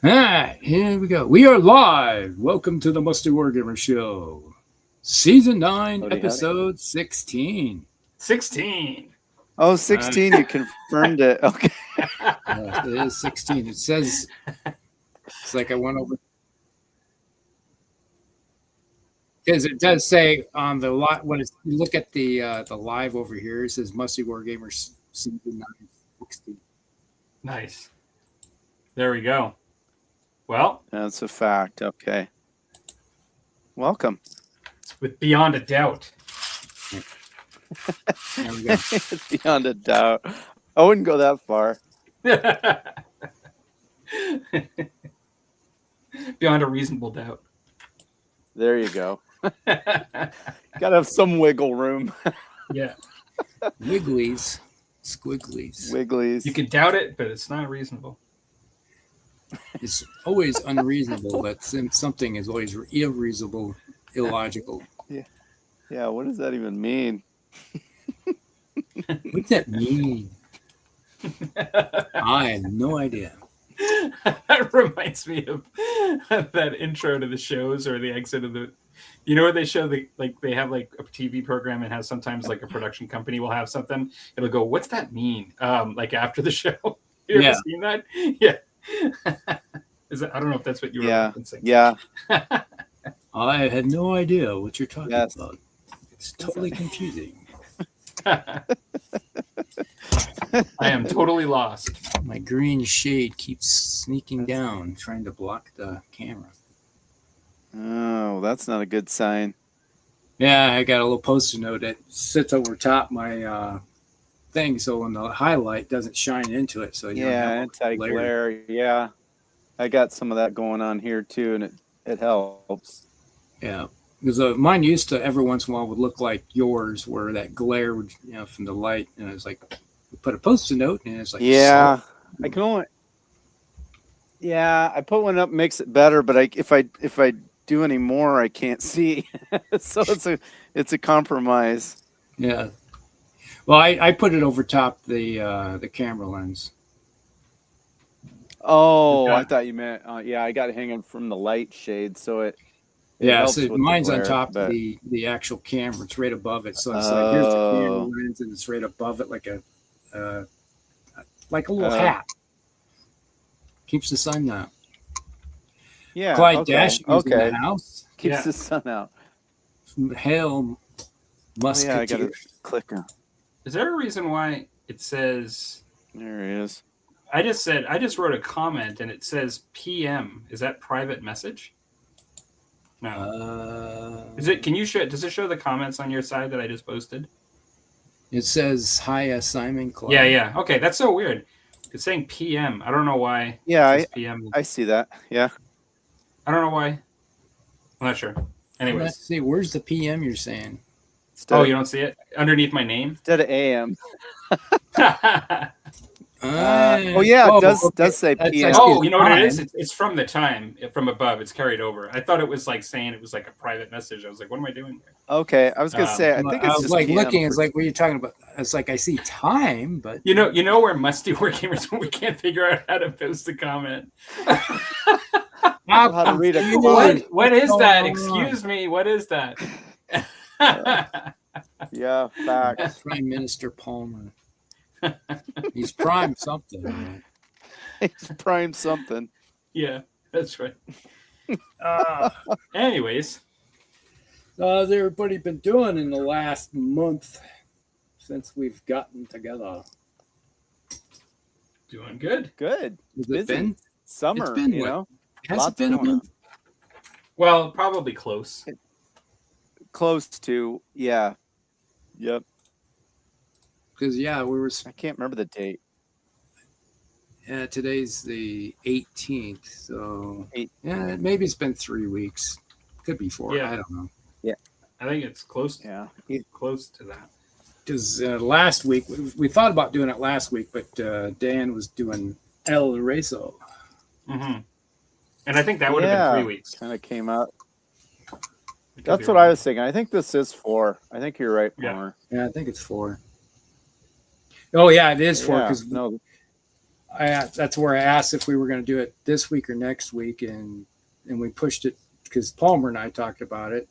Here we go. We are live. Welcome to the Musty Wargamers Show. Season 9, Howdy, episode 16. 16. Oh, 16, you confirmed it. Okay. Yes, it is 16. It says, it's like I went over. Because it does say on the lot, when it's, you look at the live over here, it says Musty Wargamers Season 9, 16. Nice. There we go. Well, That's a fact. Okay. Welcome. it's with beyond a doubt. There we go. It's beyond a doubt. I wouldn't go that far. Beyond a reasonable doubt. There you go. Gotta have some wiggle room. Yeah. Wigglies. Squigglies. Wigglies. You can doubt it, but it's not reasonable. It's always unreasonable, but something is always irreasonable, illogical. Yeah, what does that even mean? What's that mean? I have no idea. That reminds me of that intro to the shows or the exit of the. You know what they show? They have like a TV program and has sometimes like a production company will have something. It'll go, "What's that mean?" Like after the show. You ever seen that? Yeah. Is that, I don't know if that's what you were referencing. Yeah. I had no idea what you're talking Yes. about. It's totally confusing. I am totally lost. My green shade keeps sneaking down, trying to block the camera. Oh, that's not a good sign. Yeah, I got a little post-it note that sits over top my thing, so when the highlight doesn't shine into it. So you don't have anti-glare. Yeah. I got some of that going on here too, and it helps. Yeah, because mine used to every once in a while would look like yours, where that glare would, from the light, and it's like we put a post-it note, and it's like Yeah, I can only. Yeah, I put one up, makes it better, but if I do any more, I can't see. So it's a compromise. Yeah. Well, I put it over top the camera lens. Oh, Okay. I thought you meant. Yeah, I got it hanging from the light shade, so it Yeah, helps so with the mine's on glare, top but- of the actual camera. It's right above it, so it's like here's the camera Oh. lens, and it's right above it, like a little hat. Keeps the sun out. Yeah. Clyde okay. Dash is in Okay. the house. Keeps Yeah. the sun out. Hail, Oh, Musketeer. yeah, I got a clicker. Is there a reason why it says? There he is. I just wrote a comment and it says PM. Is that private message? No. Is it? Can you show? Does it show the comments on your side that I just posted? It says hi, Simon Clyde. Yeah. Okay, that's so weird. It's saying PM. I don't know why. Yeah, it says PM. I see that. Yeah. I don't know why. I'm not sure. Let's Anyways. see, where's the PM you're saying? Oh, you don't see it underneath my name? Instead of AM. Oh, Oh yeah, it does okay. say That's PM. actually you know what it time. is? It's from the time, from above. It's carried over. I thought it was like saying it was like a private message. I was like, what am I doing here? Okay, I was gonna say I think I it's was just like PM looking. for- It's like, what are you talking about? It's like I see time, but You know where Musty Wargamers when we can't figure out how to post a comment. how to read a What is that? going on? Excuse me. What is that? Yeah, facts. Prime Minister Palmer. He's prime something. Man. It's prime something. Yeah, that's right. Anyways, How's everybody been doing in the last month since we've gotten together? doing good. Good. Has it Busy. been? Summer, It's been you what? know. Has Lots it been a going on. month? Well, probably close. Close to, yeah. Yep. Because yeah, we were. I can't remember the date. Today's the 18th, so Eight. yeah, maybe it's been 3 weeks. Could be 4. Yeah. I don't know. I think it's close. Yeah. Close to that. Because last week we thought about doing it last week, but Dan was doing El Rezo. Mm-hmm. And I think that would have been 3 weeks. Kind of came out. Could That's be what wrong. I was thinking. I think this is 4. I think you're right, Yeah. Palmer. Yeah, I think it's 4. Oh yeah, it is 4 Yeah, because no. that's where I asked if we were going to do it this week or next week, and we pushed it because Palmer and I talked about it.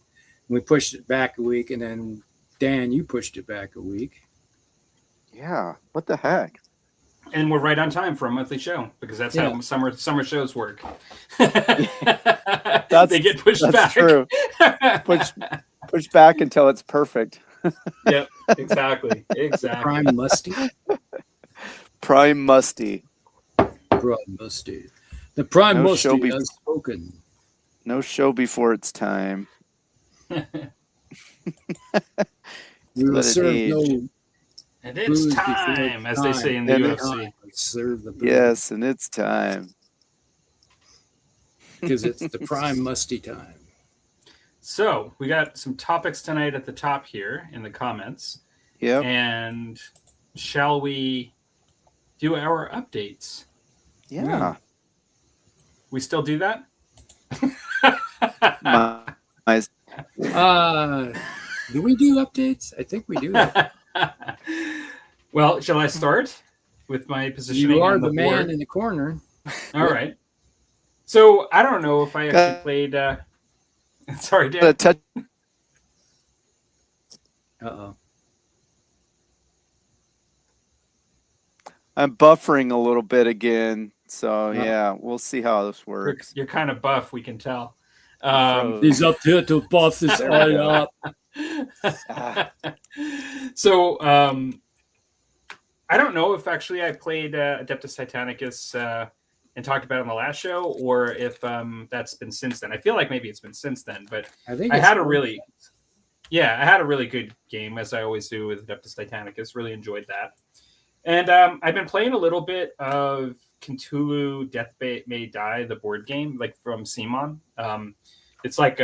And we pushed it back a week, and then Dan, you pushed it back a week. Yeah. What the heck? And we're right on time for a monthly show because that's how summer shows work. They get pushed back. True. Push back until it's perfect. Yep, exactly. Prime Musty. Prime Musty. Prime Musty. The Prime No Musty show has spoken. No show before it's time. We will Let it serve age. no. And it's time, as they say in the UFC. Serve the booze. Yes, and it's time. Because it's the Prime Musty time. So we got some topics tonight at the top here in the comments. Yep. And shall we do our updates? Yeah. We still do that? Do we do updates? I think we do. Well, shall I start with my positioning? You are on the man board? in the corner. All right. So I don't know if I actually played. Sorry, Dan. Uh-oh. I'm buffering a little bit again. So, yeah, we'll see how this works. You're kind of buff, we can tell. He's up here to buff this all up. So, I don't know if actually I played Adeptus Titanicus and talked about it on the last show, or if that's been since then. I feel like maybe it's been since then, but I had a really good game, as I always do with Adeptus Titanicus. Really enjoyed that. And I've been playing a little bit of Cthulhu Death May Die, the board game, like from Simon. It's like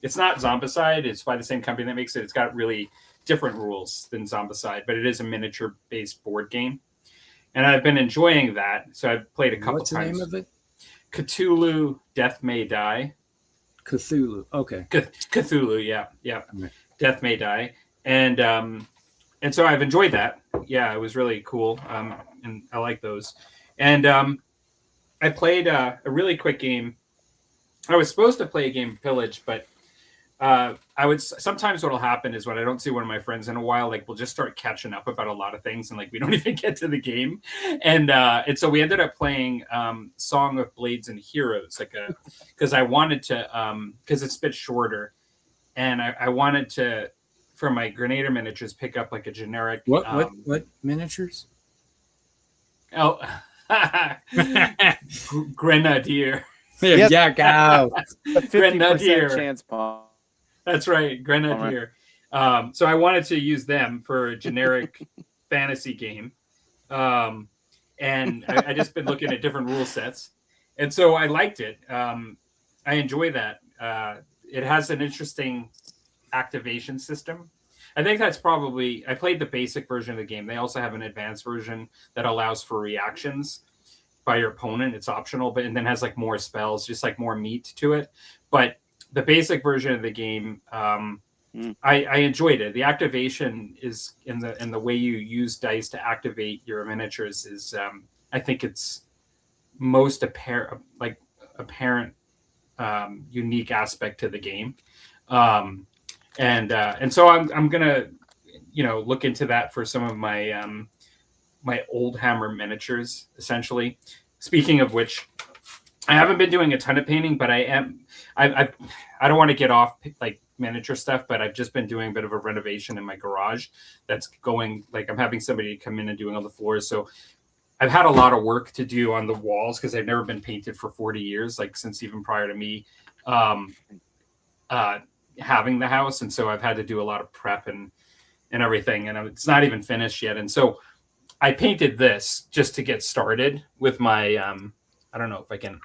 it's not Zombicide. It's by the same company that makes it. It's got really different rules than Zombicide, but it is a miniature-based board game. And I've been enjoying that. So I've played a couple times. What's the name of it? Cthulhu Death May Die. Cthulhu. Okay. Cthulhu, yeah. Okay. Death May Die. And so I've enjoyed that. Yeah, it was really cool. And I like those. And I played a really quick game. I was supposed to play a game of Pillage, but sometimes what'll happen is when I don't see one of my friends in a while, like we'll just start catching up about a lot of things, and like we don't even get to the game. And so we ended up playing Song of Blades and Heroes, because I wanted to, because it's a bit shorter, and I wanted to, for my Grenader miniatures, pick up like a generic. What miniatures? Oh, Grenadier. Yep. Yeah, go. A 50% chance, Paul. That's right, Grenadier. So I wanted to use them for a generic fantasy game. And I just been looking at different rule sets. And so I liked it. I enjoy that. It has an interesting activation system. I think that's probably, I played the basic version of the game. They also have an advanced version that allows for reactions by your opponent. It's optional, but and then has like more spells, just like more meat to it. But the basic version of the game, I enjoyed it. The activation is in the way you use dice to activate your miniatures is I think it's most apparent unique aspect to the game. And so I'm gonna look into that for some of my my old hammer miniatures, essentially. Speaking of which, I haven't been doing a ton of painting, but I don't want to get off like miniature stuff, but I've just been doing a bit of a renovation in my garage that's going, like I'm having somebody come in and doing all the floors. So I've had a lot of work to do on the walls because they've never been painted for 40 years, like since even prior to me having the house. And so I've had to do a lot of prep and everything, and it's not even finished yet. And so I painted this just to get started with my, I don't know if I can,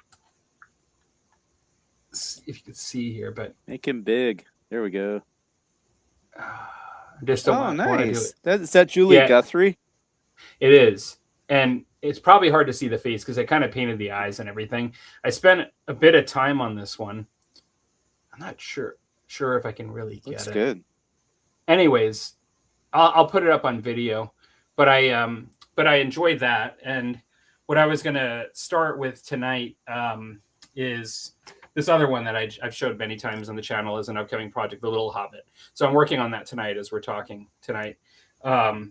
if you can see here, but make him big. There we go. Just don't want to do it. Is that Julie Guthrie? It is. And it's probably hard to see the face because I kind of painted the eyes and everything. I spent a bit of time on this one. I'm not sure if I can really get it. That's good. Anyways, I'll put it up on video, but I enjoyed that. And what I was going to start with tonight is this other one that I've showed many times on the channel as an upcoming project, The Little Hobbit. So I'm working on that tonight as we're talking tonight.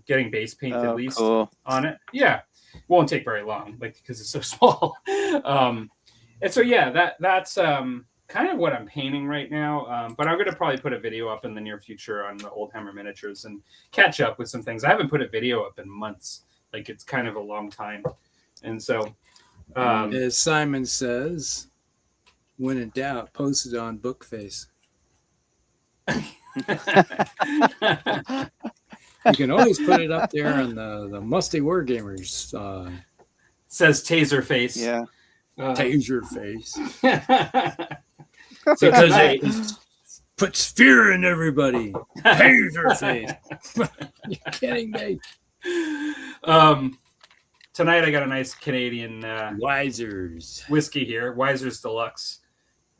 Getting base paint at least on it. Yeah, won't take very long, like because it's so small. And so yeah, that's kind of what I'm painting right now. But I'm going to probably put a video up in the near future on the Old Hammer Miniatures and catch up with some things. I haven't put a video up in months. Like it's kind of a long time. And so, as Simon says, when in doubt, post it on Bookface. You can always put it up there on the Musty Wargamers. Says Taserface. Yeah. Taserface. So because tonight, it puts fear in everybody. Taserface. You're kidding me. Tonight I got a nice Canadian Wisers whiskey here, Wisers Deluxe,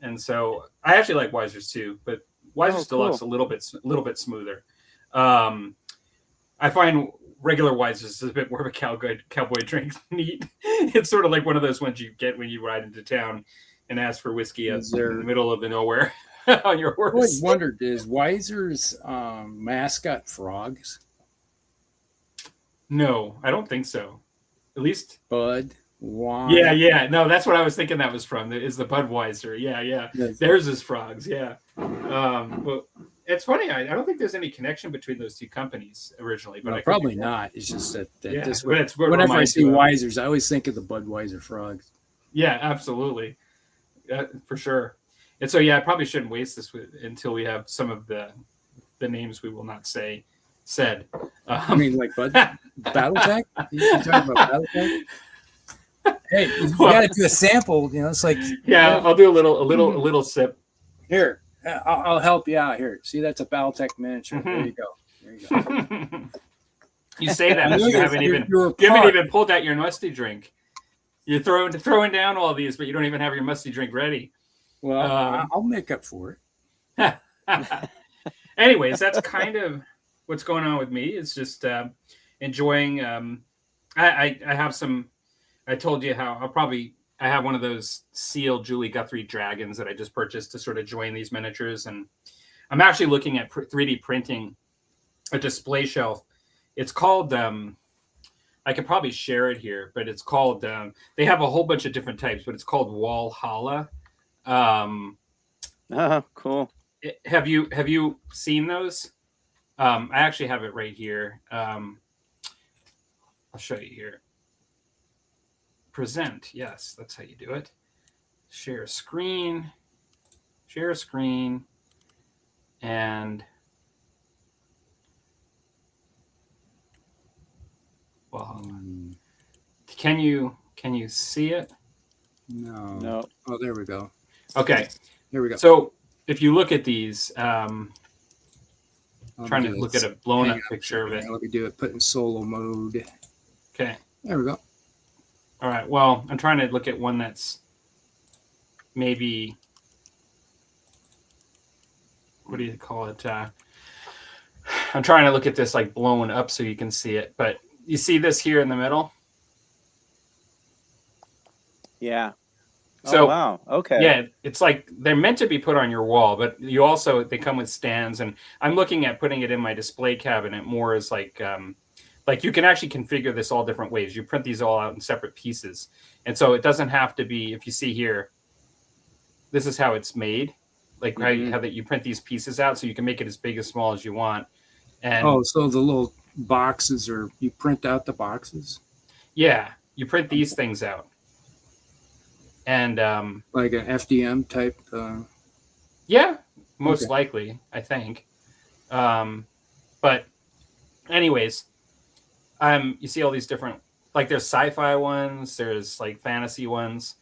and so I actually like Wisers too, but Wisers Deluxe a little bit smoother. I find regular Wisers is a bit more of a cowboy drink. Neat. It's sort of like one of those ones you get when you ride into town and ask for whiskey in the middle of the nowhere on your horse. I always wondered, is Wisers mascot frogs? No, I don't think so. At least Bud, wine. Yeah. No, that's what I was thinking that was from. Is the Budweiser? Yeah. Yes. Theirs is frogs. Yeah. But it's funny. I don't think there's any connection between those two companies originally. But probably not. It's just that this. Whenever I see Wisers, I always think of the Budweiser frogs. Yeah, absolutely, for sure. And so yeah, I probably shouldn't waste this until we have some of the names we will not say said. I mean, like BattleTech? You talking about BattleTech? Hey, you got to do a sample. You know, it's like I'll do a little sip. Here, I'll help you out. Here, see, that's a BattleTech miniature. Mm-hmm. There you go. You say that, but you haven't even pulled out your musty drink. You're throwing down all these, but you don't even have your musty drink ready. Well, I'll make up for it. Anyways, that's kind of what's going on with me. It's just enjoying. I have some. I told you how I have one of those sealed Julie Guthrie dragons that I just purchased to sort of join these miniatures, and I'm actually looking at 3D printing a display shelf. It's called. I could probably share it here, but it's called. They have a whole bunch of different types, but it's called Walhalla. Cool. Have you seen those? I actually have it right here. I'll show you here. Present. Yes, that's how you do it. Share screen. And well, can you see it? No. Oh, there we go. Okay. There we go. So if you look at these, trying to look at a blown up picture of it. Let me do it. Put in solo mode. Okay. There we go. All right. Well, I'm trying to look at one that's maybe, what do you call it? I'm trying to look at this like blown up so you can see it. But you see this here in the middle? Yeah. So, oh, wow. Okay. Yeah, it's like they're meant to be put on your wall, but they come with stands, and I'm looking at putting it in my display cabinet more as like you can actually configure this all different ways. You print these all out in separate pieces, and so it doesn't have to be. If you see here, this is how it's made, like how you print these pieces out, so you can make it as big as small as you want. And so the little boxes you print out the boxes. Yeah, you print these things out. And like an FDM type yeah, most likely, I think. But anyways, you see all these different, like there's sci-fi ones, there's like fantasy ones.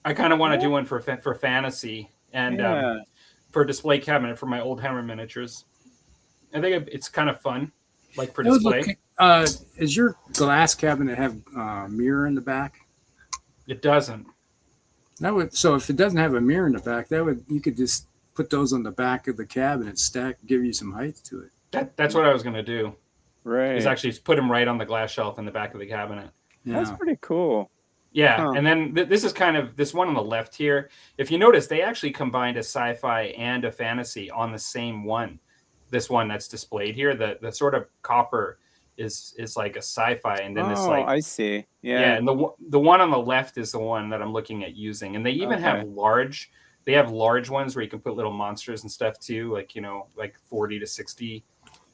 I kind of want to do one for fantasy and for display cabinet for my Old Hammer miniatures. I think it's kind of fun, like for display. Does your glass cabinet have a mirror in the back? It doesn't. So if it doesn't have a mirror in the back, you could just put those on the back of the cabinet, give you some height to it. That's what I was going to do. Right. Is actually put them right on the glass shelf in the back of the cabinet. That's Yeah. pretty cool. Yeah, Huh. and then this is kind of this one on the left here. If you notice, they actually combined a sci-fi and a fantasy on the same one. This one that's displayed here, the sort of copper is like a sci-fi, and then this Oh, like I see. yeah, Yeah. and the one on the left is the one that I'm looking at using, and they even have Okay. large. They have large ones where you can put little monsters and stuff too, like like 40 to 60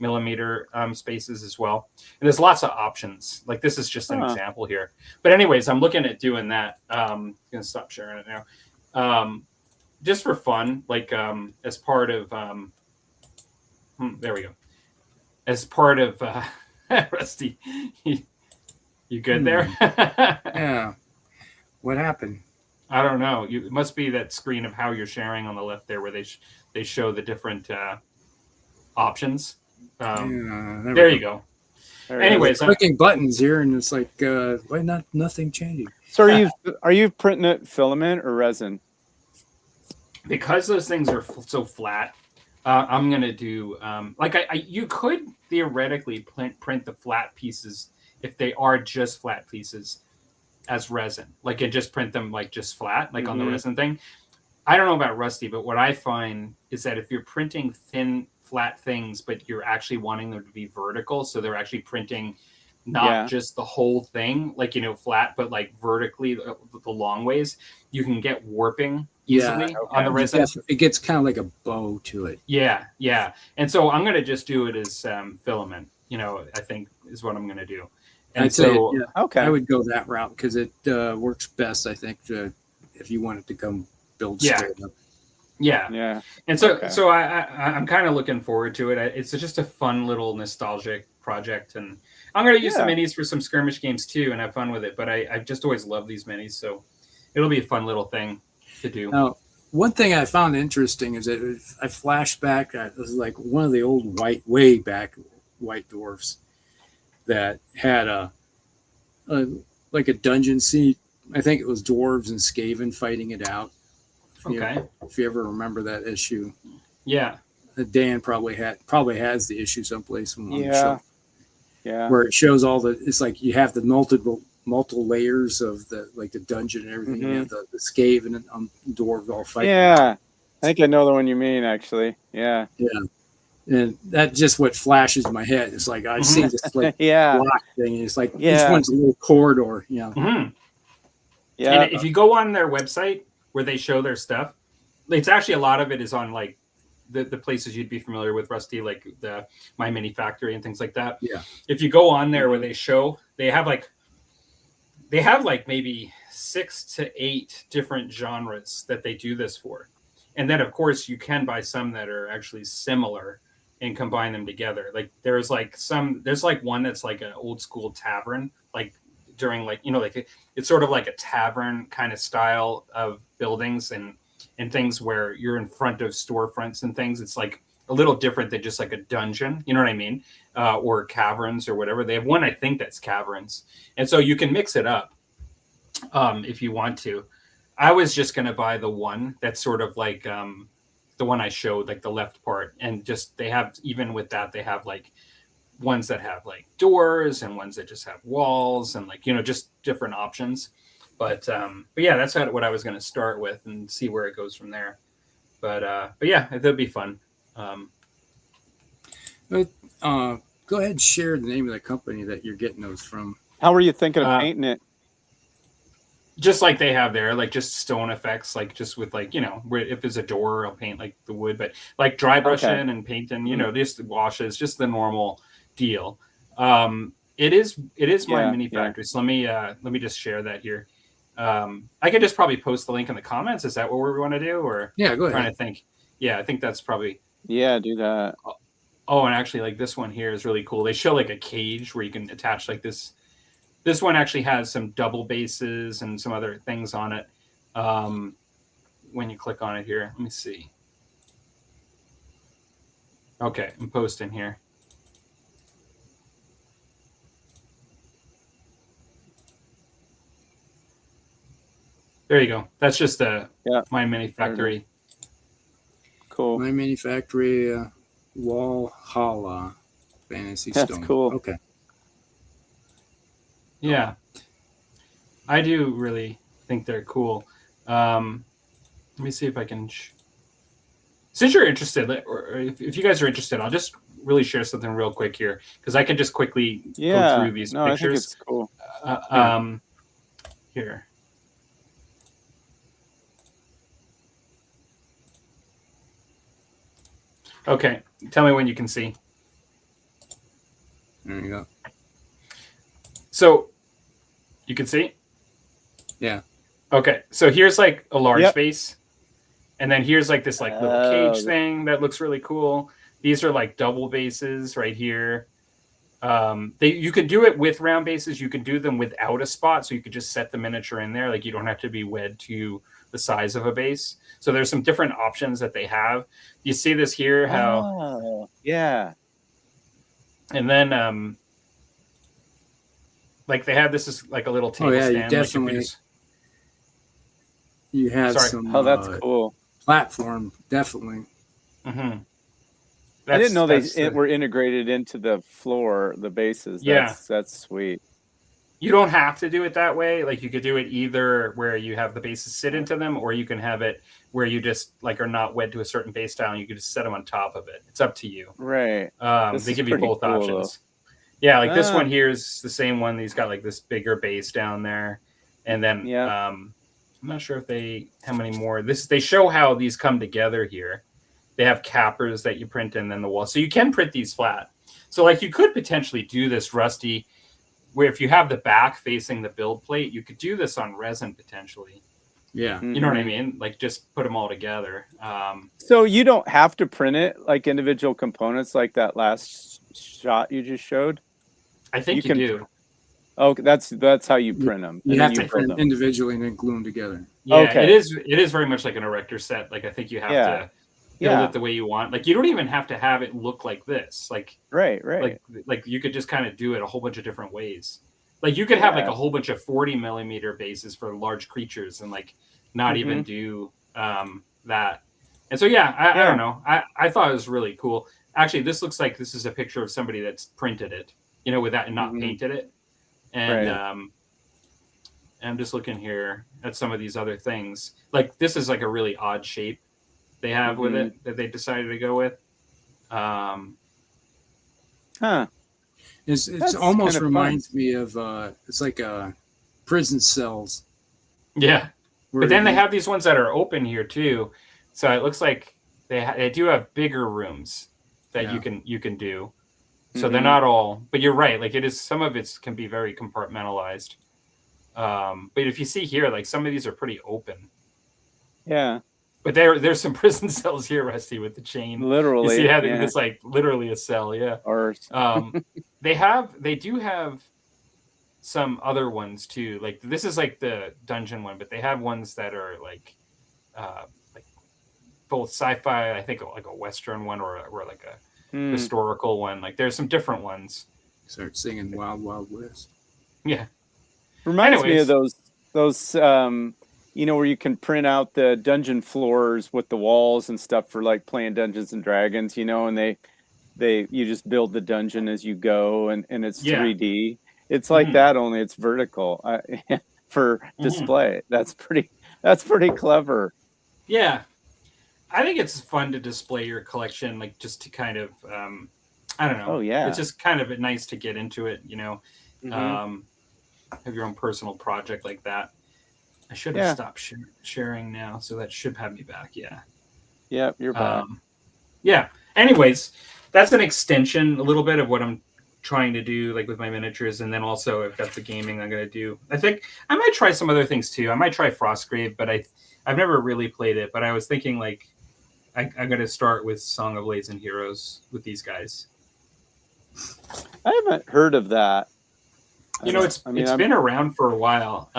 millimeter spaces as well. And there's lots of options. Like this is just an Huh. example here. But anyways, I'm looking at doing that. Gonna stop sharing it now. Just for fun, like as part of there we go. As part of Rusty, you good there? Yeah. What happened? I don't know. It must be that screen of how you're sharing on the left there, where they show the different options. Yeah, There you go. There it is. Anyways, clicking buttons here, and it's like, why not? Nothing changing. So are you printing it filament or resin? because those things are so flat, I'm gonna do like you could theoretically print the flat pieces if they are just flat pieces as resin, like and just print them like just flat, like on the resin thing. I don't know about Rusty, but what I find is that if you're printing thin, flat things, but you're actually wanting them to be vertical, so they're actually printing not just the whole thing, like flat, but like vertically the long ways, you can get warping easily on the resin. It gets kind of like a bow to it. Yeah, yeah. And so I'm gonna just do it as filament. I think is what I'm gonna do. And I'd say, so, Okay. I would go that route because it works best, I think, if you want it to come build straight up. yeah. And so I'm kind of looking forward to it. It's just a fun little nostalgic project, and I'm going to use the minis for some skirmish games too and have fun with it. But I just always love these minis, so it'll be a fun little thing to do. Now, one thing I found interesting is that I flashed back. It was like one of the old way back white dwarfs that had a like a dungeon scene. I think it was dwarves and Skaven fighting it out. If you ever remember that issue. Yeah. Dan probably has the issue someplace on the show. Yeah. Where it shows it's like you have the multiple layers of the dungeon and everything. You have the Skaven and dwarves all fighting. Yeah. I think I know the one you mean, actually. Yeah. Yeah. And that's just what flashes in my head. It's like I see this block thing, and it's like each one's a little corridor. Yeah. And if you go on their website where they show their stuff, it's actually a lot of it is on like the places you'd be familiar with, Rusty, like the My Mini Factory and things like that. Yeah. If you go on there where they have like maybe 6 to 8 different genres that they do this for. And then of course you can buy some that are actually similar and combine them together. Like there's like one that's like an old school tavern, like during like, it's sort of like a tavern kind of style of buildings and things where you're in front of storefronts and things. It's like a little different than just like a dungeon, you know what I mean? Or caverns or whatever. They have one, I think that's caverns. And so you can mix it up if you want to. I was just going to buy the one that's sort of like the one I showed, like the left part. And just they have, even with that, they have like ones that have like doors and ones that just have walls and like, just different options. But yeah, that's what I was going to start with and see where it goes from there. But yeah, that'd be fun. Go ahead and share the name of the company that you're getting those from. How were you thinking of painting it? Just like they have there, like just stone effects, like just with like, where if it's a door, I'll paint like the wood, but like dry brushing and painting, just washes, just the normal deal. It is My Mini Factory. So let me just share that here. I could just probably post the link in the comments. Is that what we want to do? Or yeah, go ahead. I'm trying to think. Yeah, I think that's probably. Yeah, do that. Oh, and actually, like this one here is really cool. They show like a cage where you can attach like this. This one actually has some double bases and some other things on it. When you click on it here, let me see. Okay, I'm posting here. There you go. That's just My Mini Factory. Cool. My Mini Factory Walhalla Fantasy Stone. That's cool. Okay. Yeah. I do really think they're cool. Let me see if I can. Since you're interested, or if you guys are interested, I'll just really share something real quick here because I can just quickly go through these no, I think pictures. it's cool. Here. Okay, tell me when you can see. There you go. So, you can see? Yeah. Okay, so here's like a large Yep. base, and then here's like this like little cage thing that looks really cool. These are like double bases right here. You can do it with round bases. You can do them without a spot, so you could just set the miniature in there. Like you don't have to be wed to the size of a base. So there's some different options that they have. You see this here, how yeah. And then like they have this is like a little table Oh, yeah, you stand. definitely- You have Sorry. some that's cool. platform, definitely. Mm-hmm. I didn't know they were integrated into the floor, the bases. Yeah. That's sweet. You don't have to do it that way. Like you could do it either where you have the bases sit into them, or you can have it where you just like are not wed to a certain base style and you can just set them on top of it. It's up to you. Right. They give you both cool, options. Yeah, like this one here is the same one. He's got like this bigger base down there. And then I'm not sure if how many more. They show how these come together here. They have cappers that you print in then the wall. So you can print these flat. So like you could potentially do this, Rusty, where if you have the back facing the build plate, you could do this on resin potentially. Yeah. You know what I mean? Like just put them all together. So you don't have to print it like individual components like that last shot you just showed? I think you do. Oh, that's how you print them. You have to print them individually and then glue them together. Yeah, okay. It is very much like an erector set. Like I think you have to build it the way you want. Like you don't even have to have it look like this. Like right. Like you could just kind of do it a whole bunch of different ways. Like you could have like a whole bunch of 40 millimeter bases for large creatures and like not even do that. And so I don't know. I thought it was really cool. Actually, this looks like this is a picture of somebody that's printed it, with that and not painted it. And I'm just looking here at some of these other things. Like this is like a really odd shape they have with it that they decided to go with. It almost reminds me of it's like prison cells. Yeah, but then they have these ones that are open here too, so it looks like they do have bigger rooms that you can do. So they're not all, but you're right. Like it is, some of it can be very compartmentalized. But if you see here, like some of these are pretty open. Yeah. But there's some prison cells here, Rusty, with the chain. Literally. You see how it's like literally a cell, Or they do have some other ones too. Like this is like the dungeon one, but they have ones that are like both sci-fi, I think like a Western one or like a historical one. Like there's some different ones. Start singing Wild Wild West. Yeah. Reminds me of those where you can print out the dungeon floors with the walls and stuff for like playing Dungeons and Dragons, and you just build the dungeon as you go and it's 3D. It's like that, only it's vertical for display. That's pretty clever. Yeah. I think it's fun to display your collection, like just to kind of, I don't know. Oh yeah. It's just kind of nice to get into it, have your own personal project like that. I should have stopped sharing now, so that should have me back. Yeah. Yeah, you're back. Yeah. Anyways, that's an extension, a little bit of what I'm trying to do, like with my miniatures, and then also I've got the gaming I'm going to do. I think I might try some other things too. I might try Frostgrave, but I've never really played it. But I was thinking like I'm going to start with Song of Blades and Heroes with these guys. I haven't heard of that. It's been around for a while.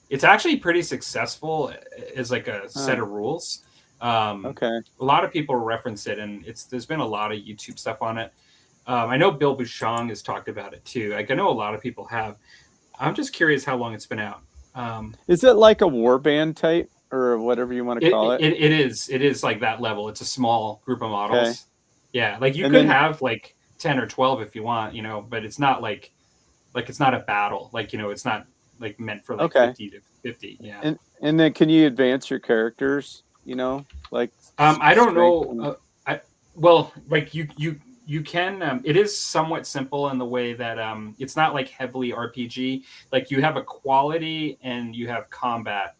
It's actually pretty successful as like a set of rules. Okay. A lot of people reference it, and there's been a lot of YouTube stuff on it. I know Bill Bouchon has talked about it too. Like I know a lot of people have. I'm just curious how long it's been out. Is it like a warband type or whatever you want to call it? It is. It is like that level. It's a small group of models. Okay. Yeah, like you could have like 10 or 12 if you want, but it's not like it's not a battle. Like it's not like meant for like Okay. 50 to 50. Yeah. And then can you advance your characters? Like I don't strength know. Well, like you can. It is somewhat simple in the way that it's not like heavily RPG. Like you have a quality and you have combat.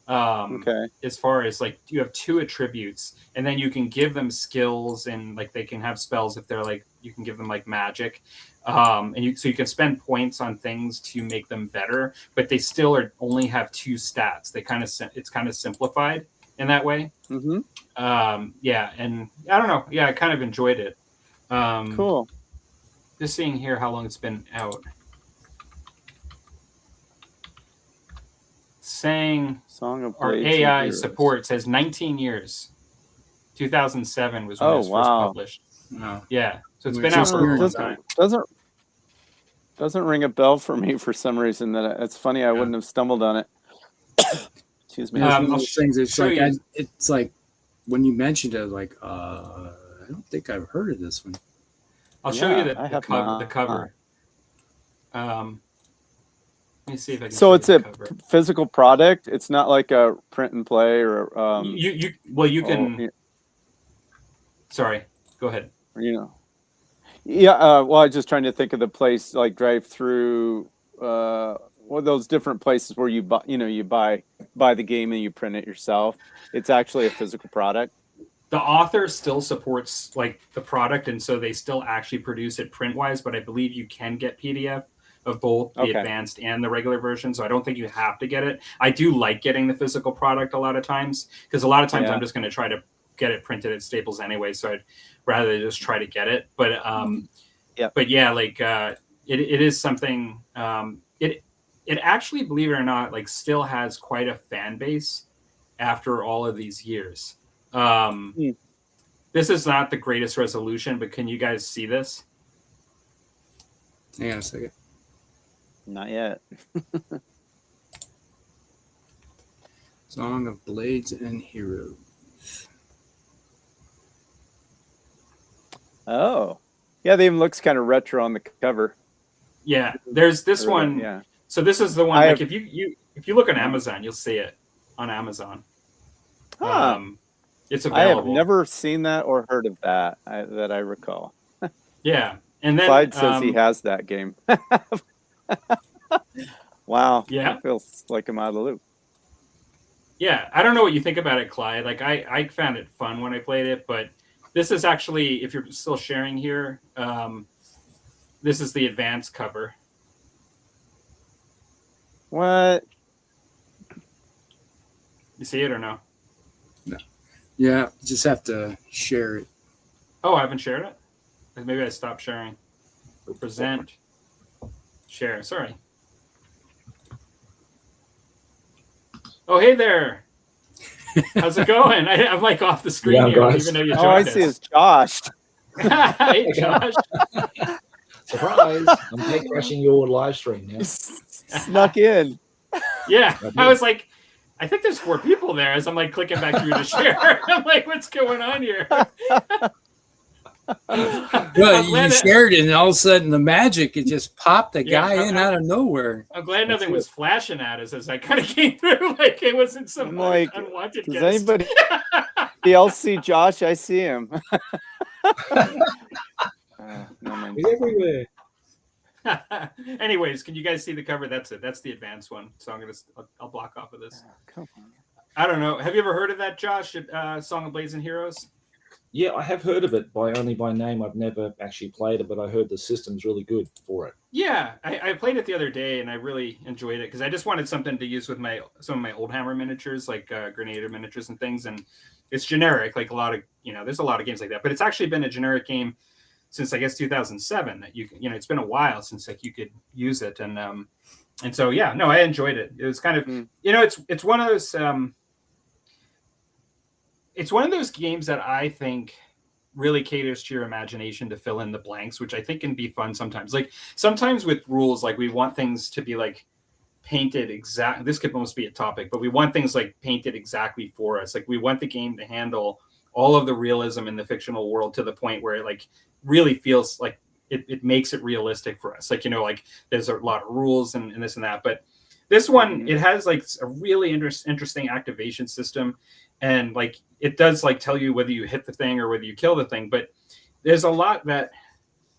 Okay. As far as like you have 2 attributes, and then you can give them skills, and like they can have spells if they're like you can give them like magic, and you can spend points on things to make them better, but they still only have 2 stats. It's kind of simplified in that way. Mm-hmm. Yeah, and I don't know. Yeah, I kind of enjoyed it. Cool. Just seeing here how long it's been out. Saying Song of our Blades and AI Heroes. support says 19 years. 2007 was when it was first published. No. Yeah, so it's We're been out just for a long hearing time. Doesn't ring a bell for me for some reason. It's funny I wouldn't have stumbled on it. Excuse me. It's one of I'll those things. It's show like you. it's like when you mentioned it, I was like, I don't think I've heard of this one. I'll show Yeah, you I the have cover. not. The cover. Let me see if I can. So show it's you a the cover. physical product. It's not like a print and play or you can. Sorry, go ahead. Yeah. Well, I was just trying to think of the place like drive through. Those different places where you buy, you buy the game and you print it yourself. It's actually a physical product. The author still supports like the product, and so they still actually produce it print wise. But I believe you can get PDF of both the advanced and the regular version, so I don't think you have to get it. I do like getting the physical product a lot of times, because a lot of times I'm just going to try to get it printed at Staples anyway, so I'd rather just try to get it. But but yeah, like it is something. It actually, believe it or not, like still has quite a fan base after all of these years. This is not the greatest resolution, but can you guys see this? Hang on a second. Not yet. Song of Blades and Heroes. Oh, yeah. They even looks kind of retro on the cover. Yeah, there's this one. Yeah. So this is the one. Like if you look on Amazon, you'll see it on Amazon. Huh. It's I have available. never seen that or heard of that that I recall. Yeah, and then Clyde says he has that game. Wow. Yeah. I feel like I'm out of the loop. Yeah, I don't know what you think about it, Clyde. Like I found it fun when I played it, but this is actually, if you're still sharing here, this is the advanced cover. What? You see it or no? No. Yeah, just have to share it. Oh, I haven't shared it? Maybe I stopped sharing. Present. Share. Sorry. Oh, hey there. How's it going? I'm like off the screen Yeah, here. I don't guys. even know you Oh, joined I us. see. It's Josh. Hey, Josh. Surprise! I'm gate crashing your live stream now. Snuck in. Yeah, I was like, I think there's 4 people there as I'm like clicking back through to share. I'm like, what's going on here? Well, you shared it, and all of a sudden the magic, it just popped the guy in out of nowhere. I'm glad nothing was flashing at us as I kind of came through. Like it wasn't some I'm like, unwanted does guest. anybody else see Josh? I see him. No, man. He's everywhere. Anyways, can you guys see the cover? That's it. That's the advanced one. So I'll block off of this. Come on. I don't know. Have you ever heard of that, Josh? Song of Blades and Heroes? Yeah, I have heard of it only by name. I've never actually played it, but I heard the system's really good for it. Yeah, I played it the other day and I really enjoyed it because I just wanted something to use with some of my old hammer miniatures, like Grenadier miniatures and things. And it's generic, like a lot of, there's a lot of games like that, but it's actually been a generic game since I guess 2007 that it's been a while since like you could use it. And so, yeah, no, I enjoyed it. It was kind of, it's one of those, it's one of those games that I think really caters to your imagination to fill in the blanks, which I think can be fun sometimes. Like sometimes with rules, like we want things to be like painted exactly. This could almost be a topic, but we want things like painted exactly for us. Like we want the game to handle all of the realism in the fictional world to the point where it like really feels like it makes it realistic for us. Like, like there's a lot of rules and this and that, but This one, it has like a really interesting activation system, and like it does like tell you whether you hit the thing or whether you kill the thing. But there's a lot that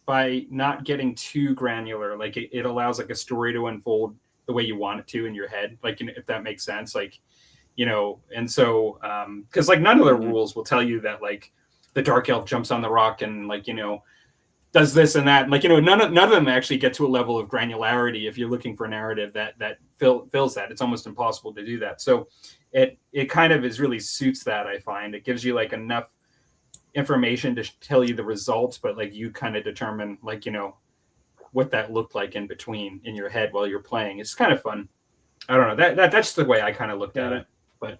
by not getting too granular, like it allows like a story to unfold the way you want it to in your head, like if that makes sense, like and so because like none of the rules will tell you that like the dark elf jumps on the rock and like does this and that, and like none of them actually get to a level of granularity if you're looking for a narrative that fills that. It's almost impossible to do that. So it kind of is really suits that. I find it gives you like enough information to tell you the results, but like you kind of determine like what that looked like in between in your head while you're playing. It's kind of fun. I don't know, that's the way I kind of looked at it, but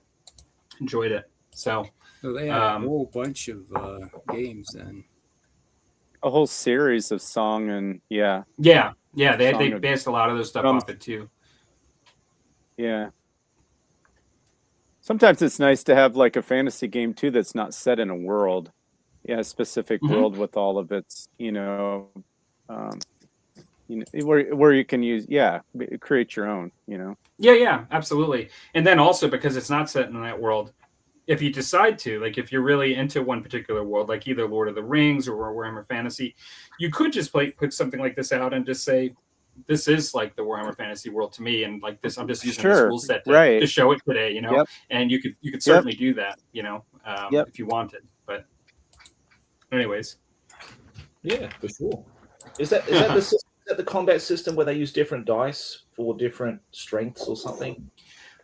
enjoyed it. So they have a whole bunch of games then. A whole series of song and they based a lot of their stuff off it too. Yeah. Sometimes it's nice to have like a fantasy game too that's not set in a world. A specific world with all of its, where you can use, create your own, Yeah, absolutely. And then also because it's not set in that world, if you decide to, like if you're really into one particular world, like either Lord of the Rings or Warhammer Fantasy, you could just put something like this out and just say, this is like the Warhammer Fantasy world to me, and like this, I'm just using this rule set to show it today, and you could certainly do that, if you wanted. But anyways, yeah, for sure. Is that the combat system where they use different dice for different strengths or something?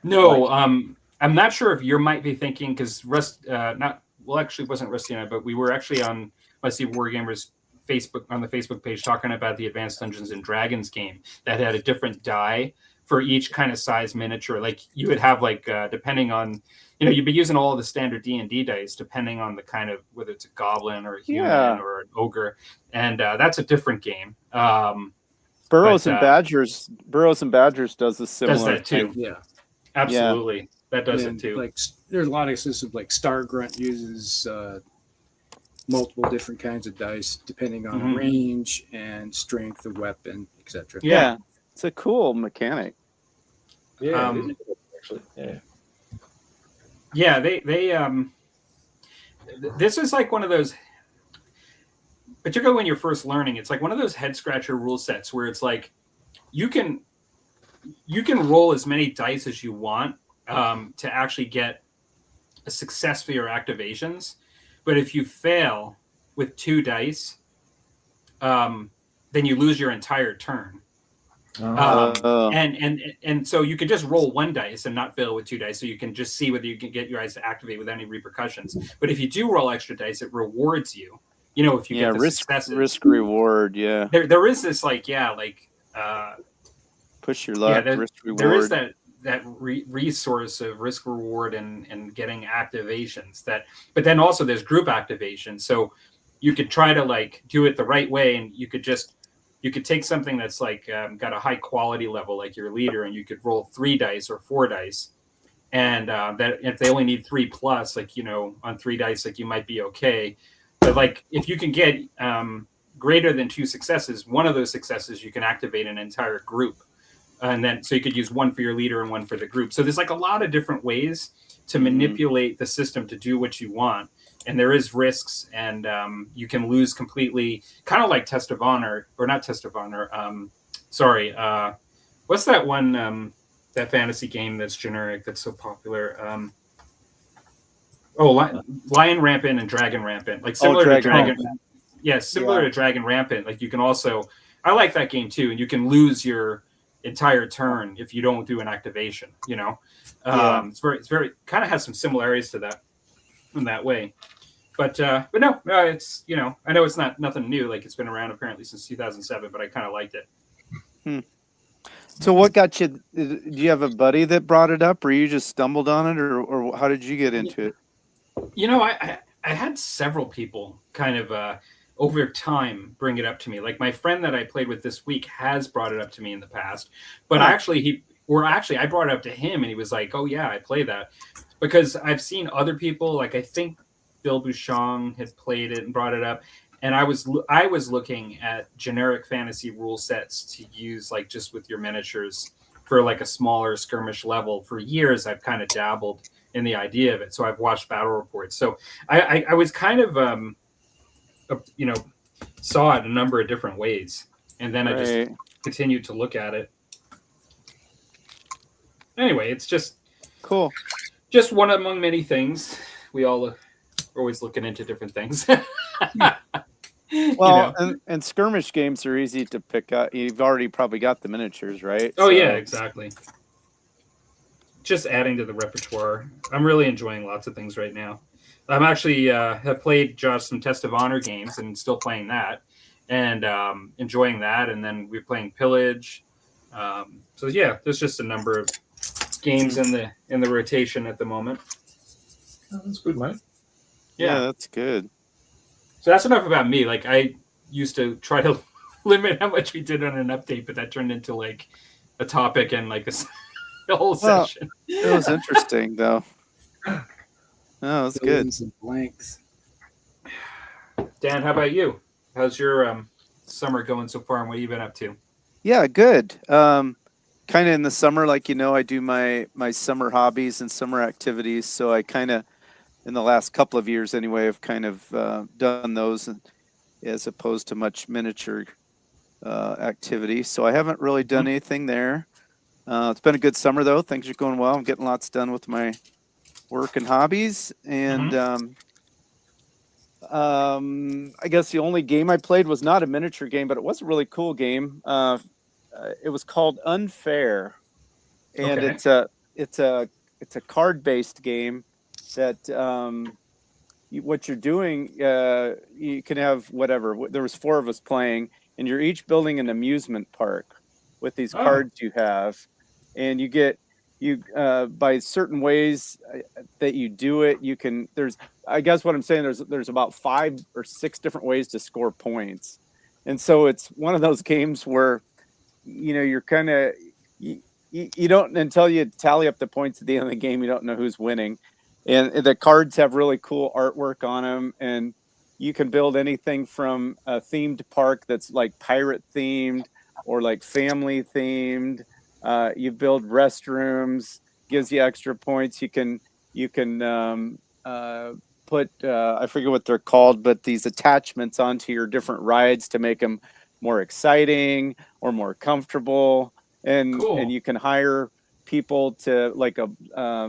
No, I'm not sure if you might be thinking, because actually wasn't Rusty and I, but we were actually on Musty Wargamers Facebook, on the Facebook page, talking about the Advanced Dungeons and Dragons game that had a different die for each kind of size miniature. Like you would have like depending on you'd be using all of the standard D&D dice depending on the kind of whether it's a goblin or a human or an ogre, and that's a different game. Burrows and Badgers does a similar does that too. Yeah, absolutely. That does it too. Like there's a lot of systems like Star Grunt uses multiple different kinds of dice depending on range and strength of weapon, etc. Yeah, it's a cool mechanic. Yeah, actually, they this is like one of those, particularly when you're first learning, it's like one of those head scratcher rule sets where it's like you can roll as many dice as you want to actually get a success for your activations, but if you fail with 2 dice, then you lose your entire turn. And so you can just roll 1 dice and not fail with 2 dice, so you can just see whether you can get your eyes to activate with any repercussions. But if you do roll extra dice, it rewards you. If you get the successes. Risk reward, There is this push your luck, risk reward. There is that resource of risk reward and getting activations but then also there's group activation. So you could try to like do it the right way, and you could take something that's like got a high quality level, like your leader, and you could roll 3 dice or 4 dice, and that if they only need 3 plus, like on 3 dice, like you might be okay. But like if you can get greater than 2 successes, one of those successes you can activate an entire group, and then so you could use 1 for your leader and 1 for the group. So there's like a lot of different ways to manipulate the system to do what you want. And there is risks, and you can lose completely, kind of like Test of Honor, or not Test of Honor. What's that one, that fantasy game that's generic, that's so popular? Lion Rampant and Dragon Rampant. Like similar to Dragon. Yeah, similar to Dragon Rampant. Like you can also, I like that game too, and you can lose your entire turn if you don't do an activation. It's very kind of has some similarities to that in that way. But no, it's I know it's nothing new. Like it's been around apparently since 2007, but I kind of liked it. So what got you? Do you have a buddy that brought it up, or you just stumbled on it, or how did you get into it? I had several people kind of over time bring it up to me. Like my friend that I played with this week has brought it up to me in the past, but I brought it up to him, and he was like, "Oh yeah, I play that," because I've seen other people. Like I think Bill Bouchon had played it and brought it up, and I was looking at generic fantasy rule sets to use like just with your miniatures for like a smaller skirmish level. For years, I've kind of dabbled in the idea of it. So I've watched battle reports. So I was kind of, saw it a number of different ways. And then I just continued to look at it. Anyway, it's just cool. Just one among many things. We all are always looking into different things. Well, and skirmish games are easy to pick up. You've already probably got the miniatures, right? Oh, yeah, exactly. Just adding to the repertoire. I'm really enjoying lots of things right now. I'm actually have played just some Test of Honor games and still playing that and enjoying that. And then we're playing Pillage. So yeah, there's just a number of games in the rotation at the moment. Oh, that's good, mate. Yeah, that's good. So that's enough about me. Like I used to try to limit how much we did on an update, but that turned into like a topic and like a whole session. It was interesting though. No, that's good. Some blanks. Dan, how about you? How's your summer going so far, and what have you been up to? Yeah, good. Kind of in the summer, like I do my summer hobbies and summer activities. So I kind of, in the last couple of years anyway, have kind of done those as opposed to much miniature activity. So I haven't really done anything there. It's been a good summer though. Things are going well. I'm getting lots done with my work and hobbies. And I guess the only game I played was not a miniature game, but it was a really cool game. It was called Unfair, and it's a card-based game that what you're doing, you can have whatever. There was 4 of us playing, and you're each building an amusement park with these cards you have, and by certain ways that you do it, you can. I guess what I'm saying, there's about 5 or 6 different ways to score points, and so it's one of those games where you're kind of you don't, until you tally up the points at the end of the game, you don't know who's winning. And the cards have really cool artwork on them, and you can build anything from a themed park that's like pirate themed or like family themed. You build restrooms, gives you extra points. You can put I forget what they're called, but these attachments onto your different rides to make them more exciting or more comfortable. And Cool. And you can hire people to, like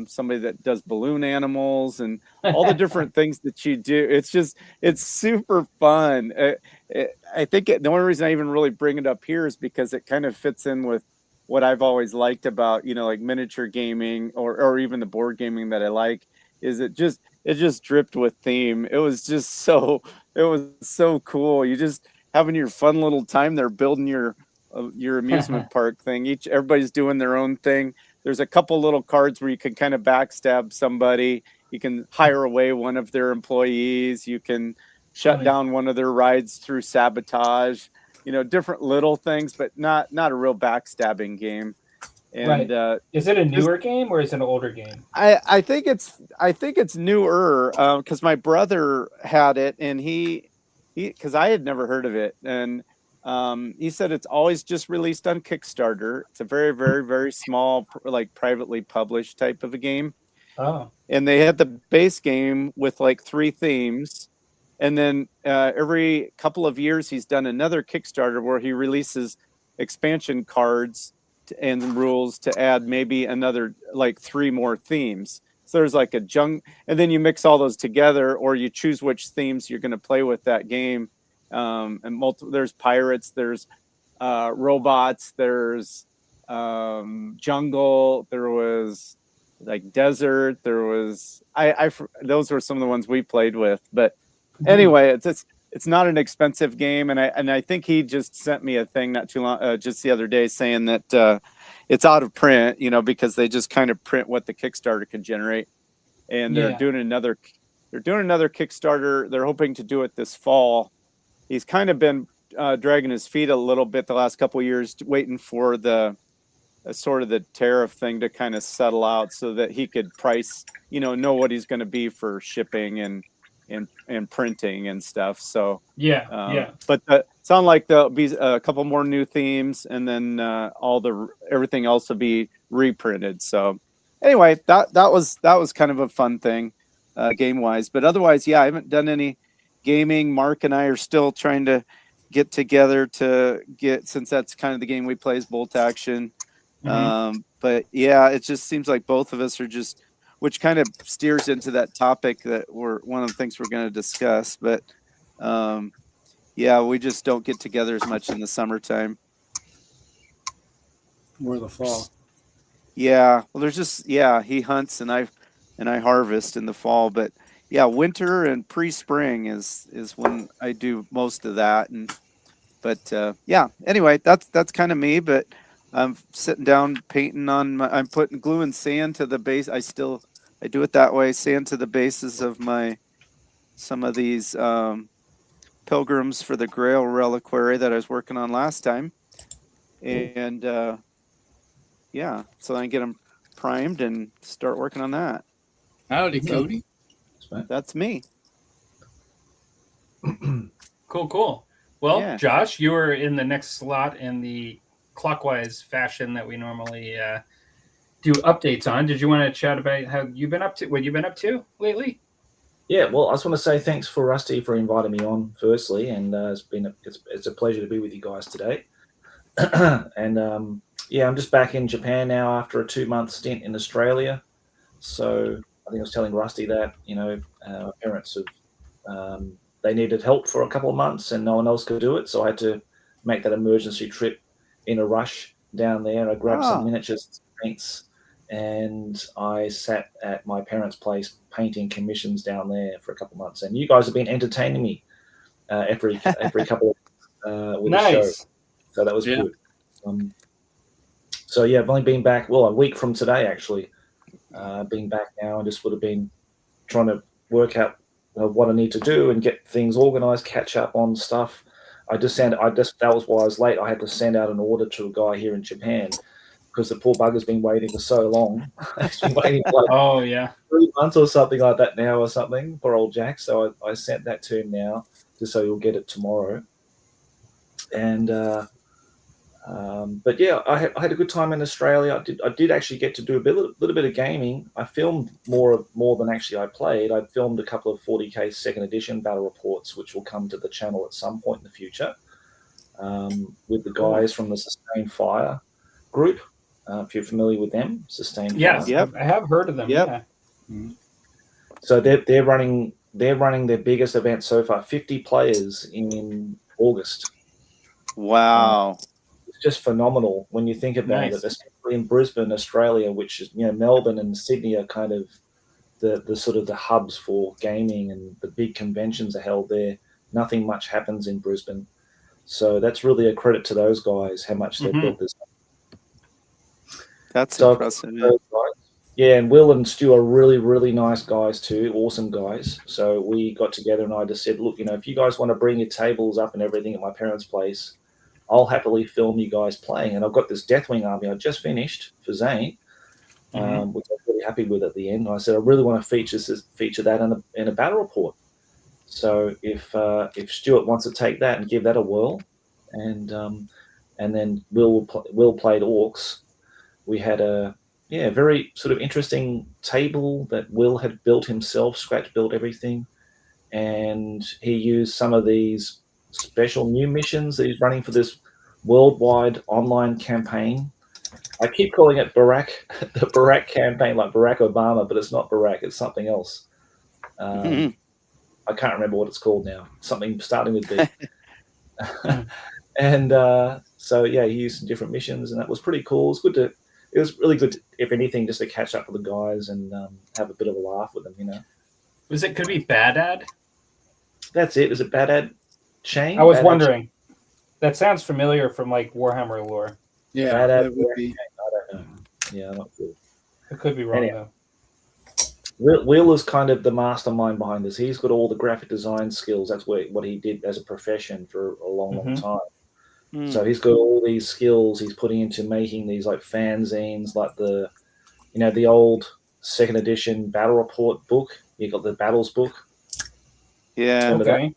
somebody that does balloon animals and all the different things that you do. It's super fun. I think the only reason I even really bring it up here is because it kind of fits in with what I've always liked about, like miniature gaming or even the board gaming that I like, is it just dripped with theme. It was so cool. You just having your fun little time there, building your amusement park thing. Everybody's doing their own thing. There's a couple little cards where you can kind of backstab somebody. You can hire away one of their employees. You can shut down one of their rides through sabotage. Different little things, but not a real backstabbing game. And is it a newer game or is it an older game? I think it's newer because my brother had it, and he because I had never heard of it, and he said it's always just released on Kickstarter. It's a very, very, very small, like privately published type of a game. Oh. And they had the base game with like 3 themes. And then every couple of years, he's done another Kickstarter where he releases expansion cards and rules to add maybe another like 3 more themes. So there's like and then you mix all those together, or you choose which themes you're going to play with that game. And there's pirates, there's robots, there's jungle, there was like desert, there was those were some of the ones we played with. But anyway, it's not an expensive game, and I think he just sent me a thing not too long, just the other day, saying that it's out of print, because they just kind of print what the Kickstarter can generate, and they're doing another Kickstarter. They're hoping to do it this fall. He's kind of been dragging his feet a little bit the last couple of years, waiting for the sort of the tariff thing to kind of settle out so that he could price, know what he's going to be for shipping and printing and stuff. So yeah. But sound like there'll be a couple more new themes, and then everything else will be reprinted. So anyway, that was kind of a fun thing, game wise. But otherwise, yeah, I haven't done any gaming. Mark and I are still trying to get together since that's kind of the game we play is Bolt Action. But yeah, it just seems like both of us are just, which kind of steers into that topic that one of the things we're going to discuss. But yeah, we just don't get together as much in the summertime or the fall. Yeah, well, he hunts and I harvest in the fall, but yeah, winter and pre-spring is when I do most of that. But yeah, anyway, that's kind of me. But I'm sitting down painting I'm putting glue and sand to the base. I do it that way, sand to the bases of some of these pilgrims for the Grail reliquary that I was working on last time, and yeah, so I can get them primed and start working on that. Howdy, Cody. That's me. Cool. Well, Yeah. Josh, you are in the next slot in the clockwise fashion that we normally do updates on. Did you want to chat about what you've been up to lately? Yeah, well, I just want to say thanks for Rusty for inviting me on firstly, and it's a pleasure to be with you guys today. And yeah, I'm just back in Japan now after a 2-month stint in Australia. So I think I was telling Rusty that our parents have they needed help for a couple of months and no one else could do it, so I had to make that emergency trip in a rush down there. I grabbed some miniatures, paints, and I sat at my parents' place painting commissions down there for a couple of months. And you guys have been entertaining me every couple of with the show, so that was good. So yeah, I've only been back a week from today actually. Being back now, and just would have been trying to work out what I need to do and get things organized, catch up on stuff. That was why I was late. I had to send out an order to a guy here in Japan because the poor bugger's been waiting for so long. He's been waiting for 3 months or something like that now or something, poor old Jack. So I sent that to him now just so he'll get it tomorrow. And but yeah, I had a good time in Australia. I did actually get to do a little bit of gaming. I filmed more than actually I played. I filmed a couple of 40k second edition battle reports, which will come to the channel at some point in the future, with the guys from the Sustain Fire group. If you're familiar with them, Sustain Fire. Yep, I have heard of them. Yep. Yeah. Mm-hmm. So they're running their biggest event so far, 50 players in August. Wow. Just phenomenal when you think about it, especially in Brisbane, Australia, which is Melbourne and Sydney are kind of the sort of the hubs for gaming, and the big conventions are held there. Nothing much happens in Brisbane, so that's really a credit to those guys how much they've built this. That's impressive. Yeah, and Will and Stu are really, really nice guys too, awesome guys. So we got together and I just said, look, if you guys want to bring your tables up and everything at my parents' place, I'll happily film you guys playing. And I've got this Deathwing army I just finished for Zane, which I'm really happy with at the end. And I said I really want to feature that in a battle report. So if Stuart wants to take that and give that a whirl, and then Will played Orcs, we had a very sort of interesting table that Will had built himself, scratch built everything, and he used some of these special new missions that he's running for this worldwide online campaign. I keep calling it Barack, the Barack campaign, like Barack Obama, but it's not Barack, it's something else. I can't remember what it's called now. Something starting with B. And so yeah, he used some different missions, and that was pretty cool. It was really good, if anything, just to catch up with the guys and have a bit of a laugh with them. Could it be Badad? That's it. Is it Badad? Shane? I was wondering. That sounds familiar from like Warhammer lore. Yeah, that would be. I don't know. Yeah, I'm not sure. I could be wrong though. Will is kind of the mastermind behind this. He's got all the graphic design skills. That's what he did as a profession for a long time. So he's got all these skills he's putting into making these like fanzines, like the old second edition battle report book. You got the battles book. Yeah. Remember that?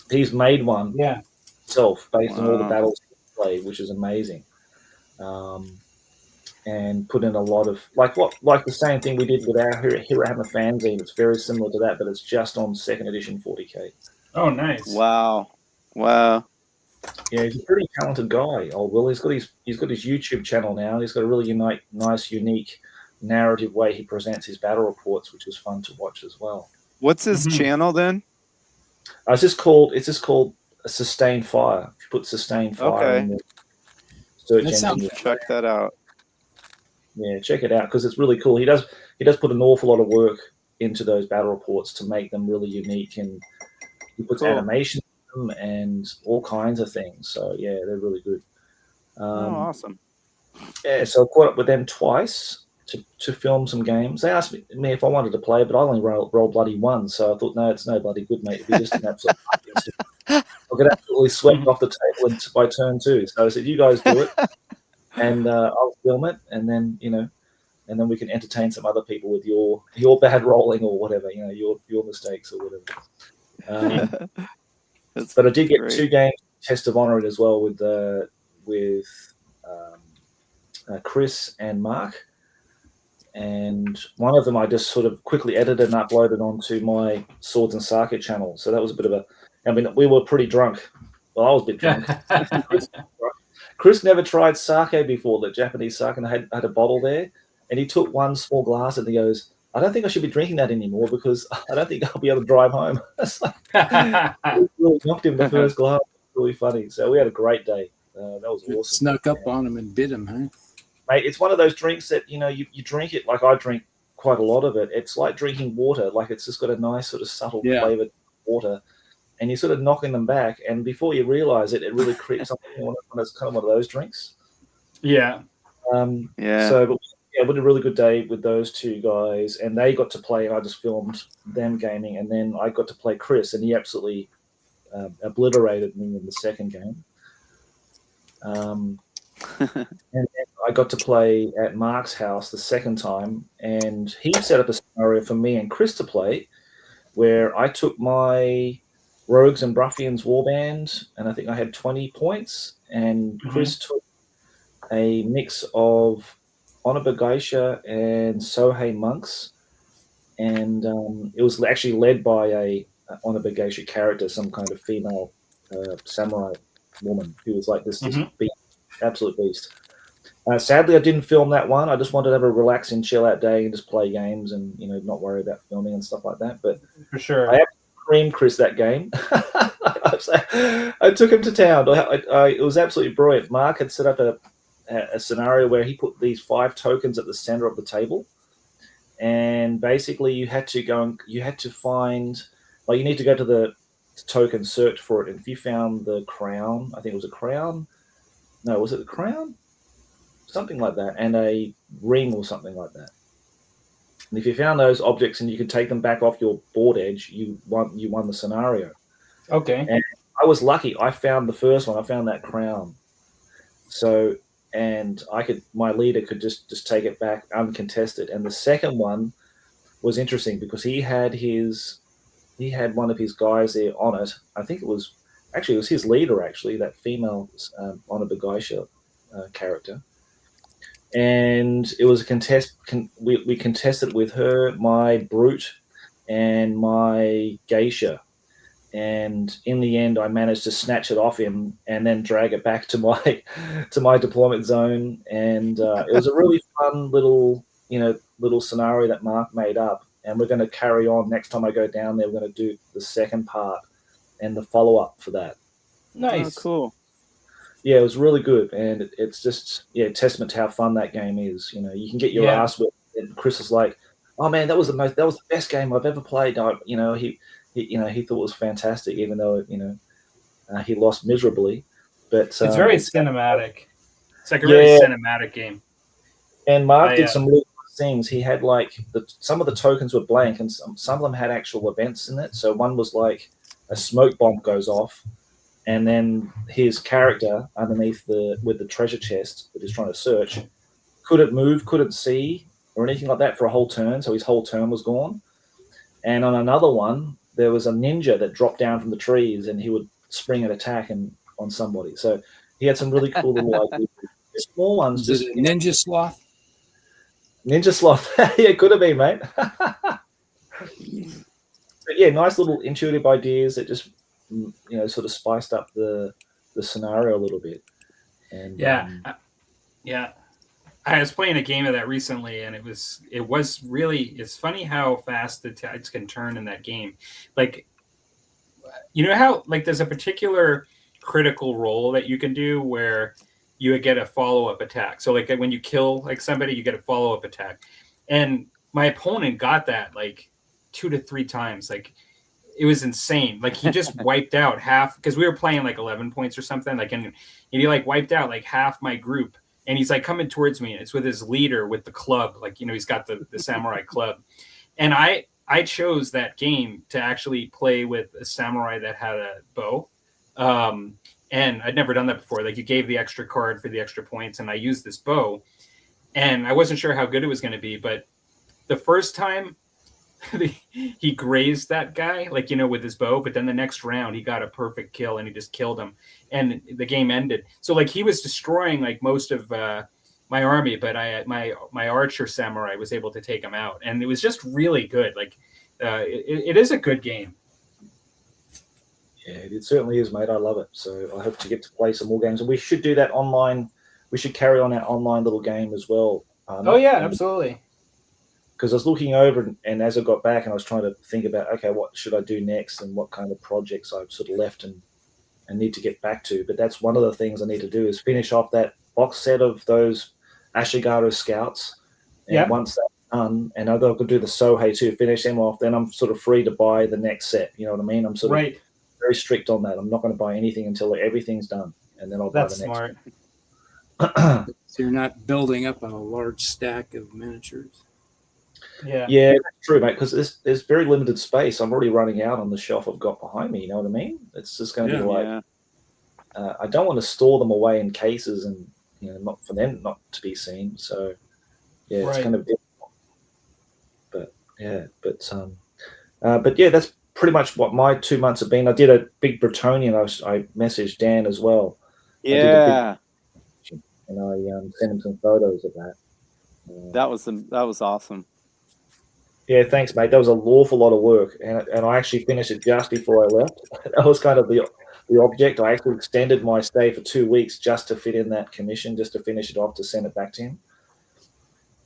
He's made one. Yeah. himself based on all the Wow. battles he played, which is amazing. And put in a lot of like the same thing we did with our Hero Hammer fanzine. It's very similar to that, but it's just on second edition 40k. Oh, nice. Wow. Wow. Yeah, he's a pretty talented guy. Old Will. He's got his YouTube channel now. He's got a really nice, unique narrative way he presents his battle reports, which is fun to watch as well. What's his channel then? It's just called Sustained Fire. If you put Sustained Fire in the search engine, Check that out. Yeah, check it out because it's really cool. He does put an awful lot of work into those battle reports to make them really unique, and he puts animation in them and all kinds of things. So yeah, they're really good. Awesome. Yeah, so I caught up with them twice to film some games. They asked me if I wanted to play, but I only rolled bloody one. So I thought, no, it's no bloody good, mate. It'd be just an absolute I'll get absolutely swept off the table by turn 2. So I said, you guys do it. And I'll film it, and then and then we can entertain some other people with your bad rolling or whatever, your mistakes or whatever. But I did get 2 games Test of Honor as well with Chris and Mark, and one of them I just sort of quickly edited and uploaded onto my Swords and Sake channel. So that was a bit of we were pretty drunk. Well, I was a bit drunk. Chris never tried sake before, the Japanese sake, and I had a bottle there, and he took one small glass and he goes, I don't think I should be drinking that anymore because I don't think I'll be able to drive home. It's like, really knocked him the first glass. Really funny. So we had a great day. That was awesome. Snuck up on him and bit him, huh? Mate, it's one of those drinks that, you drink it, like I drink quite a lot of it. It's like drinking water. Like it's just got a nice sort of subtle flavored water. And you're sort of knocking them back, and before you realize it, it really creeps up. It's kind of one of those drinks. Yeah. So, we had a really good day with those 2 guys, and they got to play, and I just filmed them gaming, and then I got to play Chris, and he absolutely obliterated me in the second game. And then I got to play at Mark's house the second time, and he set up a scenario for me and Chris to play, where I took my Rogues and Ruffians warband, and I think I had 20 points, and Chris took a mix of Honorable Geisha and Sohei monks, and it was actually led by a Honorable Geisha character, some kind of female samurai woman who was like this beast, absolute beast. Sadly, I didn't film that one. I just wanted to have a relaxing, chill-out day and just play games and not worry about filming and stuff like that. But for sure, I creamed Chris that game. I took him to town. It was absolutely brilliant. Mark had set up a scenario where he put these 5 tokens at the center of the table, and basically you had to find, like, you need to go to the token, search for it, and if you found the crown, I think it was a crown. No, was it the crown? Something like that, and a ring or something like that. And if you found those objects and you could take them back off your board edge, you won the scenario. Okay. And I was lucky. I found the first one. I found that crown. So, and my leader could just take it back uncontested. And the second one was interesting because he had one of his guys there on it. I think it was his leader, actually, that female Honorable Geisha character. And it was a contest. We contested with her, my brute, and my geisha. And in the end, I managed to snatch it off him and then drag it back to my deployment zone. And it was a really fun little scenario that Mark made up. And we're going to carry on next time I go down there. We're going to do the second part and the follow up for that. Nice, oh, cool. Yeah, it was really good, and it's just testament to how fun that game is. You can get your ass whipped, and Chris is like, "Oh man, that was the best game I've ever played." He thought it was fantastic, even though he lost miserably. But it's very cinematic. It's like a really cinematic game. And Mark did some really cool things. He had some of the tokens were blank, and some of them had actual events in it. So one was like a smoke bomb goes off. And then his character underneath with the treasure chest that he's trying to search couldn't move, couldn't see, or anything like that for a whole turn. So his whole turn was gone. And on another one, there was a ninja that dropped down from the trees, and he would spring and attack, and on somebody. So he had some really cool little ideas. Small ones, Is just it a ninja sloth? Ninja Sloth. Yeah, could have been, mate. But yeah, nice little intuitive ideas that just sort of spiced up the scenario a little bit. And yeah. I was playing a game of that recently, and it was really, it's funny how fast the tides can turn in that game. Like, you know how like there's a particular critical role that you can do where you would get a follow-up attack. So like when you kill like somebody, you get a follow-up attack. And my opponent got that like 2 to 3 times. Like it was insane. Like he just wiped out half, because we were playing like 11 points or something. Like and he like wiped out like half my group. And he's like coming towards me, and it's with his leader with the club. Like, he's got the samurai club. And I chose that game to actually play with a samurai that had a bow. And I'd never done that before. Like you gave the extra card for the extra points, and I used this bow, and I wasn't sure how good it was going to be. But the first time he grazed that guy, like, with his bow, but then the next round he got a perfect kill and he just killed him, and the game ended. So like he was destroying like most of my army, but my archer samurai was able to take him out, and it was just really good. Like it is a good game. Yeah, it certainly is, mate. I love it. So I hope to get to play some more games, and we should do that online. We should carry on our online little game as well. Oh yeah, absolutely. Because I was looking over, and as I got back, and I was trying to think about, okay, what should I do next, and what kind of projects I've sort of left and need to get back to. But that's one of the things I need to do, is finish off that box set of those Ashigaru Scouts. And once that's done, and I could do the Sohei too, finish them off, then I'm sort of free to buy the next set. You know what I mean? I'm sort of very strict on that. I'm not going to buy anything until everything's done, and then I'll buy the next smart. one. So you're not building up a large stack of miniatures. Yeah, that's true, mate, because there's very limited space. I'm already running out on the shelf I've got behind me, you know what I mean? It's just going to be like, I don't want to store them away in cases and, not for them not to be seen. So, yeah, it's kind of difficult. But yeah, that's pretty much what my 2 months have been. I did a big Bretonian. I messaged Dan as well. Yeah. And I sent him some photos of that. That was awesome. Yeah, thanks, mate. That was an awful lot of work, and I actually finished it just before I left. That was kind of the object. I actually extended my stay for 2 weeks just to fit in that commission, just to finish it off to send it back to him.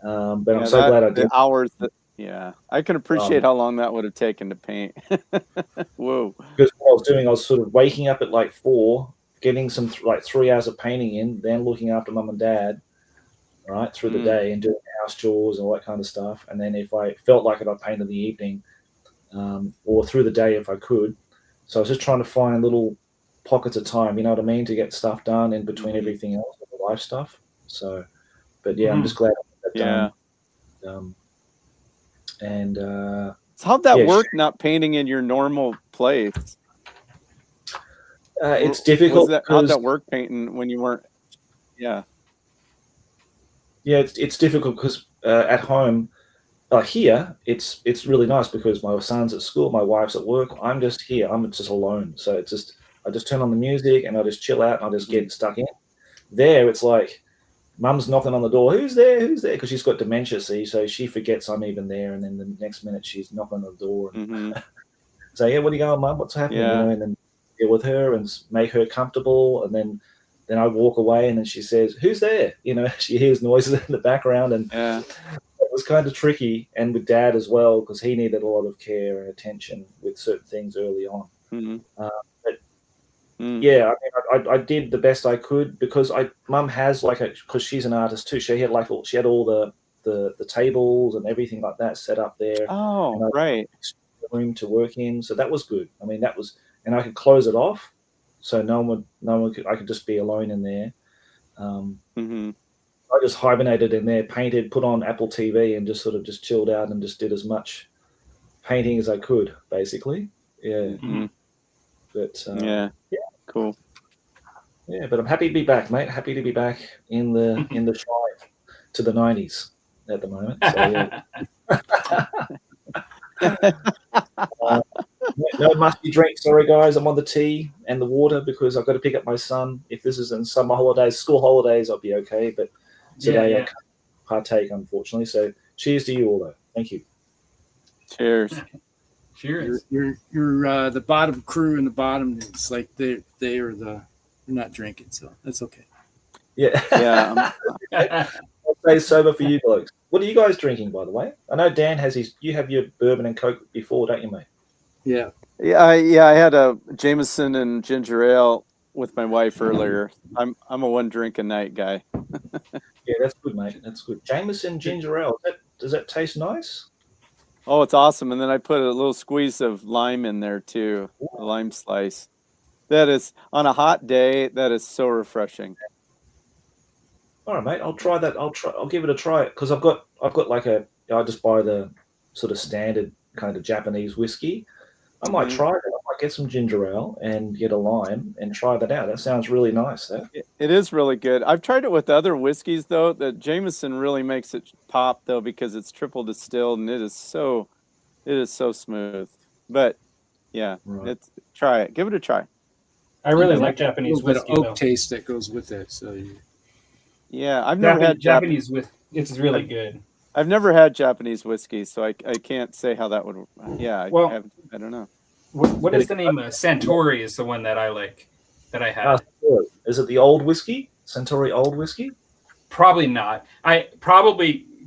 But I'm so glad I did. The hours I can appreciate how long that would have taken to paint. Whoa! Because what I was doing, I was sort of waking up at like 4, getting some 3 hours of painting in, then looking after mum and dad, right, through the day, and doing house chores and all that kind of stuff. And then if I felt like it, I'd paint in the evening, or through the day if I could. So I was just trying to find little pockets of time, you know what I mean, to get stuff done in between everything else, the life stuff. So, but yeah, I'm just glad I got that done. So how'd that work, not painting in your normal place? It's difficult. How'd that work painting when you weren't? Yeah, it's difficult because at home, here it's really nice because my son's at school, my wife's at work. I'm just here. I'm just alone. So it's just I just turn on the music and I just chill out and I just get stuck in. There, it's like mum's knocking on the door. Who's there? Who's there? Because she's got dementia, see, so she forgets I'm even there, and then the next minute she's knocking on the door and say, "Yeah, what are you going, mum? What's happening?" And then deal with her and make her comfortable, and then I walk away, and then she says, "Who's there?" She hears noises in the background, and it was kind of tricky. And with Dad as well, because he needed a lot of care and attention with certain things early on. Yeah, I mean, I did the best I could because Mum has because she's an artist too. She had all the tables and everything like that set up there. Oh, right. Room to work in, so that was good. I mean, that was, and I could close it off, so no one could. I could just be alone in there. I just hibernated in there, painted, put on Apple TV, and just sort of just chilled out and just did as much painting as I could, basically. Yeah. But cool. Yeah, but I'm happy to be back, mate. Happy to be back in the tribe to the 90s at the moment. So, yeah. No musty drink, sorry guys. I'm on the tea and the water because I've got to pick up my son. If this is in summer holidays, school holidays, I'll be okay. But today I can't partake, unfortunately. So cheers to you all, though. Thank you. Cheers. Cheers. You're the bottom crew in the bottom. It's like they're not drinking, so that's okay. Yeah. Yeah. I'll stay sober for you blokes. What are you guys drinking, by the way? I know Dan has you have your bourbon and Coke before, don't you, mate? Yeah. I had a Jameson and ginger ale with my wife earlier. I'm a one drink a night guy. Yeah, that's good, mate. That's good. Jameson ginger ale. Does that taste nice? Oh, it's awesome. And then I put a little squeeze of lime in there too, a lime slice. That is, on a hot day, that is so refreshing. All right, mate. I'll try that. I'll give it a try because I've got like I just buy the sort of standard kind of Japanese whiskey. I might try it. I might get some ginger ale and get a lime and try that out. That sounds really nice. It is really good. I've tried it with other whiskeys though. The Jameson really makes it pop though because it's triple distilled and it is so smooth. But yeah, try it. Give it a try. I really like Japanese a little bit whiskey. of oak Though. taste that goes with it. So yeah, I've never had Japanese whiskey. It's really good. I've never had Japanese whiskey, so I can't say how that would. Yeah, I don't know. What is the name? Santori is the one that I like. That I had. Is it the old whiskey? Centauri old whiskey? Probably not.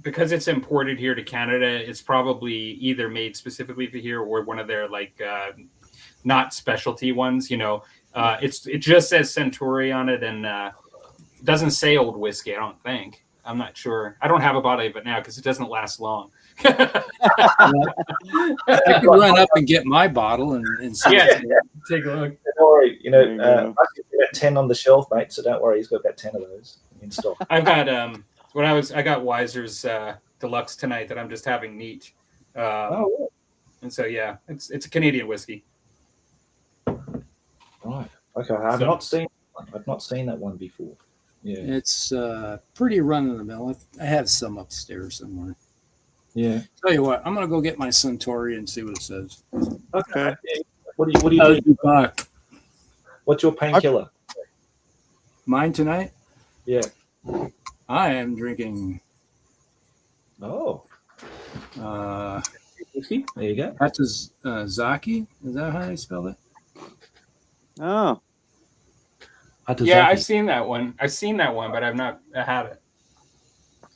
Because it's imported here to Canada. It's probably either made specifically for here or one of their like not specialty ones. You know, it just says Centauri on it and doesn't say old whiskey. I don't think. I'm not sure. I don't have a bottle of it now because it doesn't last long. I can run up and get my bottle and see. Yeah, take a look. Don't worry. You know, I've got 10 on the shelf, mate. So don't worry. He's got about 10 of those in stock. I've got I got Weiser's Deluxe tonight that I'm just having neat. And so yeah, it's a Canadian whiskey. Right. Okay. I've not seen that one before. Yeah. It's pretty run of the mill. I have some upstairs somewhere. Yeah. Tell you what, I'm gonna go get my Centauri and see what it says. Okay. What do you do? What's your painkiller? Mine tonight? Yeah. I am drinking. Oh. Whiskey. There you go. That's Zaki. Is that how you spell it? Oh. Yeah, I've seen that one. But I've not had it.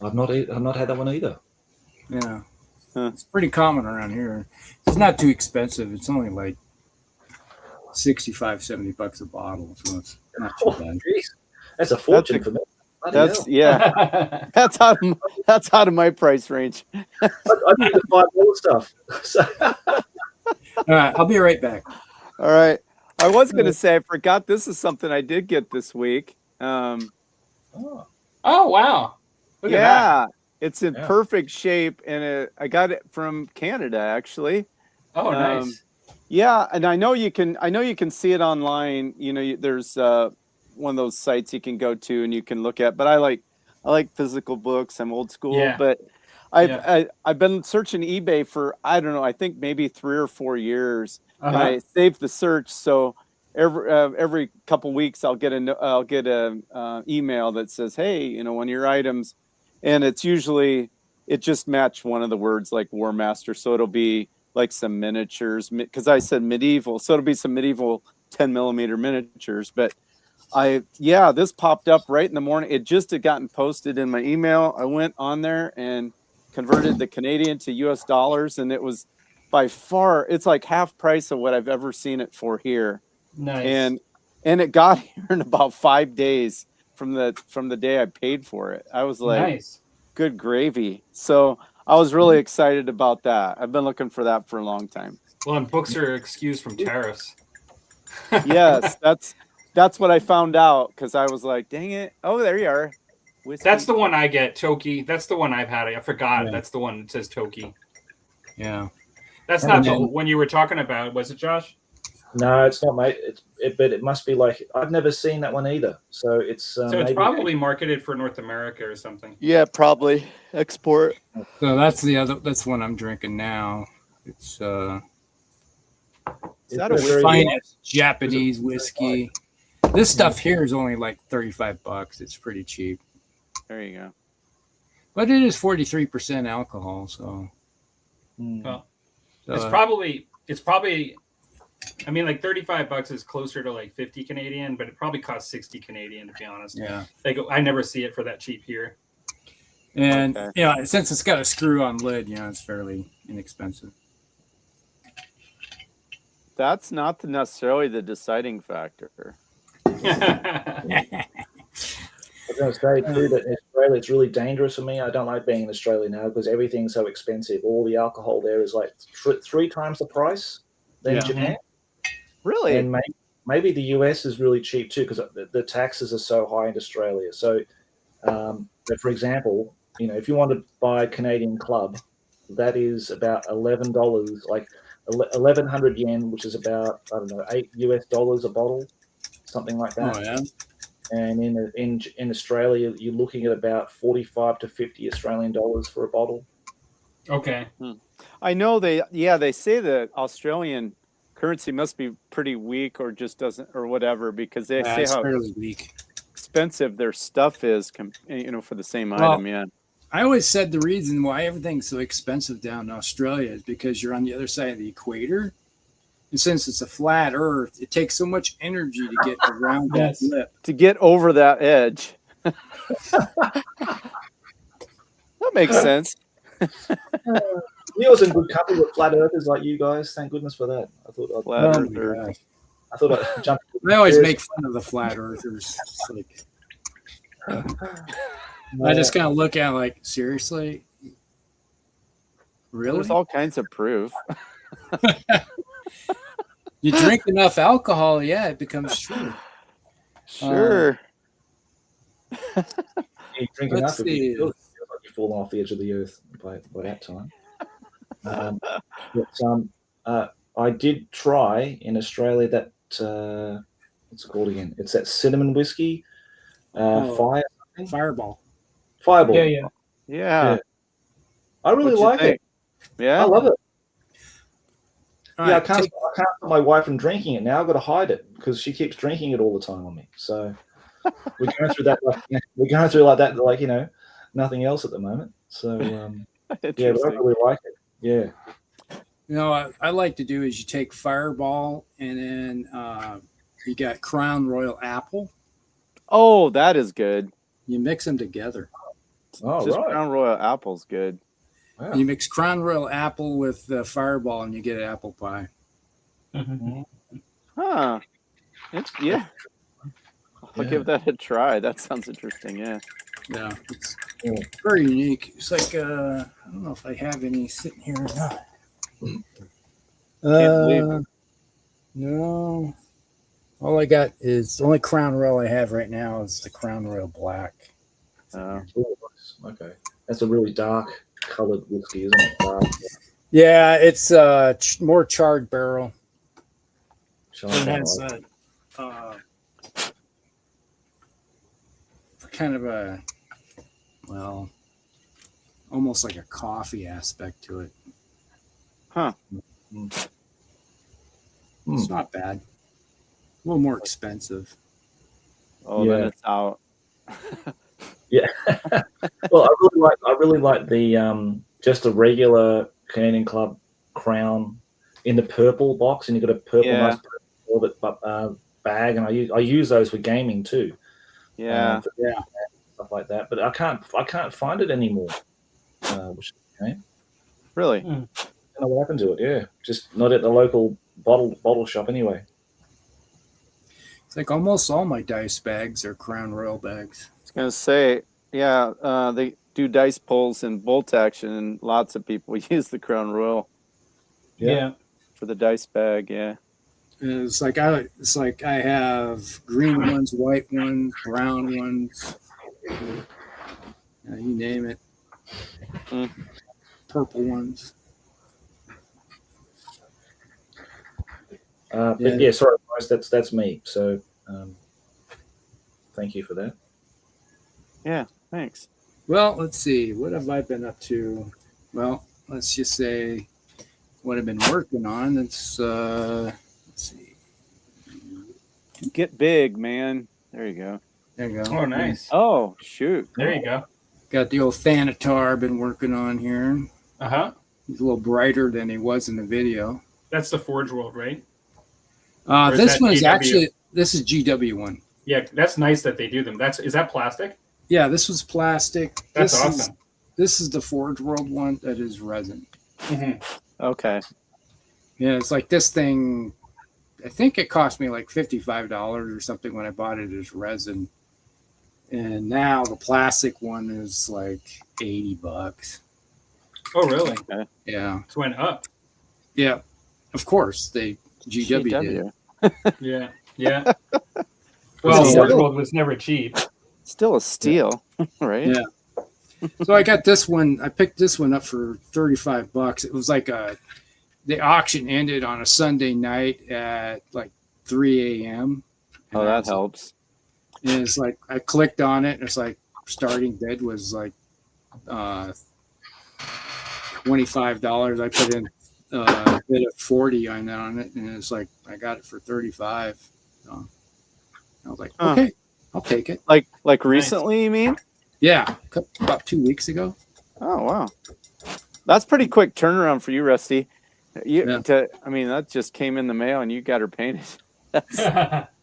I've not had that one either. Yeah. It's pretty common around here. It's not too expensive. It's only like $65-$70 a bottle, so it's not too bad. Geez. That's a fortune for me. That's out of my price range. I need to buy more stuff. All right, I'll be right back. All right. I was going to say, I forgot this is something I did get this week. Oh, wow. Look at that. It's in perfect shape, and I got it from Canada, actually. Oh, nice. Yeah, and I know you can see it online. You know, there's one of those sites you can go to and you can look at. But I like physical books. I'm old school, but I've been searching eBay for I don't know. I think maybe 3 or 4 years. And I saved the search, so every couple weeks I'll get a email that says, "Hey, you know, one of your items," and it just matched one of the words like War Master, so it'll be like some miniatures because I said medieval, so it'll be some medieval 10mm miniatures. But this popped up right in the morning. It just had gotten posted in my email. I went on there and converted the Canadian to US dollars, and it was. By far, it's like half price of what I've ever seen it for here. Nice. And it got here in about 5 days from the day I paid for it. I was like, nice. Good gravy. So I was really excited about that. I've been looking for that for a long time. Well, and books are excused from tariffs. Yes, that's what I found out because I was like, dang it. Oh, there you are. Whiskey. That's the one I get, Toki. That's the one I've had. I forgot. Yeah. That's the one that says Toki. Yeah. That's not the one you were talking about, was it, Josh? No, it's not, mate. But it must be like I've never seen that one either. So it's so it's probably marketed for North America or something. Yeah, probably export. So that's one I'm drinking now. It's Is that It's a very finest Japanese whiskey. This stuff here is only like $35. It's pretty cheap, There you go. but it is 43% alcohol. So, Well, so, it's probably. I mean, like $35 is closer to like 50 Canadian, but it probably costs 60 Canadian to be honest. yeah. Like I never see it for that cheap here. And Okay. since it's got a screw-on lid, it's fairly inexpensive. That's not necessarily the deciding factor. I was going to say too that in Australia it's really dangerous for me. I don't like being in Australia now because everything's so expensive. All the alcohol there is like three times the price than Yeah. Japan. Really? And maybe the US is really cheap too because the taxes are so high in Australia. So, but for example, if you want to buy a Canadian club, that is about $11, like 1,100 yen, which is about $8 a bottle, something like that. Oh yeah. And in Australia, you're looking at about 45 to 50 Australian dollars for a bottle. Okay. I know they say the Australian currency must be pretty weak or just doesn't or whatever because they say It's how fairly weak. expensive their stuff is, for the same item. Yeah. I always said the reason why everything's so expensive down in Australia is because you're on the other side of the equator. And since it's a flat earth, it takes so much energy to get around that Yes. lip. To get over that edge. That makes sense. Neil's in good company with flat earthers like you guys. Thank goodness for that. I thought Flat Oh my earther. gosh. I'd jump. I always make fun of the flat earthers. It's like, I just kind of look at it like, seriously? Really? There's all kinds of proof. You drink enough alcohol, yeah, it becomes true. Sure. You drink Let's enough, see. it feels like you've fallen off the edge of the earth by that time. I did try in Australia that what's it called again? It's that cinnamon whiskey, Fireball. Fireball. Yeah. Yeah. I really What'd you like it. think? Yeah. I love it. All Yeah, I right, can't stop my wife from drinking it now. I've got to hide it because she keeps drinking it all the time on me. So we're going through that. Like that, like nothing else at the moment. So yeah, but I Interesting. really like it. Yeah. I like to do is you take Fireball and then you got Crown Royal Apple. Oh, that is good. You mix them together. Oh, Just right. Crown Royal Apple's good. Wow. You mix Crown Royal Apple with the Fireball and you get apple pie. Huh. Yeah. I'll give that a try. That sounds interesting. Yeah. Yeah, it's Yeah. very unique. It's like I don't know if I have any sitting here or not. believe it. No. All I got is the only Crown Royal I have right now is the Crown Royal Black. Oh, nice. Okay. That's a really dark colored whiskey, isn't it? Dark. Yeah, it's more charred barrel. Shine It down has like- kind of almost like a coffee aspect to it. Huh. It's not bad. A little more expensive. Oh, Yeah. then it's out. Yeah. Well, I really like the just a regular Canadian Club Crown in the purple box, and you've got a purple Yeah. nice velvet bag, and I use those for gaming too. Yeah. Stuff like that. But I can't find it anymore. Which is a shame. Really? I don't know what happened to it. Yeah, just not at the local bottle shop anyway. It's like almost all my dice bags are Crown Royal bags. I was gonna say, yeah, they do dice pulls and bolt action, and lots of people use the Crown Royal Yeah. for the dice bag. Yeah. And it's like I have green ones, white ones, brown ones. You name it. Mm. Purple ones. But yeah, sorry, guys, that's me. So thank you for that. Yeah. Thanks. Well, let's see. What have I been up to? Well, let's just say what I've been working on. It's Get big, man. There you go. There you go. Oh, nice. Oh, shoot. There you go. Got the old Thanatar I've been working on here. Uh-huh. He's a little brighter than he was in the video. That's the Forge World, right? Or is This that one is GW? actually, this is GW one. Yeah, that's nice that they do them. Is that plastic? Yeah, this was plastic. That's this awesome. This is the Forge World one that is resin. Mm-hmm. Okay. Yeah, it's like this thing, I think it cost me like $55 or something when I bought it as resin. And now the plastic one is like $80. Oh, really? Yeah. It went up. Yeah. Of course, GW did. Yeah. Yeah. Well, Yeah. Forge World was never cheap. Still a steal, right? Yeah. So I got this one. I picked this one up for $35. It was like the auction ended on a Sunday night at like 3 a.m. Oh, that helps. And it's like I clicked on it. And it's like starting bid was like $25. I put in a bid of 40 on it, and it's like I got it for 35. So I was like, okay, I'll take it. Like recently, you mean? Yeah, about 2 weeks ago. Oh, wow. That's pretty quick turnaround for you, Rusty. I mean, that just came in the mail and you got her painted.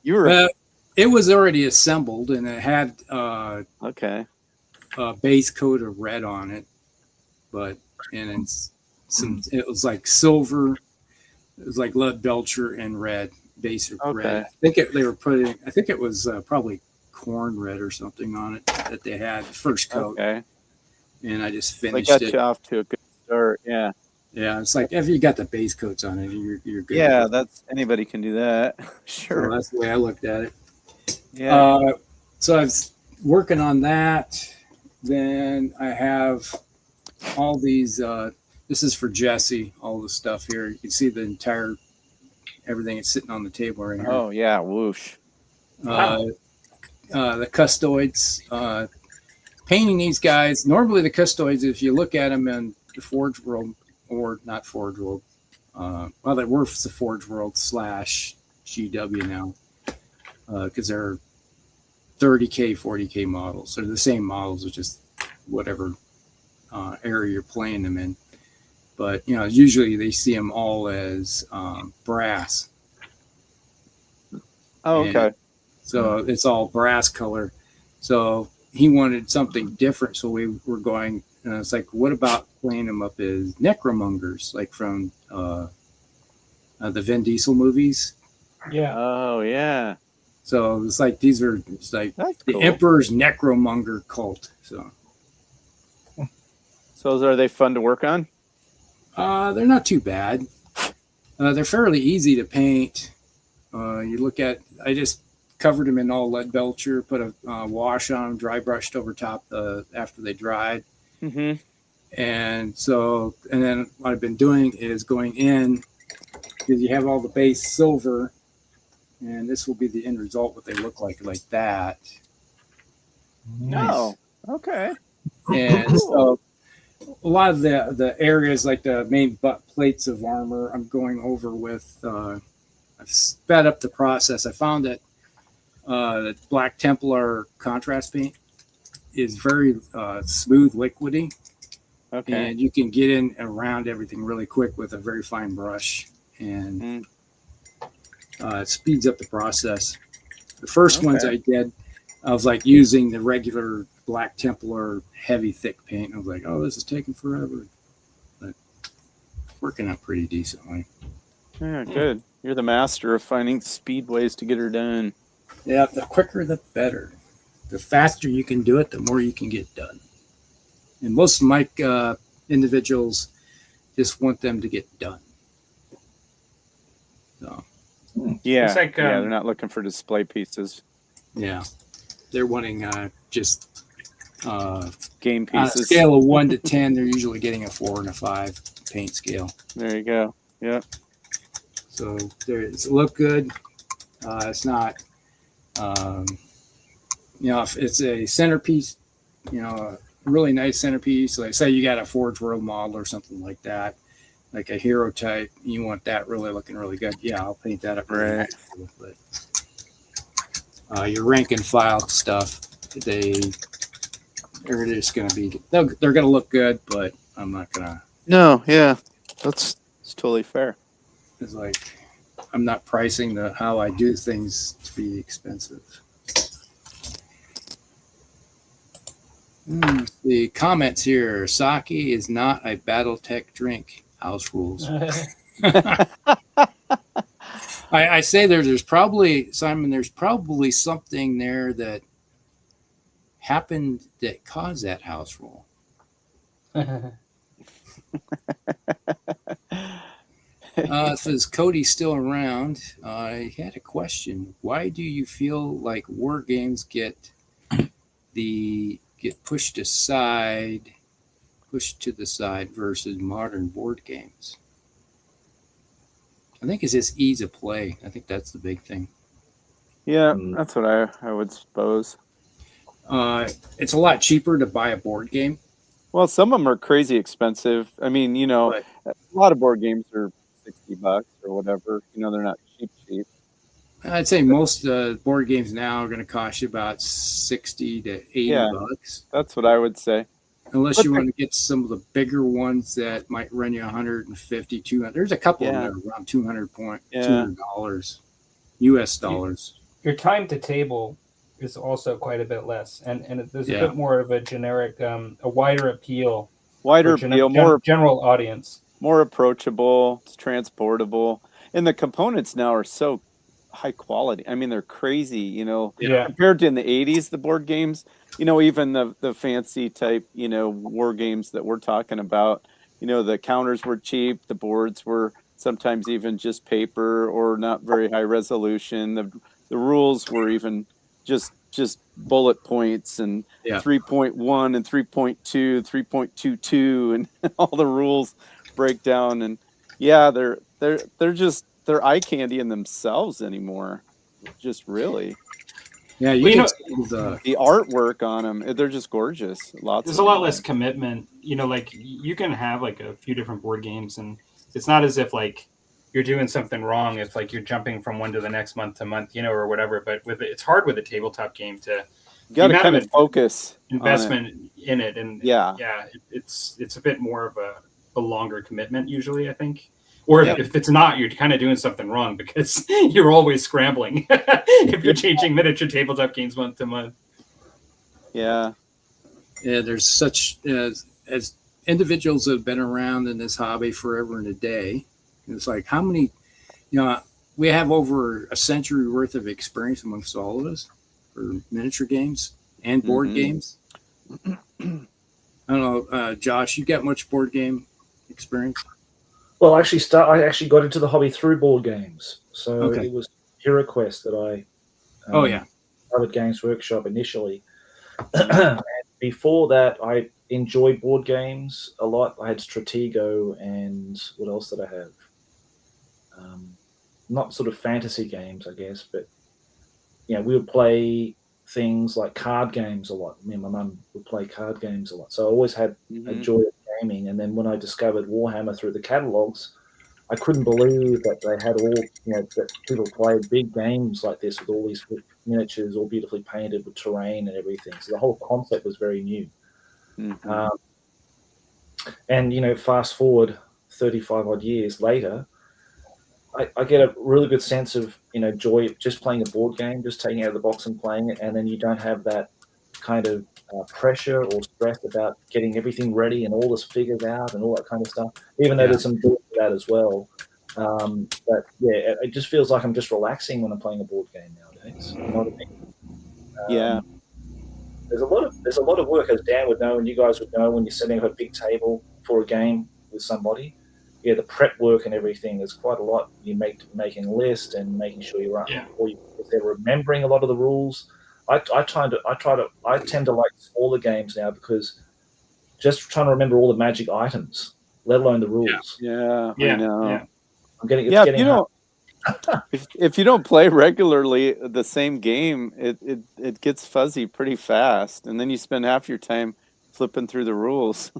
You were It was already assembled, and it had okay. a base coat of red on it, it was like silver. It was like lead belcher and red, basic red. I think it was probably corn red or something on it that they had first coat. Okay. And I just They finished got it. you off to a good start. Yeah. Yeah, it's like if you got the base coats on it, you're good. Yeah, that's anybody can do that. Sure. So that's the way I looked at it. Yeah. So I was working on that. Then I have all these. This is for Jesse. All the stuff here. You can see the entire everything is sitting on the table right here. Oh yeah, whoosh. The custoids. Painting these guys. Normally the custoids, if you look at them in the Forge World, or not Forge World, well, they were the Forge World / GW now, because they're 30K, 40K models. They're the same models, it's just whatever area you're playing them in. But usually they see them all as brass. Oh, okay. And so it's all brass color. So he wanted something different, so we were going. It's like, what about playing them up as necromongers, like from the Vin Diesel movies? Yeah. Oh yeah. So it's like it's like That's the cool. Emperor's necromonger cult. So are they fun to work on? they're not too bad. They're fairly easy to paint. You look at, I just covered them in all lead belcher, put a wash on them, dry brushed over top after they dried. Mm-hmm. And then what I've been doing is going in, because you have all the base silver, and this will be the end result, what they look like that. Nice. Oh, okay. And so a lot of the areas, like the main butt plates of armor, I'm going over with, I've sped up the process. I found that the Black Templar contrast paint is very smooth, liquidy. Okay. And you can get in and around everything really quick with a very fine brush, and it speeds up the process. The first ones I did, I was like using the regular Black Templar heavy thick paint. I was like, oh, this is taking forever, but working out pretty decently. Yeah, good. You're the master of finding speed ways to get her done. Yeah, the quicker the better. The faster you can do it, the more you can get done. And most of my individuals just want them to get done. So, Yeah. It's like, yeah, they're not looking for display pieces. yeah, they're wanting just Game on a pieces. scale of 1 to 10. They're usually getting a 4 and a 5 paint scale. There you go. Yeah. So it's look good. It's not, if it's a centerpiece, a really nice centerpiece, like say you got a Forge World model or something like that, like a hero type, you want that really looking really good. Yeah, I'll paint that up. Right. But your rank and file stuff, they're just going to be, they're going to look good, but I'm not going to. No, yeah, it's totally fair. It's like, I'm not pricing how I do things to be expensive. The comments here: sake is not a BattleTech drink. House rules. I say there's probably, Simon, there's probably something there that happened that caused that house rule. Says Cody's still around. I had a question. Why do you feel like war games get pushed to the side versus modern board games? I think it's just ease of play. I think that's the big thing. Yeah, that's what I would suppose. It's a lot cheaper to buy a board game. Well, some of them are crazy expensive. I mean, a lot of board games are $60 or whatever. They're not cheap. I'd say most board games now are going to cost you about $60 to $80. That's what I would say. Unless you want to get some of the bigger ones that might run you $150, $200. There's a couple of them that are around $200 US dollars. Your time to table is also quite a bit less, and there's a bit more of a generic, a wider appeal. More general audience. More approachable. It's transportable, and the components now are so high quality. I mean, they're crazy. Compared to in the '80s, the board games. Even the fancy type, war games that we're talking about, the counters were cheap. The boards were sometimes even just paper or not very high resolution. The rules were even just bullet points and 3.1 and 3.2, 3.22, and all the rules break down. And they're eye candy in themselves anymore. Just really. Yeah, the artwork on them, they're just gorgeous. There's a lot less commitment. Like you can have like a few different board games, and it's not as if like you're doing something wrong if like you're jumping from one to the next month to month, or whatever. But it's hard with a tabletop game to you got to kind of focus investment in it, and it's a bit more of a longer commitment usually, I think. Or if it's not, you're kind of doing something wrong because you're always scrambling if you're changing miniature tabletop games month to month. Yeah, there's such as individuals that have been around in this hobby forever and a day. It's like how many, we have over a century worth of experience amongst all of us for miniature games and board games. I don't know, Josh, you got much board game experience? Well, I actually got into the hobby through board games. So it was HeroQuest that I started Games Workshop initially. And before that, I enjoyed board games a lot. I had Stratego, and what else did I have? Not sort of fantasy games, I guess, but we would play things like card games a lot. Me and my mum would play card games a lot. So I always had a joy of gaming. And then when I discovered Warhammer through the catalogs, I couldn't believe that they had all, that people played big games like this with all these miniatures all beautifully painted with terrain and everything. So the whole concept was very new. And, fast forward 35 odd years later, I get a really good sense of, joy of just playing a board game, just taking it out of the box and playing it. And then you don't have that kind of pressure or stress about getting everything ready and all this figures out and all that kind of stuff, even though there's some joy to that as well. But it just feels like I'm just relaxing when I'm playing a board game nowadays. You know what I mean? There's a lot of work, as Dan would know and you guys would know, when you're setting up a big table for a game with somebody. The prep work and everything is quite a lot. You making a list and making sure you're right, or they're remembering a lot of the rules. I tend to like smaller games now because just trying to remember all the magic items, let alone the rules. I know. I'm getting hard. If you don't play regularly the same game, it gets fuzzy pretty fast, and then you spend half your time flipping through the rules.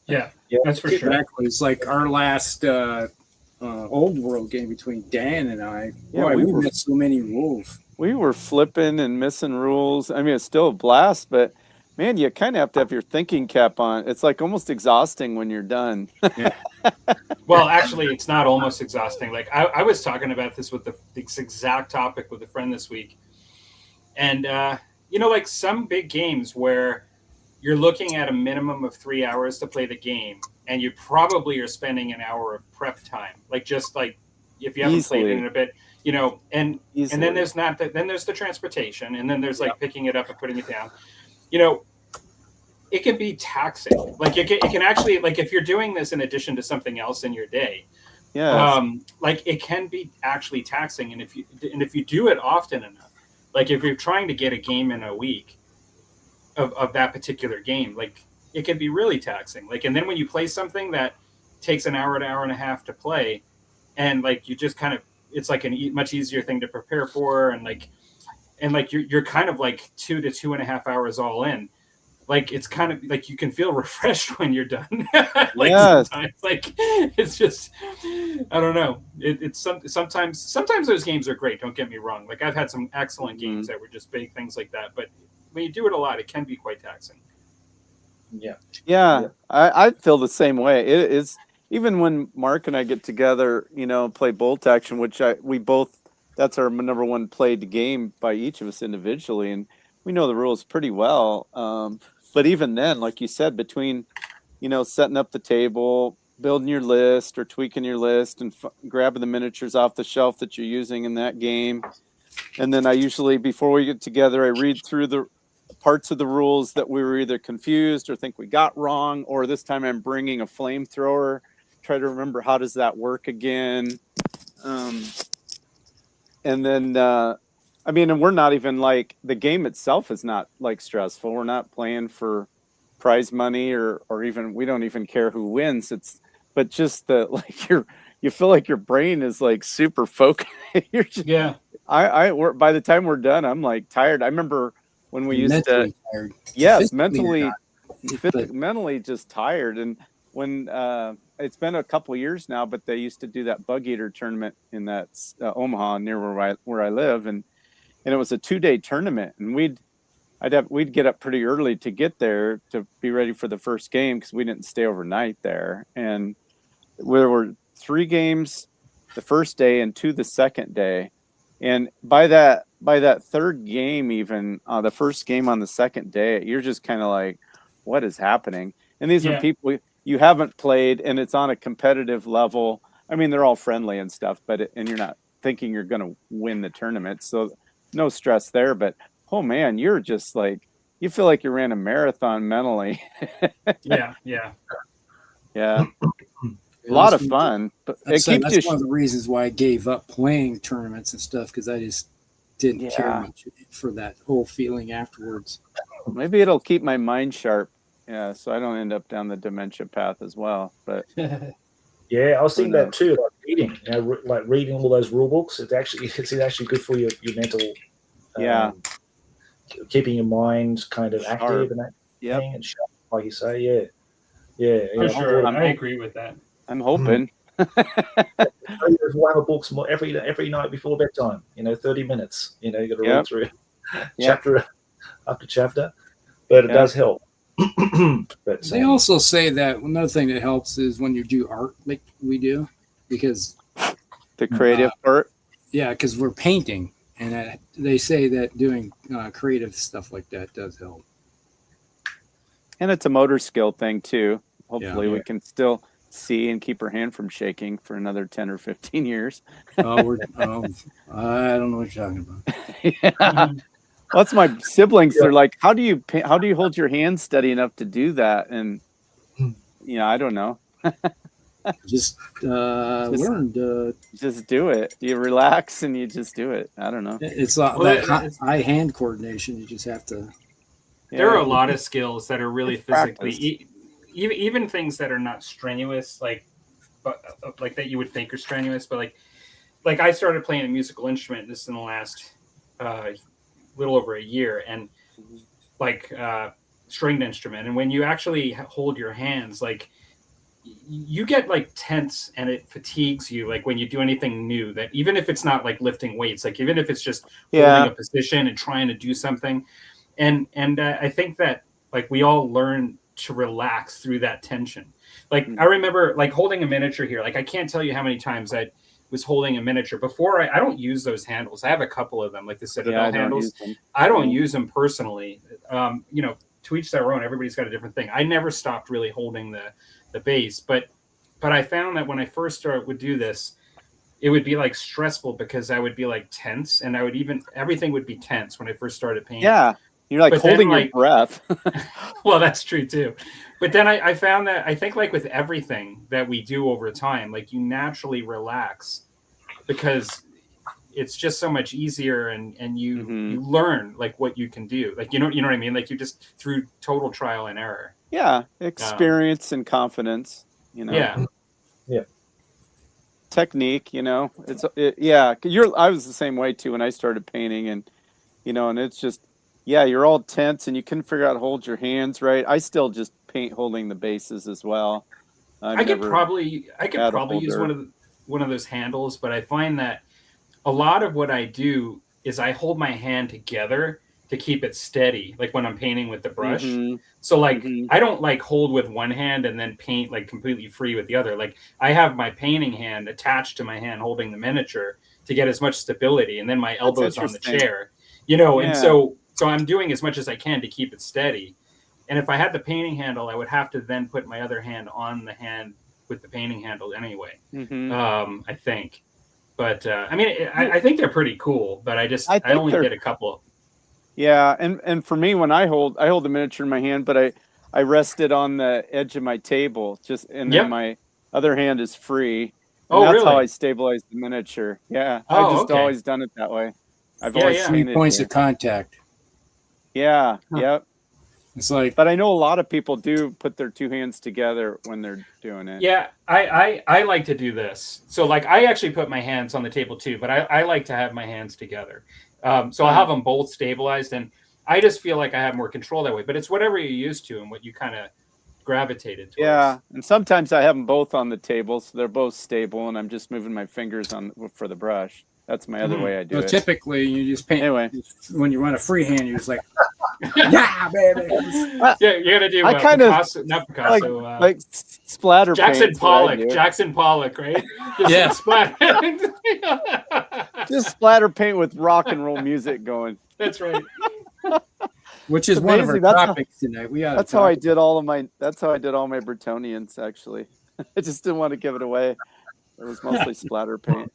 That's for sure. Exactly. It's like our last old world game between Dan and I. Yeah, Boy, we met so many rules. we were flipping and missing rules. I mean, it's still a blast, but man, you kind of have to have your thinking cap on. It's like almost exhausting when you're done. Well, actually, it's not almost exhausting. Like I was talking about this with this exact topic with a friend this week. And, like some big games where you're looking at a minimum of 3 hours to play the game, and you probably are spending an hour of prep time. Like just like if you haven't played it in a bit, and then there's then there's the transportation, and then there's like picking it up and putting it down. It can be taxing. Like it can actually, like if you're doing this in addition to something else in your day, like it can be actually taxing. And if you do it often enough, like if you're trying to get a game in a week of that particular game, like it can be really taxing. Like, and then when you play something that takes an hour and a half to play, and like you just kind of, it's like a much easier thing to prepare for, and you're kind of like 2 to 2.5 hours all in. Like it's kind of like you can feel refreshed when you're done. Sometimes, like it's just, I don't know. Sometimes those games are great. Don't get me wrong. Like I've had some excellent games that were just big things like that. But when you do it a lot, it can be quite taxing. Yeah. I feel the same way. It is, even when Mark and I get together, play Bolt Action, which that's our number one played game by each of us individually, and we know the rules pretty well. But even then, like you said, between, setting up the table, building your list or tweaking your list, and grabbing the miniatures off the shelf that you're using in that game. And then I usually, before we get together, I read through the parts of the rules that we were either confused or think we got wrong, or this time I'm bringing a flamethrower, try to remember how does that work again. And then, and we're not even like, the game itself is not like stressful. We're not playing for prize money or even, we don't even care who wins. But just you feel like your brain is like super focused. By the time we're done, I'm like tired. I remember when we used to, tired. Yes, mentally just tired. And when, it's been a couple of years now, but they used to do that Bug Eater tournament in that Omaha near where I live. And it was a 2-day tournament, and we'd get up pretty early to get there to be ready for the first game, because we didn't stay overnight there. And there were 3 games the first day and 2 the second day. And by that third game, even the first game on the second day, you're just kind of like, what is happening? And these are people you haven't played, and it's on a competitive level. I mean, they're all friendly and stuff, and you're not thinking you're going to win the tournament. So no stress there, but oh man, you're just like, you feel like you ran a marathon mentally. Yeah. A lot of fun, but that's one of the reasons why I gave up playing tournaments and stuff, because I just didn't care much for that whole feeling afterwards. Maybe it'll keep my mind sharp, so I don't end up down the dementia path as well. But I was thinking that too, like reading, like reading all those rule books. It's actually good for your mental, keeping your mind kind of active and that thing, and sharp, like you say. For sure, I agree with that. I'm hoping. One of books more every night before bedtime. 30 minutes. You got to read through chapter after chapter, but it does help. But they also say that another thing that helps is when you do art like we do, because the creative part. Yeah, because we're painting, and they say that doing creative stuff like that does help. And it's a motor skill thing too. Hopefully, we can still see and keep her hand from shaking for another 10 or 15 years. I don't know what you're talking about. That's my siblings. They're like, how do you hold your hand steady enough to do that? And I don't know. just learned. Just do it. You relax and you just do it. I don't know. It's that eye-hand coordination. You just have to. There are a lot of skills that are really physically, even things that are not strenuous, like that you would think are strenuous, but like I started playing a musical instrument this in the last little over a year, and stringed instrument, and when you actually hold your hands, like you get like tense and it fatigues you, like when you do anything new, that even if it's not like lifting weights, like even if it's just holding a position and trying to do something. And I think that like we all learn to relax through that tension. Like I remember like holding a miniature here. Like I can't tell you how many times I was holding a miniature before. I don't use those handles. I have a couple of them, like the Citadel handles. I don't use them personally. You know, to each their own. Everybody's got a different thing. I never stopped really holding the base, but I found that when I first would do this, it would be like stressful because I would be like tense, and everything would be tense when I first started painting. Yeah, you're like holding your breath. Well, that's true too. But then I found that I think like with everything that we do over time, like you naturally relax because it's just so much easier, and you learn like what you can do. Like you know what I mean? Like you just through total trial and error. Yeah, experience and confidence. You know. Yeah. Technique. You know, I was the same way too when I started painting, and you know, and it's just you're all tense and you couldn't figure out how to hold your hands right. I still just paint holding the bases as well. I could probably use one of those handles, but I find that a lot of what I do is I hold my hand together to keep it steady, like when I'm painting with the brush. So like I don't like hold with one hand and then paint like completely free with the other. Like I have my painting hand attached to my hand holding the miniature to get as much stability, and then my elbows on the chair. You know, and so I'm doing as much as I can to keep it steady. And if I had the painting handle, I would have to then put my other hand on the hand with the painting handle anyway. I think. But I mean, I think they're pretty cool, but I only did a couple. Yeah, and for me, when I hold the miniature in my hand, but I rest it on the edge of my table, and then my other hand is free. And that's how I stabilize the miniature. Yeah, I've just always done it that way. I've always 3 points of contact. Yeah, yep. It's like, but I know a lot of people do put their two hands together when they're doing it. Yeah, I like to do this. So like I actually put my hands on the table too, but I like to have my hands together. So I'll have them both stabilized, and I just feel like I have more control that way. But it's whatever you're used to and what you kind of gravitated towards. Yeah, and sometimes I have them both on the table, so they're both stable, and I'm just moving my fingers for the brush. That's my other way I do it. Typically, you just paint. Anyway, when you run a freehand, you're just like, yeah, baby. Yeah, you got to do. I kind of not Picasso, like splatter. Jackson Pollock. Jackson Pollock, right? Just just splatter paint with rock and roll music going. That's right. Which is one of our topics tonight. That's how I did all my Bretonians. Actually, I just didn't want to give it away. It was mostly splatter paint.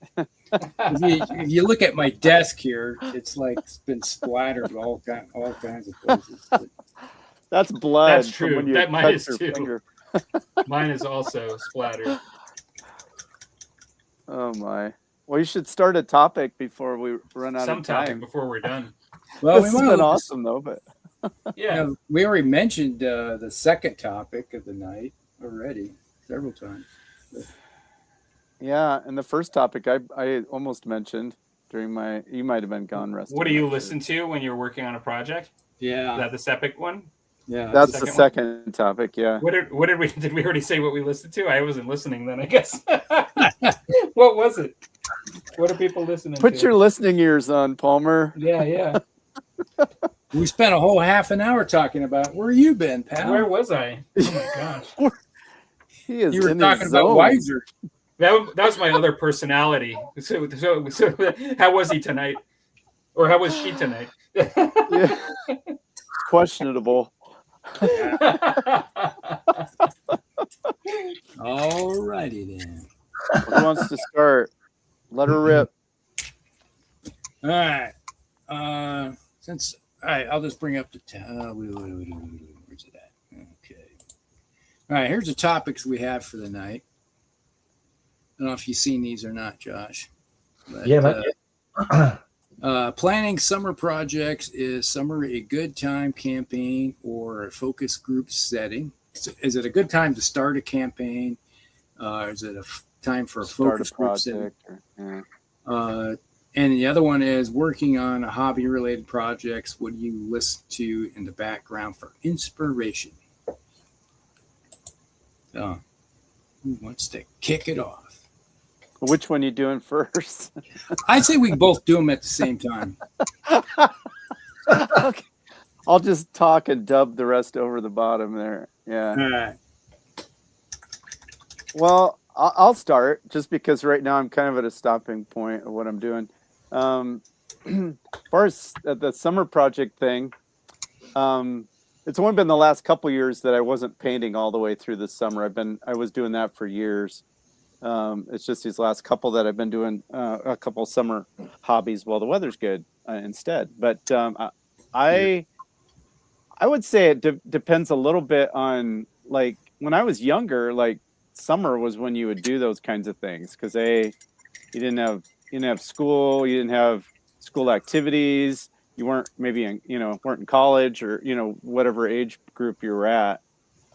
If you look at my desk here, it's like it's been splattered all kinds of places. That's blood. That's true. That mine is too. Mine is also splattered. Oh my! Well, you should start a topic before we run out of time. Topic before we're done. Well, this has been awesome though, but yeah, we already mentioned the second topic of the night already several times. Yeah, and the first topic I almost mentioned during you might have been gone, Rusty. What do you listen to when you're working on a project? Yeah, is that the epic one? Yeah, that's the second topic. Yeah. What did we already say what we listened to? I wasn't listening then, I guess. What was it? What are people listening to? Put your listening ears on, Palmer. Yeah. We spent a whole half an hour talking about where you been, pal. Where was I? Oh my gosh. You were talking about Weiser. That was my other personality. So how was he tonight? Or how was she tonight? Yeah. Questionable. All righty then. Who wants to start? Let her rip. All right. All right, I'll just bring up the where's it at? Okay. All right, here's the topics we have for the night. I don't know if you've seen these or not, Josh. But, yeah, mate. Planning summer projects. Is summer a good time campaign or a focus group setting? Is it a good time to start a campaign? Is it a time for a focus group setting? And the other one is working on a hobby-related projects. What do you listen to in the background for inspiration? So, Who wants to kick it off? Which one you doing first? I'd say we can both do them at the same time. Okay. I'll just talk and dub the rest over the bottom there. Yeah. All right. Well, I'll start just because right now I'm kind of at a stopping point of what I'm doing. As far as the summer project thing, it's only been the last couple years that I wasn't painting all the way through the summer. I was doing that for years. It's just these last couple that I've been doing a couple summer hobbies while the weather's good instead. But I would say it depends a little bit on, like, when I was younger, like summer was when you would do those kinds of things because you didn't have school, you didn't have school activities, you weren't maybe weren't in college or whatever age group you were at.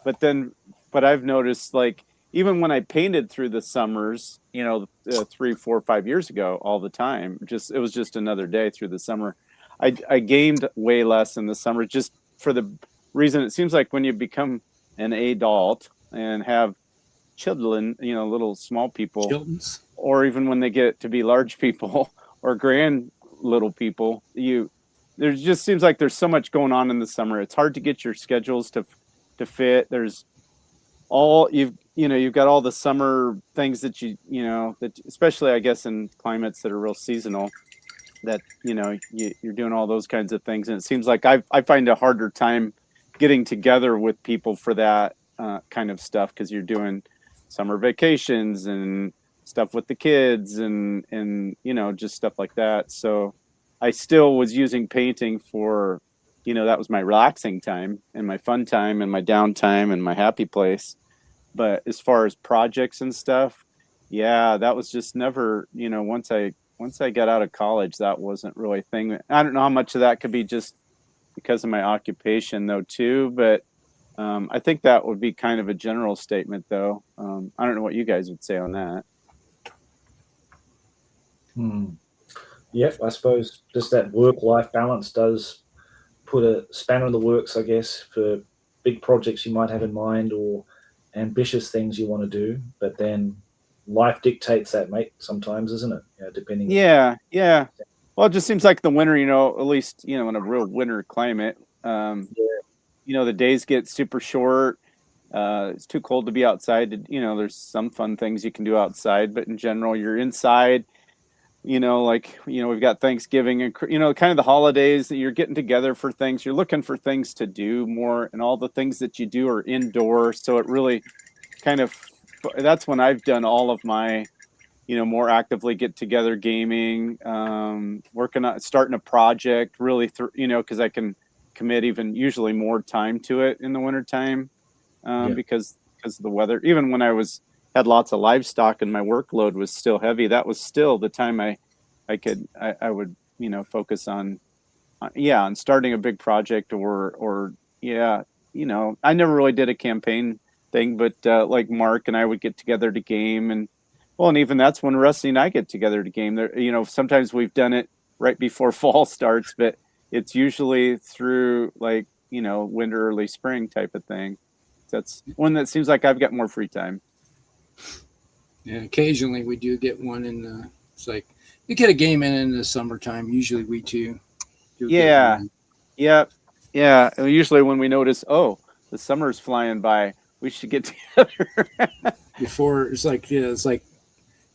But I've noticed, like, even when I painted through the summers, 3, 4, 5 years ago, all the time, it was just another day through the summer. I gamed way less in the summer just for the reason it seems like when you become an adult and have children, little small people, Children's. or even when they get to be large people or grand little people, there just seems like there's so much going on in the summer. It's hard to get your schedules to fit. There's you've got all the summer things that that especially I guess in climates that are real seasonal, that you're doing all those kinds of things, and it seems like I find a harder time getting together with people for that kind of stuff because you're doing summer vacations and stuff with the kids and just stuff like that. So I still was using painting for that was my relaxing time and my fun time and my downtime and my happy place. But as far as projects and stuff, yeah, that was just never, once I got out of college, that wasn't really a thing. I don't know how much of that could be just because of my occupation, though, too. But I think that would be kind of a general statement, though. I don't know what you guys would say on that. Yep, I suppose just that work-life balance does put a spanner in the works, I guess, for big projects you might have in mind or ambitious things you want to do. But then life dictates that, mate, sometimes, isn't it? Depending. Yeah. Well, it just seems like the winter, at least, in a real winter climate, the days get super short. It's too cold to be outside. There's some fun things you can do outside, but in general, you're inside. We've got Thanksgiving and, kind of the holidays that you're getting together for things. You're looking for things to do more, and all the things that you do are indoor. So it really that's when I've done all of my, more actively get together gaming, working on starting a project really, because I can commit even usually more time to it in the wintertime because of the weather. Even when I had lots of livestock and my workload was still heavy, that was still the time I would focus on starting a big project or I never really did a campaign thing, but like Mark and I would get together to game, and even that's when Rusty and I get together to game. There, sometimes we've done it right before fall starts, but it's usually through winter, early spring type of thing. That's one that seems like I've got more free time. Yeah, occasionally we do get one it's like we get a game in the summertime. Usually we too. Yeah. Usually when we notice, the summer's flying by, we should get together. Before it's like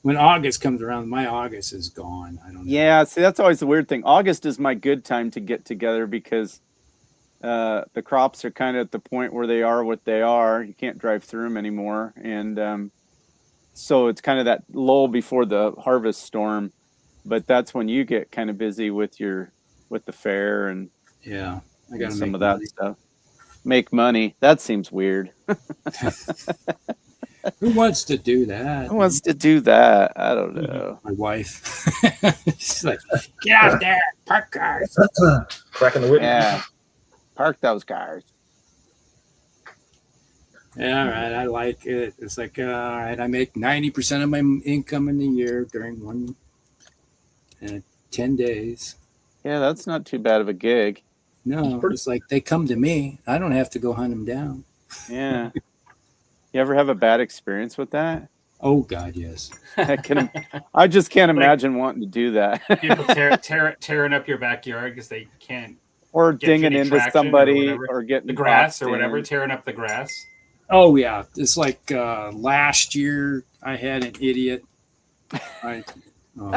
when August comes around, my August is gone. I don't know. Yeah, see, that's always the weird thing. August is my good time to get together because the crops are kind of at the point where they are what they are. You can't drive through them anymore, and so it's kind of that lull before the harvest storm. But that's when you get kind of busy with the fair and I got some of that stuff. Make money. That seems weird. Who wants to do that? Who wants to do that? I don't know. My wife. She's like, get out there, park cars. Cracking the whip. Yeah. Park those cars. Yeah, all right. I like it. It's like, all right, I make 90% of my income in the year during 10 days. Yeah, that's not too bad of a gig. No, it's like they come to me. I don't have to go hunt them down. Yeah. You ever have a bad experience with that? Oh God, yes. I just can't imagine wanting to do that. People tearing up your backyard because they can't Or get dinging any into traction somebody, or or getting the grass or boxed whatever, in. tearing up the grass. Oh yeah, it's like last year I had an idiot. Oh,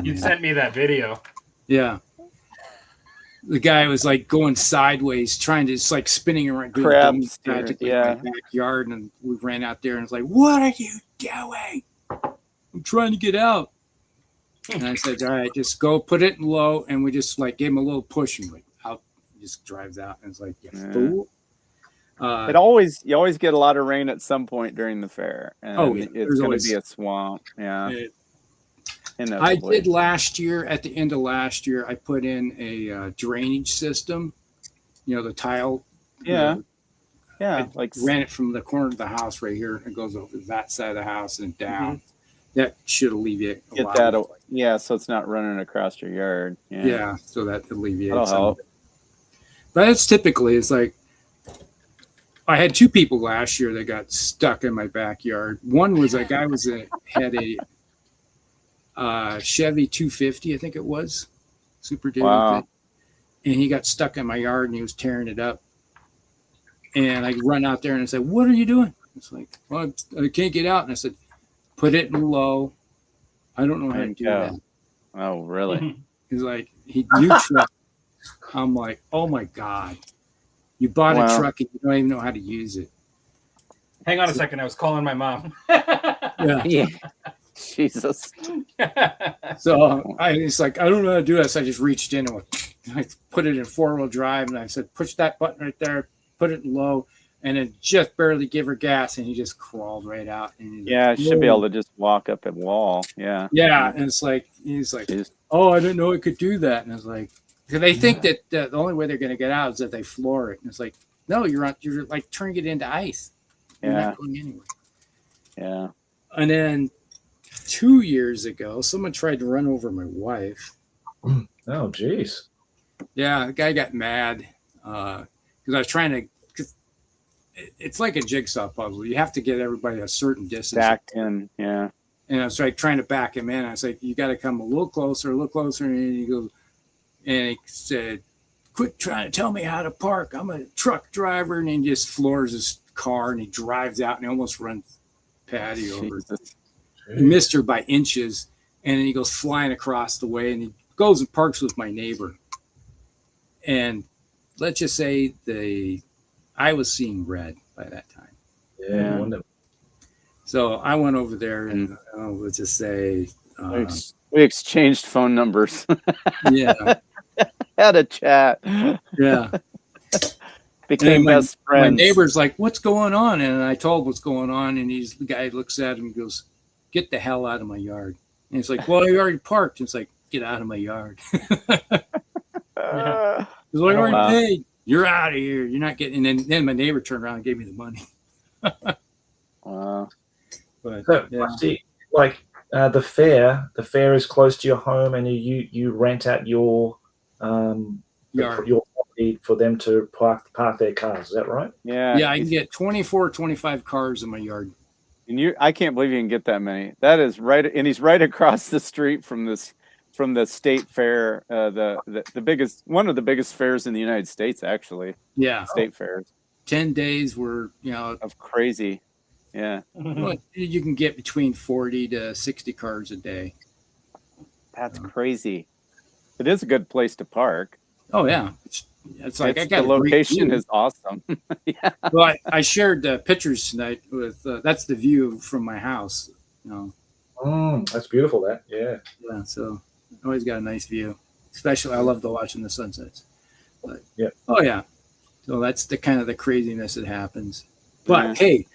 You man. sent me that video. Yeah. The guy was like going sideways, trying to, it's like spinning around, doing Crab dummy steer, magic yeah. in my backyard. And we ran out there and it's like, what are you doing? I'm trying to get out. And I said, all right, just go put it in low. And we just like gave him a little push and like out, he just drives out. And it's like, you fool. You always get a lot of rain at some point during the fair. And it's going to be a swamp. Yeah. I did last year, at the end of last year, I put in a drainage system, the tile. Yeah. I ran it from the corner of the house right here and goes over that side of the house and down. Mm-hmm. That should alleviate a lot. So it's not running across your yard. Yeah, so that alleviates. That'll help. But it's like, I had two people last year that got stuck in my backyard. One was a guy had a Chevy 250, I think it was, Super Duty. Wow. And he got stuck in my yard and he was tearing it up. And I run out there and I said, "What are you doing?" It's like, "Well, I can't get out." And I said, "Put it in low. I don't know how to do that." Oh, really? He's like, "You truck." I'm like, "Oh my God, you bought a truck and you don't even know how to use it." Hang on a second, I was calling my mom. Yeah. Jesus. So it's like, I don't know how to do this. I just reached in and I put it in 4-wheel drive and I said, push that button right there, put it in low, and then just barely give her gas, and he just crawled right out. And I should be able to just walk up a wall. Yeah. Yeah, and it's like, he's like, "Oh, I didn't know it could do that." And I was like, because they think that the only way they're going to get out is that they floor it. And it's like, no, you're like turning it into ice. You're not going anywhere. Yeah. And then 2 years ago, someone tried to run over my wife. Oh, geez. Yeah, the guy got mad because I was trying to. Cause it's like a jigsaw puzzle. You have to get everybody a certain distance. Backed in, yeah. And I was like trying to back him in. I was like, "You got to come a little closer." And he goes, and he said, "Quit trying to tell me how to park. I'm a truck driver." And he just floors his car and he drives out and he almost runs Patty over. He missed her by inches, and then he goes flying across the way, and he goes and parks with my neighbor. And let's just say I was seeing red by that time. Yeah. So I went over there, and let's just say we exchanged phone numbers. Yeah, had a chat. Yeah, became best friends. My neighbor's like, "What's going on?" And I told what's going on, and the guy looks at him and goes, "Get the hell out of my yard." And he's like, "Well, you already parked." And it's like, "Get out of my yard." He's like, "I already paid. You're out of here. You're not getting." And then my neighbor turned around and gave me the money. Wow. But see, like the fair is close to your home, and you rent out your your property for them to park their cars. Is that right? Yeah. Yeah, I can get 24, 25 cars in my yard. And I can't believe you can get that many. That is right, and he's right across the street from the state fair, the biggest, one of the biggest fairs in the United States, actually. Yeah, state fairs. 10 days were of crazy. Yeah, you can get between 40 to 60 cars a day. That's crazy. It is a good place to park. Oh yeah, it's like I got the location is awesome. Yeah. Well, I shared pictures tonight with that's the view from my house. That's beautiful. Yeah. So I always got a nice view. Especially, I love watching the sunsets. But yeah. Oh yeah. So that's the kind of the craziness that happens. But hey,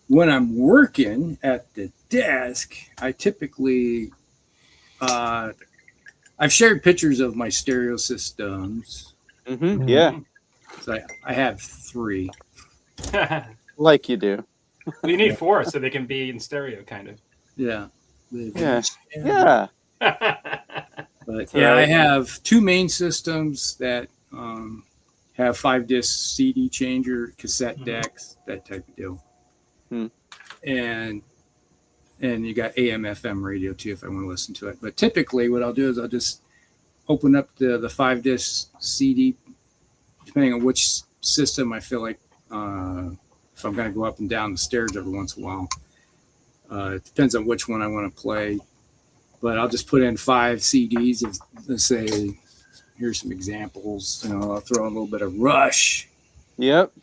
when I'm working at the desk, I typically I've shared pictures of my stereo systems. Mm-hmm. Yeah. So I have 3. Like you do. We need 4 so they can be in stereo, kind of. Yeah. Yeah. But I have 2 main systems that have 5-disc CD changer, cassette decks, that type of deal. and you got AM FM radio too if I want to listen to it. But typically what I'll do is I'll just open up the 5-disc CD, depending on which system I feel like if I'm going to go up and down the stairs every once in a while. It depends on which one I want to play. But I'll just put in 5 CDs of, let's say, here's some examples. You know, I'll throw in a little bit of Rush. Yep.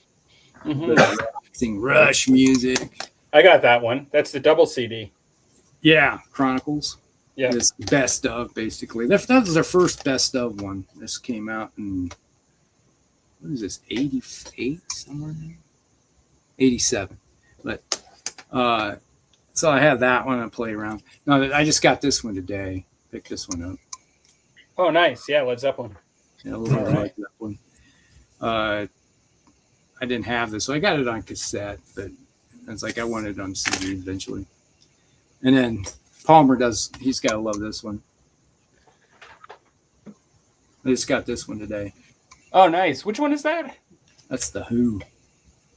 Rush music. I got that one. That's the double CD. Yeah, Chronicles. Yeah. It's best of, basically. That was their first best of one. This came out in, what is this, 88, somewhere there? 87. But, so I have that one to play around. No, I just got this one today. Picked this one up. Oh, nice. Yeah, Led Zeppelin. Yeah, a little bit like that one. I didn't have this, so I got it on cassette, but it's like I wanted it on CD eventually. And then Palmer he's got to love this one. I just got this one today. Oh, nice. Which one is that? That's the Who.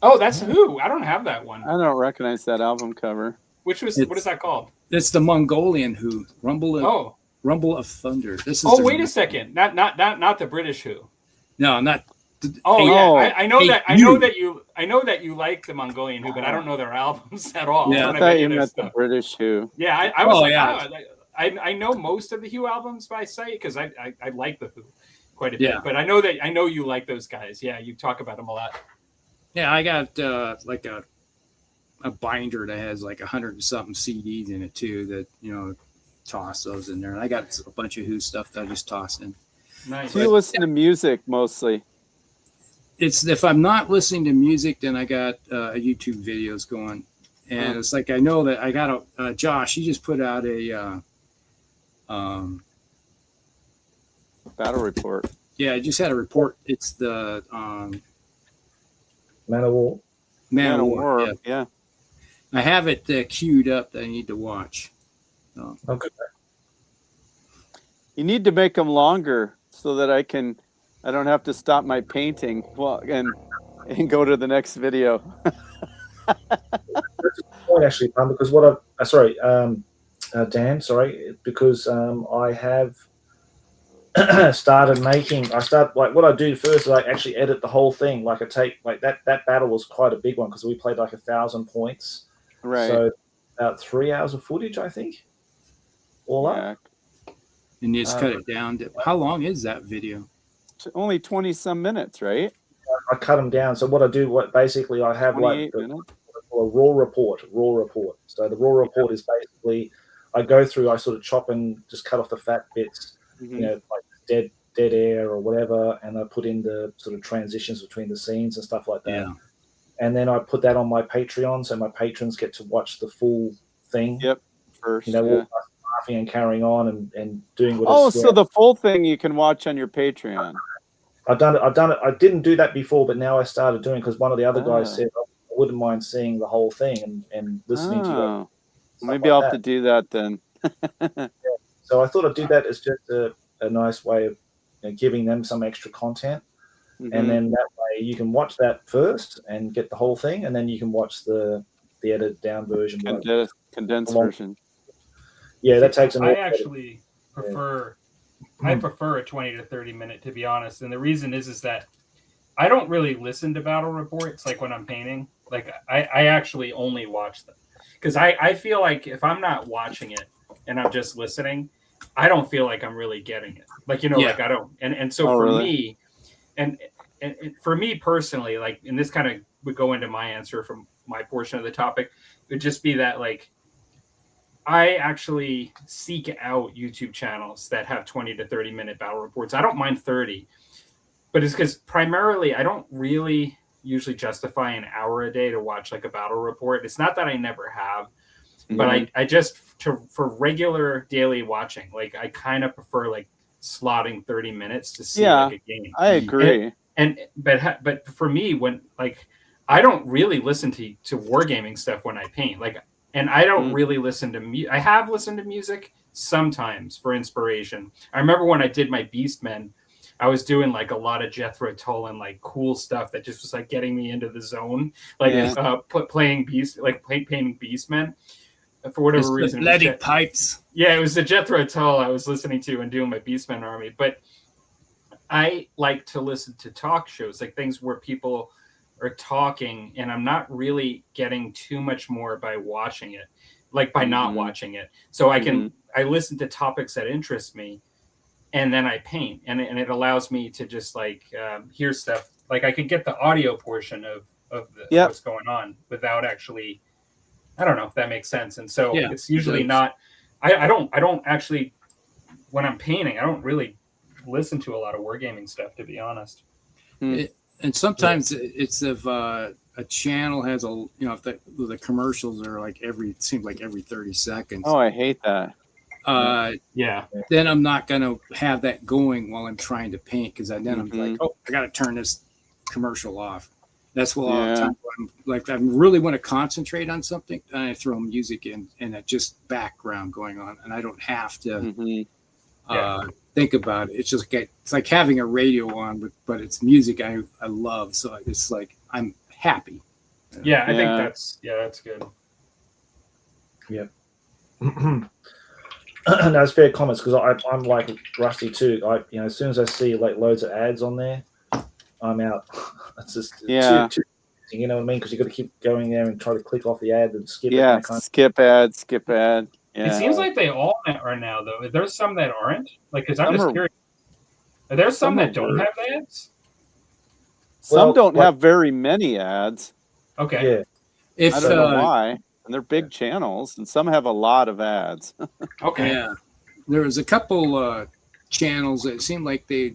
Oh, that's Who. I don't have that one. I don't recognize that album cover. What is that called? It's the Mongolian Who. Rumble of Thunder. This is. Oh, wait a second. Not the British Who. No, not. Oh yeah, I know that. I know that you like the Mongolian Who, but I don't know their albums at all. Yeah, I thought you meant the British Who. Yeah, I was I know most of the Who albums by sight because I like the Who quite a bit. But I know you like those guys. Yeah, you talk about them a lot. Yeah, I got like a binder that has like 100 and something CDs in it too. That toss those in there. And I got a bunch of Who stuff that I just tossed in. Nice. So you listen to music mostly? It's if I'm not listening to music, then I got YouTube videos going, and it's like I know that I got Josh. He just put out a battle report. Yeah, I just had a report. It's the Man of War. Man of War. War. Yeah. I have it queued up that I need to watch. So. Okay. You need to make them longer so that I don't have to stop my painting and go to the next video. That's a good point, actually, because because I have started making. What I do first is I actually edit the whole thing. Like I take that battle was quite a big one because we played like 1,000 points. Right. So about 3 hours of footage, I think, all up. And you just cut it down. How long is that video? Only 20 some minutes, right? I cut them down. So what I do, I have like a raw report. So the raw report is basically I go through, I sort of chop and just cut off the fat bits, like dead air or whatever, and I put in the sort of transitions between the scenes and stuff like that. Yeah. And then I put that on my Patreon, so my patrons get to watch the full thing. Yep. First, laughing and carrying on and doing what. Oh, so the full thing you can watch on your Patreon. I've done it. I didn't do that before, but now I started doing because one of the other guys said I wouldn't mind seeing the whole thing and listening to it. Maybe I'll have to do that then. So I thought I'd do that as just a nice way of giving them some extra content. And then that way you can watch that first and get the whole thing, and then you can watch the edited down version. Condensed version. Yeah, that takes I actually prefer I prefer a 20 to 30 minute, to be honest. And the reason is that I don't really listen to battle reports like when I'm painting. Like I actually only watch them because I feel like if I'm not watching it and I'm just listening, I don't feel like I'm really getting it. Like, like I don't. And so for me, and for me personally, like, and this kind of would go into my answer from my portion of the topic, it would just be that like, I actually seek out YouTube channels that have 20 to 30 minute battle reports. I don't mind 30, but it's because primarily I don't really usually justify an hour a day to watch like a battle report. It's not that I never have, but I just for regular daily watching, like I kind of prefer like slotting 30 minutes to see like a game. I agree. But for me, when like I don't really listen to wargaming stuff when I paint, like. And I don't really listen to music. I have listened to music sometimes for inspiration. I remember when I did my Beastmen, I was doing like a lot of Jethro Tull and like cool stuff that just was like getting me into the zone, like playing painting Beastmen. For whatever reason, bloody pipes. Yeah, it was the Jethro Tull I was listening to and doing my Beastmen army. But I like to listen to talk shows, like things where people are talking, and I'm not really getting too much more by watching it, like by not watching it. So I listen to topics that interest me, and then I paint, and it allows me to just like hear stuff. Like I could get the audio portion of what's going on without actually, I don't know if that makes sense. And so it's usually not, I don't actually, when I'm painting, I don't really listen to a lot of wargaming stuff, to be honest. And sometimes it's if a channel has if the commercials are like it seems like every 30 seconds. Oh, I hate that. Then I'm not going to have that going while I'm trying to paint, because then I'm like, oh, I got to turn this commercial off. That's what all the time. I really want to concentrate on something, and I throw music in and it's just background going on, and I don't have to think about it. It's just it's like having a radio on, but it's music I love, so it's like I'm happy. I think that's good. Yeah. No, it's fair comments, because I'm like Rusty too. As soon as I see like loads of ads on there, I'm out. It's just too, you know what I mean? Because you got to keep going there and try to click off the ad and skip it. Yeah, skip ad. Yeah. It seems like they all are now, though. There's some that aren't. Like, because I'm just curious. Are there some that don't have ads? Some don't have very many ads. Okay. Yeah. I don't know why. And they're big channels, and some have a lot of ads. Okay. Yeah. There was a couple channels that seemed like they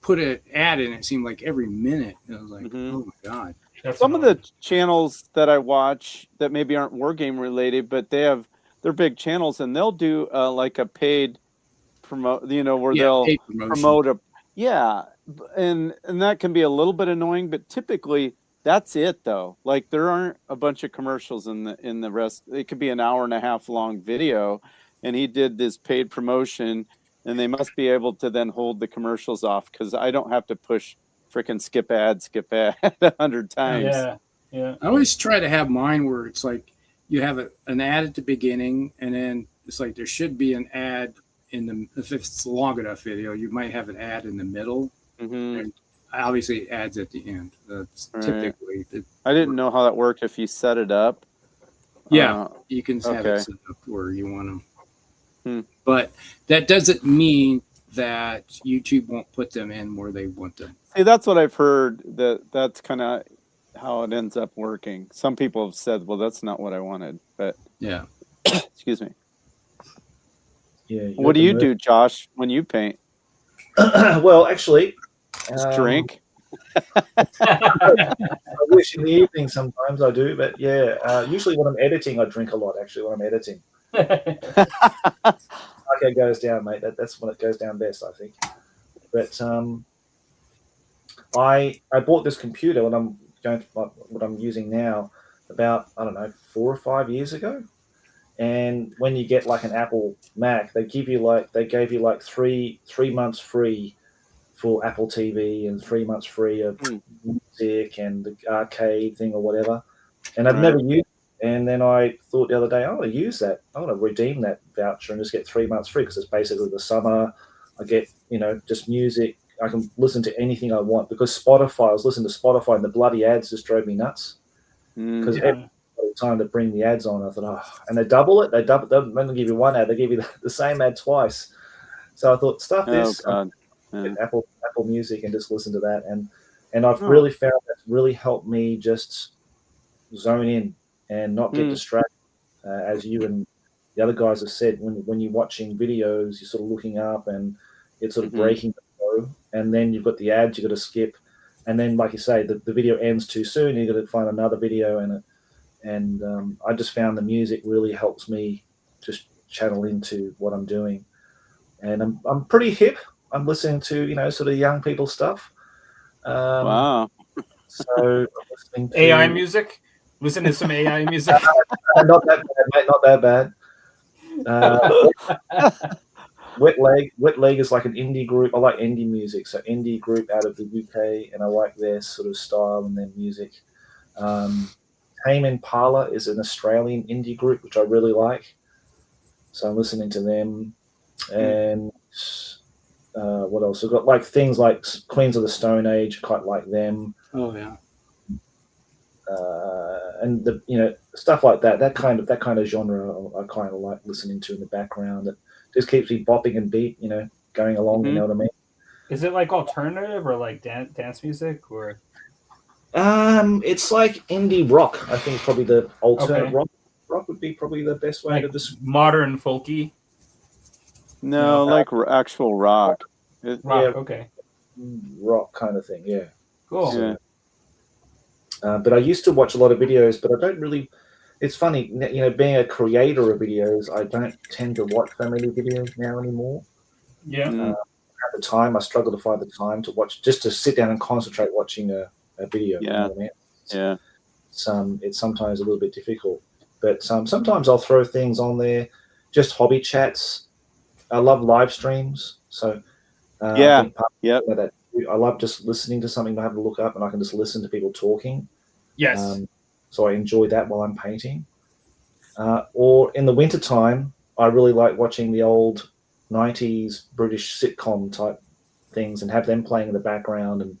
put an ad in. It seemed like every minute. And I was like, oh my god. Some of the channels that I watch that maybe aren't wargame related, but they're big channels, and they'll do like a paid promote, where they'll promote and that can be a little bit annoying, but typically that's it though. Like there aren't a bunch of commercials in the rest. It could be an hour and a half long video, and he did this paid promotion, and they must be able to then hold the commercials off, because I don't have to push freaking skip ad 100 times. Yeah. I always try to have mine where it's like you have an ad at the beginning, and then it's like there should be an ad if it's a long enough video, you might have an ad in the middle, and obviously ads at the end. That's typically. I didn't know how that worked if you set it up. Yeah, you can have it set up where you want them. But that doesn't mean that YouTube won't put them in where they want them. See, that's what I've heard. That's kind of how it ends up working. Some people have said, well, that's not what I wanted. But yeah. Excuse me. Yeah. What do you do, Josh, when you paint? Well, actually, just drink. I wish in the evening sometimes I do, but usually when I'm editing, I drink a lot. Actually, when I'm editing, okay, goes down, mate. That's when it goes down best, I think. But I bought this computer when I'm going to what I'm using now about 4 or 5 years ago. And when you get like an Apple Mac, they gave you like 3 months free for Apple TV and 3 months free of music and the arcade thing or whatever. And I've never used it. And then I thought the other day, I want to use that. I want to redeem that voucher and just get 3 months free, because it's basically the summer. I get, just music. I can listen to anything I want, because Spotify, I was listening to Spotify and the bloody ads just drove me nuts. Because every time to bring the ads on, I thought, and they double it. They don't give you one ad, they give you the same ad twice. So I thought, stuff this. Apple Music and just listen to that. And I've really found that's really helped me just zone in and not get distracted. As you and the other guys have said, when you're watching videos, you're sort of looking up and it's sort of breaking the flow, and then you've got the ads you've got to skip, and then like you say, the video ends too soon, you've got to find another video, and I just found the music really helps me just channel into what I'm doing. And I'm pretty hip. I'm listening to sort of young people stuff. Wow. So I'm listening to AI music. Listen to some AI music. Not that bad, mate. Not that bad. Wet Leg is like an indie group. I like indie music, so indie group out of the UK, and I like their sort of style and their music. Tame Impala is an Australian indie group which I really like, so I'm listening to them. And what else? I've got like things like Queens of the Stone Age, quite like them. Oh yeah. And the stuff like that. That kind of genre I kind of like listening to in the background. It just keeps me bopping and beat, going along. You know what I mean? Is it like alternative or like dance music or? It's like indie rock. I think probably the alternate Okay. rock would be probably the best way to describe. Modern folky No, like actual rock. rock. Yeah. Okay, Rock kind of thing. Yeah. cool. Yeah. But I used to watch a lot of videos, but I don't really. It's funny, being a creator of videos, I don't tend to watch so many videos now anymore. Yeah. At the time, I struggle to find the time to watch, just to sit down and concentrate watching a video. You know what I mean? Yeah. It's sometimes a little bit difficult, but sometimes I'll throw things on there, just hobby chats. I love live streams, so Yeah. I think part of that, I love just listening to something. I have to look up, and I can just listen to people talking. Yes. So I enjoy that while I'm painting. Or in the wintertime, I really like watching the old 90s British sitcom type things and have them playing in the background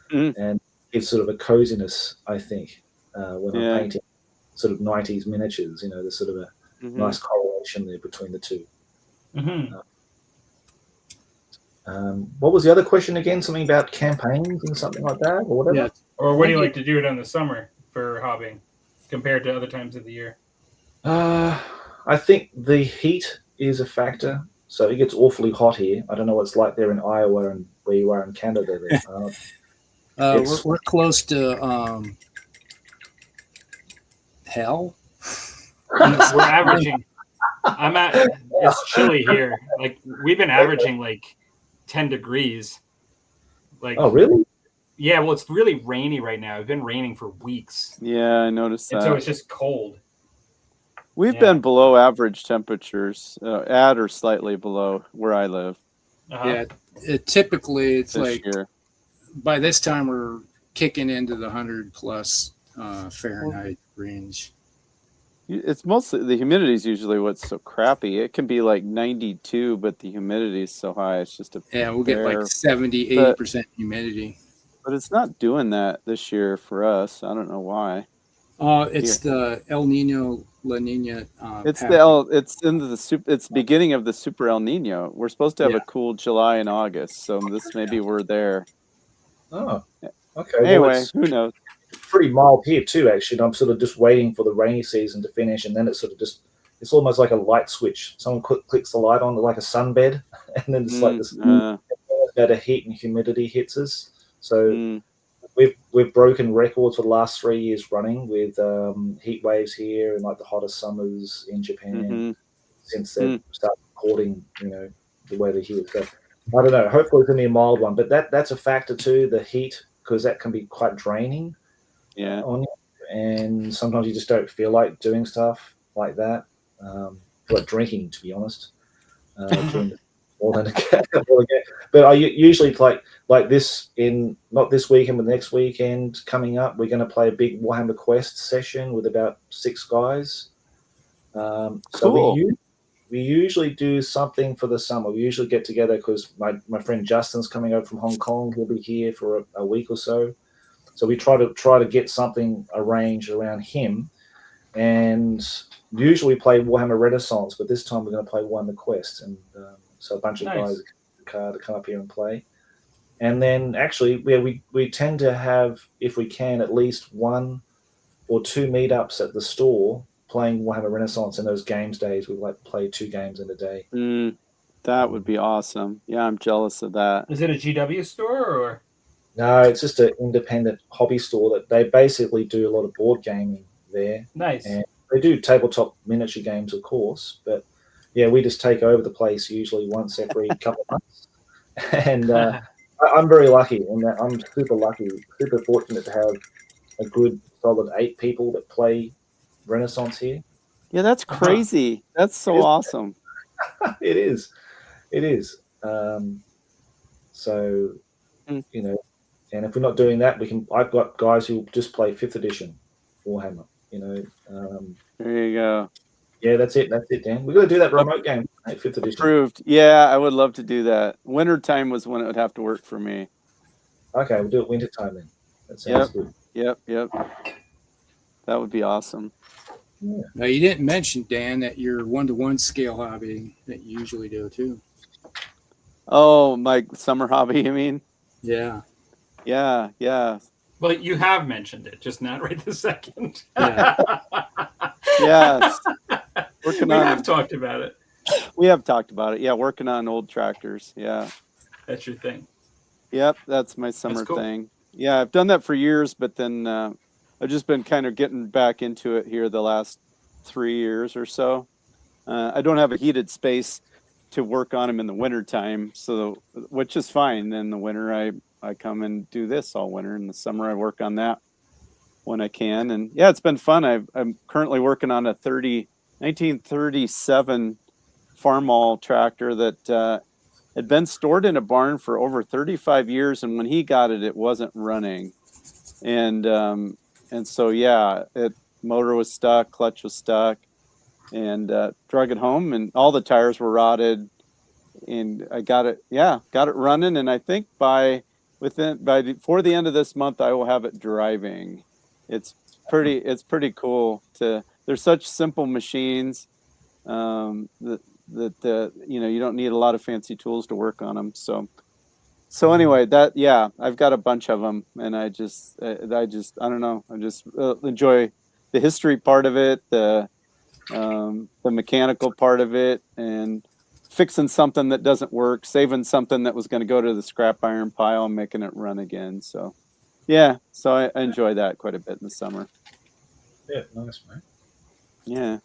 and give sort of a coziness, I think, when I'm painting sort of 90s miniatures. There's sort of a nice correlation there between the two. What was the other question again? Something about campaigns and something like that, or whatever? Yeah. Or what do you like to do it in the summer for hobbying compared to other times of the year? I think the heat is a factor. So it gets awfully hot here. I don't know what it's like there in Iowa and where you are in Canada. We're close to hell. We're averaging. It's chilly here. Like we've been averaging like 10 degrees. Like, oh, really? Yeah, well, it's really rainy right now. It's been raining for weeks. Yeah, I noticed that. And so it's just cold. We've been below average temperatures, at or slightly below where I live. Yeah, typically it's this like year. By this time we're kicking into the 100+ Fahrenheit range. It's mostly the humidity is usually what's so crappy. It can be like 92, but the humidity is so high. It's just we'll get like 70-80% humidity. But it's not doing that this year for us. I don't know why. It's the El Nino La Nina. It's beginning of the super El Nino. We're supposed to have a cool July and August, so maybe we're there. Oh, okay. Anyway, who knows? Pretty mild here too, actually. And I'm sort of just waiting for the rainy season to finish, and then it's sort of it's almost like a light switch. Someone clicks the light on like a sunbed, and then it's like this about a heat and humidity hits us. So we've broken records for the last 3 years running with heat waves here and like the hottest summers in Japan since they started recording, the weather here. So I don't know. Hopefully it's going to be a mild one, but that's a factor too, the heat, because that can be quite draining. Yeah. On you, and sometimes you just don't feel like doing stuff like that. Like drinking, to be honest. More than a game. But I usually like this in not this weekend, but next weekend coming up. We're going to play a big Warhammer Quest session with about 6 guys. Cool. So we usually do something for the summer. We usually get together because my friend Justin's coming over from Hong Kong. He'll be here for a week or so. So we try to get something arranged around him, and usually we play Warhammer Renaissance, but this time we're going to play Warhammer Quest, and so a bunch of guys to come up here and play. And then actually, we tend to have, if we can, at least 1 or 2 meetups at the store playing Warhammer Renaissance. In those games days, we like play 2 games in a day. That would be awesome. Yeah, I'm jealous of that. Is it a GW store or? No, it's just an independent hobby store that they basically do a lot of board gaming there. Nice. And they do tabletop miniature games, of course, but yeah, we just take over the place usually once every couple of months. And I'm very lucky in that. I'm super lucky, super fortunate to have a good solid 8 people that play Renaissance here. Yeah, that's crazy. That's so awesome. It is. It is. So, Mm. you know, and if we're not doing that, I've got guys who just play 5th edition Warhammer. You know, There you go. yeah, that's it. That's it, Dan. We've got to do that remote game, 5th edition. Approved. Yeah, I would love to do that. Wintertime was when it would have to work for me. Okay, we'll do it winter time then. That sounds good. Yep. That would be awesome. Yeah. Now, you didn't mention, Dan, that your 1-to-1 scale hobby that you usually do too. Oh, my summer hobby, you mean? Yeah. Yeah. Well, you have mentioned it, just not right this second. Yeah. Yes. We have talked about it. We have talked about it. Yeah, working on old tractors. Yeah. That's your thing. Yep, that's my summer cool. thing. Yeah, I've done that for years, but then I've just been kind of getting back into it here the last 3 years or so. I don't have a heated space to work on them in the wintertime, so which is fine. In the winter, I come and do this all winter. In the summer, I work on that when I can. And yeah, it's been fun. I'm currently working on a 1937 Farmall tractor that had been stored in a barn for over 35 years, and when he got it, it wasn't running. And so yeah, motor was stuck, clutch was stuck, and drug it home, and all the tires were rotted. And I got it running, and I think before the end of this month, I will have it driving. It's pretty cool. They're such simple machines that you don't need a lot of fancy tools to work on them. So anyway, I've got a bunch of them, and I don't know, I just enjoy the history part of it, the mechanical part of it, and fixing something that doesn't work, saving something that was going to go to the scrap iron pile and making it run again. So yeah, so I enjoy that quite a bit in the summer. Yeah, nice, man. Yeah.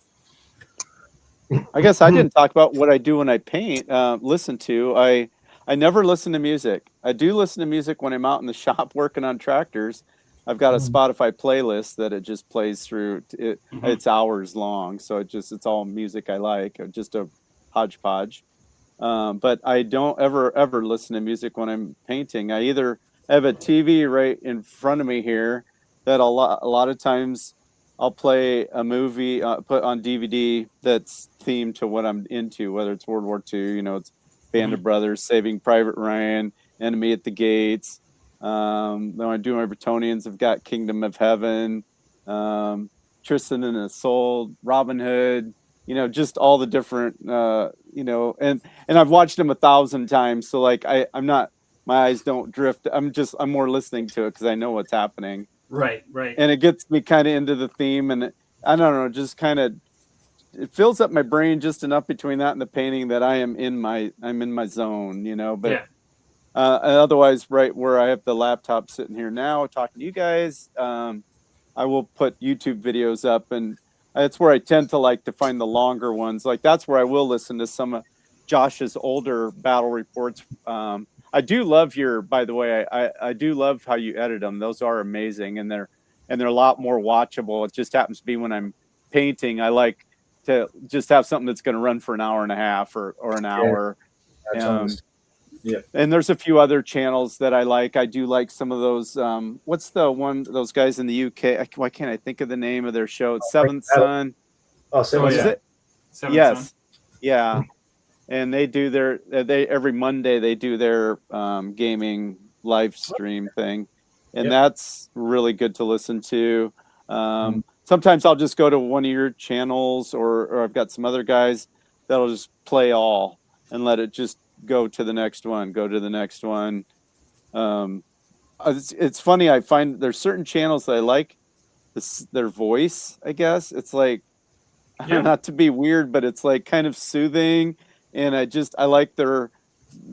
I guess I didn't talk about what I do when I paint. Listen to. I never listen to music. I do listen to music when I'm out in the shop working on tractors. I've got a Spotify playlist that it just plays through. It's hours long, so it's all music I like, just a hodgepodge. But I don't ever listen to music when I'm painting. I either have a TV right in front of me here that a lot of times I'll play a movie, put on DVD that's themed to what I'm into, whether it's World War II, it's Band of Brothers, Saving Private Ryan, Enemy at the Gates. Then I do my Bretonians. I've got Kingdom of Heaven, Tristan and Isolde, Robin Hood, just all the different, and I've watched them 1,000 times. So like, I'm not, my eyes don't drift. I'm more listening to it because I know what's happening. Right. And it gets me kind of into the theme, and I don't know, just kind of, it fills up my brain just enough between that and the painting that I'm in my zone, but yeah. Otherwise, right where I have the laptop sitting here now talking to you guys, I will put YouTube videos up, and that's where I tend to like to find the longer ones. Like that's where I will listen to some of Josh's older battle reports. I do love by the way, I do love how you edit them. Those are amazing, and they're a lot more watchable. It just happens to be when I'm painting, I like to just have something that's going to run for an hour and a half or an hour. Yeah. And there's a few other channels that I like. I do like some of those. What's the one, those guys in the UK? Why can't I think of the name of their show? It's Seventh Son. Oh, Seventh Son. Is it? Seventh Yes. Son. Yeah. And they do every Monday they do their gaming live stream thing, and that's really good to listen to. Sometimes I'll just go to one of your channels, or I've got some other guys that'll just play all and let it just go to the next one. It's funny. I find there's certain channels that I like their voice. I guess it's like, not to be weird, but it's like kind of soothing. And I like the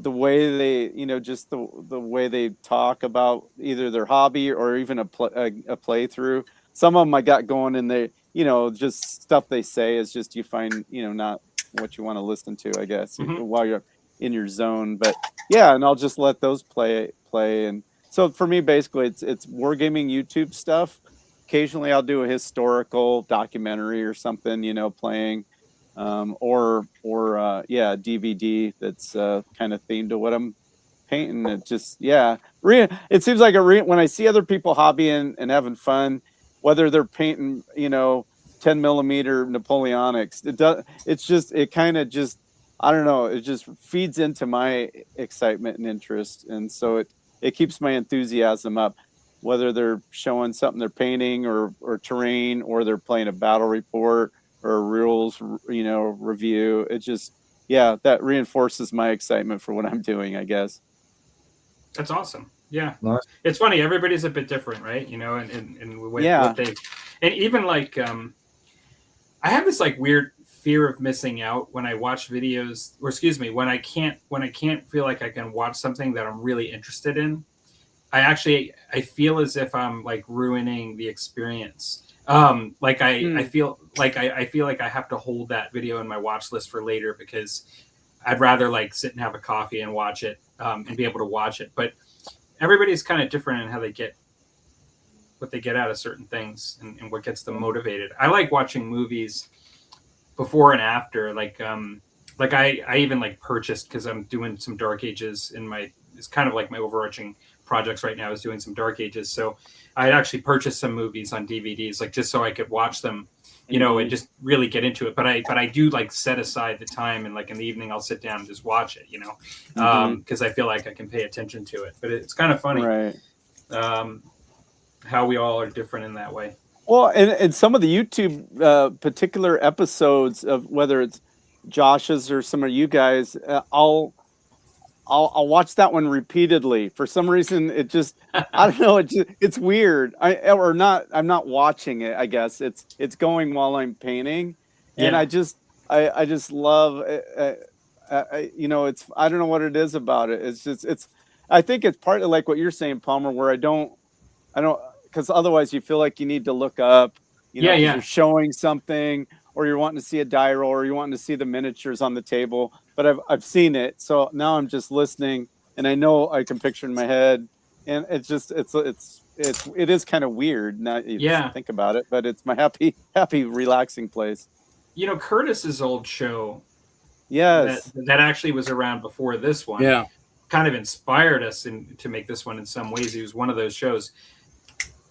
way they, just the way they talk about either their hobby or even a playthrough. Some of them I got going, and they, just stuff they say is just, you find, not what you want to listen to, I guess, while you're in your zone. But yeah, and I'll just let those play. And so for me, basically, it's wargaming YouTube stuff. Occasionally I'll do a historical documentary or something, playing. or DVD that's kind of themed to what I'm painting. It just it seems like when I see other people hobbying and having fun, whether they're painting 10mm Napoleonics, it kind of just, I don't know, it just feeds into my excitement and interest, and so it keeps my enthusiasm up, whether they're showing something they're painting or terrain, or they're playing a battle report or a rules review. It just that reinforces my excitement for what I'm doing, I guess. That's awesome. Yeah. Nice. It's funny. Everybody's a bit different, right? And what they, and even like, I have this like weird fear of missing out when I watch videos, or excuse me, when I can't feel like I can watch something that I'm really interested in. I feel as if I'm like ruining the experience. I feel like I have to hold that video in my watch list for later, because I'd rather like sit and have a coffee and watch it, and be able to watch it. But everybody's kind of different in how they get what they get out of certain things, and what gets them motivated. I like watching movies before and after. Like I even like purchased, because I'm doing some Dark Ages it's kind of like my overarching projects right now is doing some Dark Ages. So I had actually purchased some movies on DVDs, like just so I could watch them, and just really get into it. But I do like set aside the time, and like in the evening I'll sit down and just watch it, because I feel like I can pay attention to it. But it's kind of funny, right? How we all are different in that way. Well, and some of the YouTube particular episodes of whether it's Josh's or some of you guys, I'll watch that one repeatedly. For some reason, it just, I don't know, it's weird. I'm not watching it, I guess. It's going while I'm painting. And I just love it. It's, I don't know what it is about it. I think it's partly like what you're saying, Palmer, where I don't, because otherwise you feel like you need to look up, you're showing something, or you're wanting to see a die roll, or you're wanting to see the miniatures on the table. But I've seen it, so now I'm just listening, and I know I can picture in my head, and it is kind of weird. Now you think about it, but it's my happy, relaxing place. Curtis's old show, yes, that actually was around before this one. Yeah, kind of inspired us to make this one in some ways. He was one of those shows.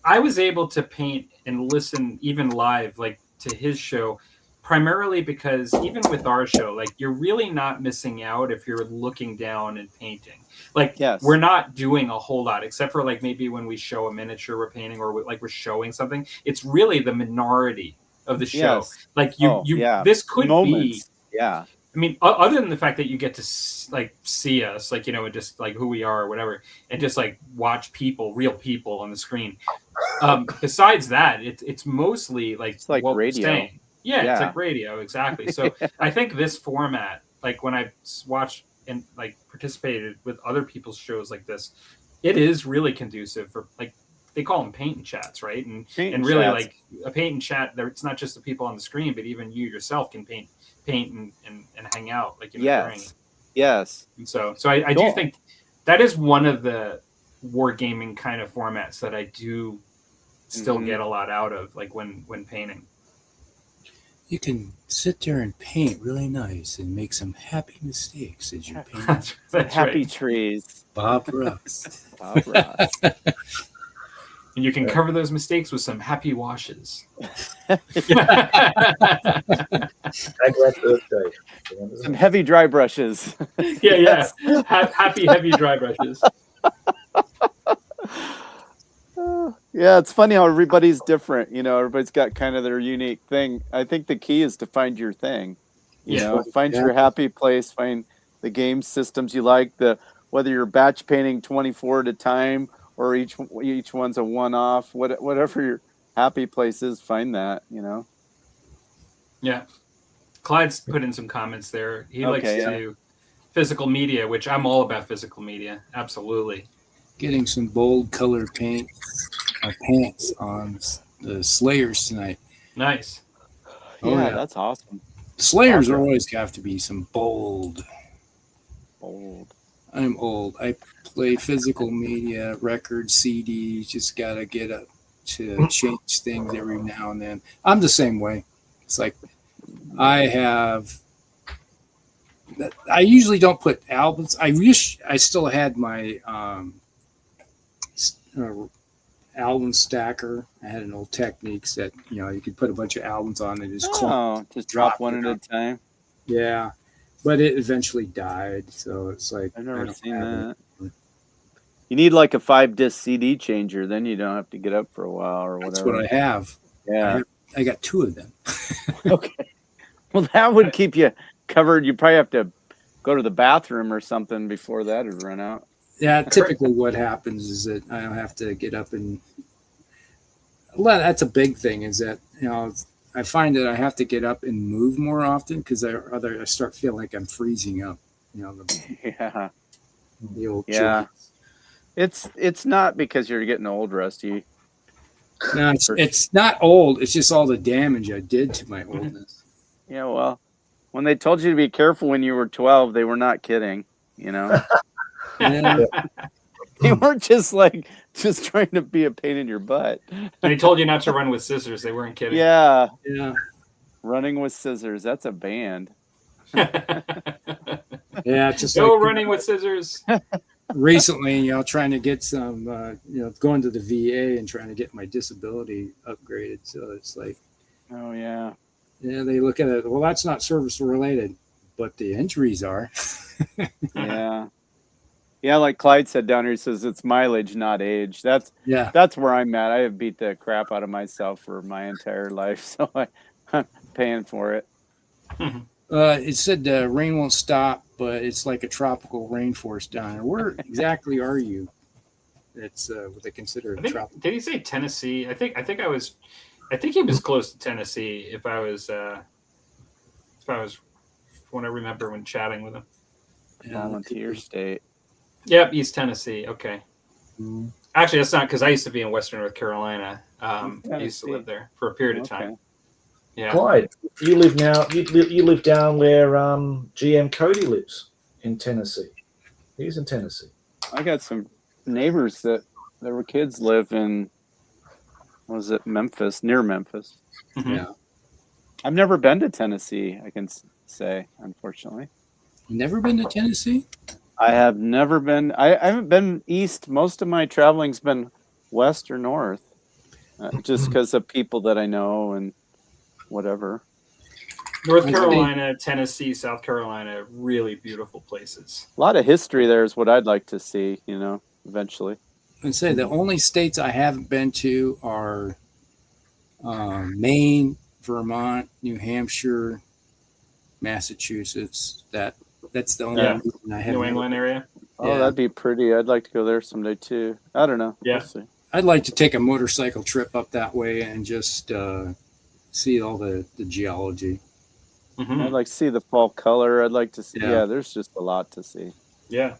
I was able to paint and listen even live, like to his show, primarily because even with our show, like you're really not missing out if you're looking down and painting. Like we're not doing a whole lot, except for like maybe when we show a miniature we're painting, or like we're showing something. It's really the minority of the show. Yes. Like this could moments. Be. Yeah. I mean, other than the fact that you get to see us, like, and just like who we are or whatever, and just like watch real people on the screen. Besides that, it's mostly like, it's like radio. Yeah, it's like radio, exactly. So I think this format, like when I've watched and like participated with other people's shows like this, it is really conducive for, like, they call them paint and chats, right? And really chats. Like a paint and chat, it's not just the people on the screen, but even you yourself can paint and hang out, like, during it. Yes. And so I do think that is one of the wargaming kind of formats that I do still get a lot out of, like when painting. You can sit there and paint really nice and make some happy mistakes as you paint. That's happy right. trees. Bob Rust. Bob Rust. And you can cover those mistakes with some happy washes. Some heavy dry brushes. Yeah. Happy heavy dry brushes. Yeah, it's funny how everybody's different. Everybody's got kind of their unique thing. I think the key is to find your thing. Find your happy place. Find the game systems you like. Whether you're batch painting 24 at a time, or each one's a one-off. Whatever your happy place is, find that. Yeah, Clyde's put in some comments there. He likes to physical media, which I'm all about physical media. Absolutely. Getting some bold color pants on the Slayers tonight. Nice. Yeah, that's awesome. Slayers always have to be some bold. Bold. I'm old. I play physical media, records, CDs. Just gotta get up to change things every now and then. I'm the same way. It's like I have. I usually don't put albums. I wish I still had my album stacker. I had an old Techniques that you could put a bunch of albums on and just just drop one at a time. Yeah, but it eventually died. So it's like I've never seen that. You need like a 5-disc CD changer, then you don't have to get up for a while or whatever. That's what I have. Yeah, I got 2 of them. Okay. Well, that would keep you covered. You probably have to go to the bathroom or something before that would run out. Yeah, typically what happens is that I don't have to get up and. Well, that's a big thing. Is that I find that I have to get up and move more often because I start feeling like I'm freezing up. Yeah. The old joints. It's not because you're getting old, Rusty. No, it's not old. It's just all the damage I did to my oldness. Yeah, well, when they told you to be careful when you were 12, they were not kidding. Yeah. They weren't just trying to be a pain in your butt. They told you not to run with scissors. They weren't kidding. Yeah. Yeah. Running with Scissors. That's a band. Yeah, just running with scissors. Recently, trying to get some, going to the VA and trying to get my disability upgraded. So it's like, oh yeah, they look at it. Well, that's not service related, but the injuries are. Yeah. Like Clyde said down here, he says it's mileage, not age. That's where I'm at. I have beat the crap out of myself for my entire life, so I'm paying for it. It said rain won't stop, but it's like a tropical rainforest down there. Where exactly are you? It's what they consider a tropical. Did he say Tennessee? I think he was close to Tennessee. If I was when I remember when chatting with him. Volunteer state. Yep, East Tennessee. Okay. Mm-hmm. Actually, that's not because I used to be in Western North Carolina. I used to live there for a period of time. Yeah. Clyde, you live down where GM Cody lives in Tennessee. He's in Tennessee. I got some neighbors that their kids live in, was it Memphis, near Memphis? Mm-hmm. Yeah. I've never been to Tennessee, I can say, unfortunately. Never been to Tennessee? I have never been. I haven't been east. Most of my traveling's been west or north, just because of people that I know and whatever. North Carolina, Tennessee, South Carolina, really beautiful places. A lot of history there is what I'd like to see, eventually. I'd say the only states I haven't been to are Maine, Vermont, New Hampshire, Massachusetts. That's the only reason I haven't. New England area. Oh, that'd be pretty. I'd like to go there someday too. I don't know. Yeah. We'll see. I'd like to take a motorcycle trip up that way and just see all the geology. Mm-hmm. I'd like to see the fall color. I'd like to see. Yeah, there's just a lot to see. Yeah.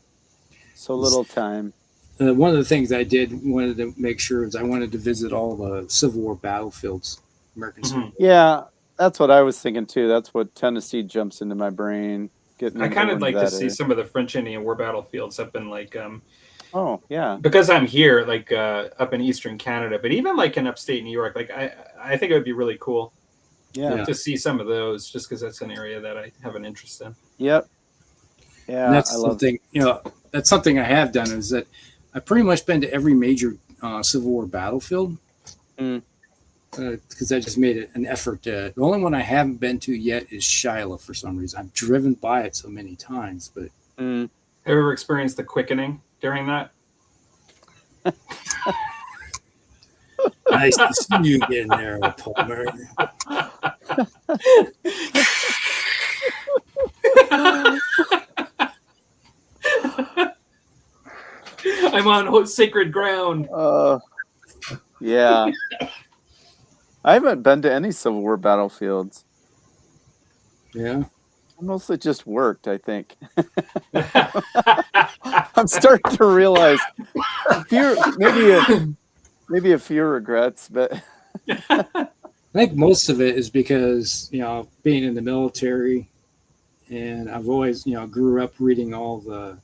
So little time. One of the things I wanted to make sure is I wanted to visit all the Civil War battlefields, American Civil War. Yeah, that's what I was thinking too. That's what Tennessee jumps into my brain. I kind of like to see some of the French Indian War battlefields up in oh yeah, because I'm here up in Eastern Canada, but even in upstate New York, I think it would be really cool. Yeah. To see some of those, just because that's an area that I have an interest in. Yep. Yeah, and that's something. That's something I have done is that I've pretty much been to every major Civil War battlefield. Because I just made it an effort to. The only one I haven't been to yet is Shiloh for some reason. I've driven by it so many times, but have you ever experienced the quickening during that? Nice to see you getting there, Palmer. I'm on sacred ground. Yeah. I haven't been to any Civil War battlefields. Yeah. I mostly just worked, I think. I'm starting to realize maybe a few regrets, but I think most of it is because, being in the military, and I've always, grew up reading all the,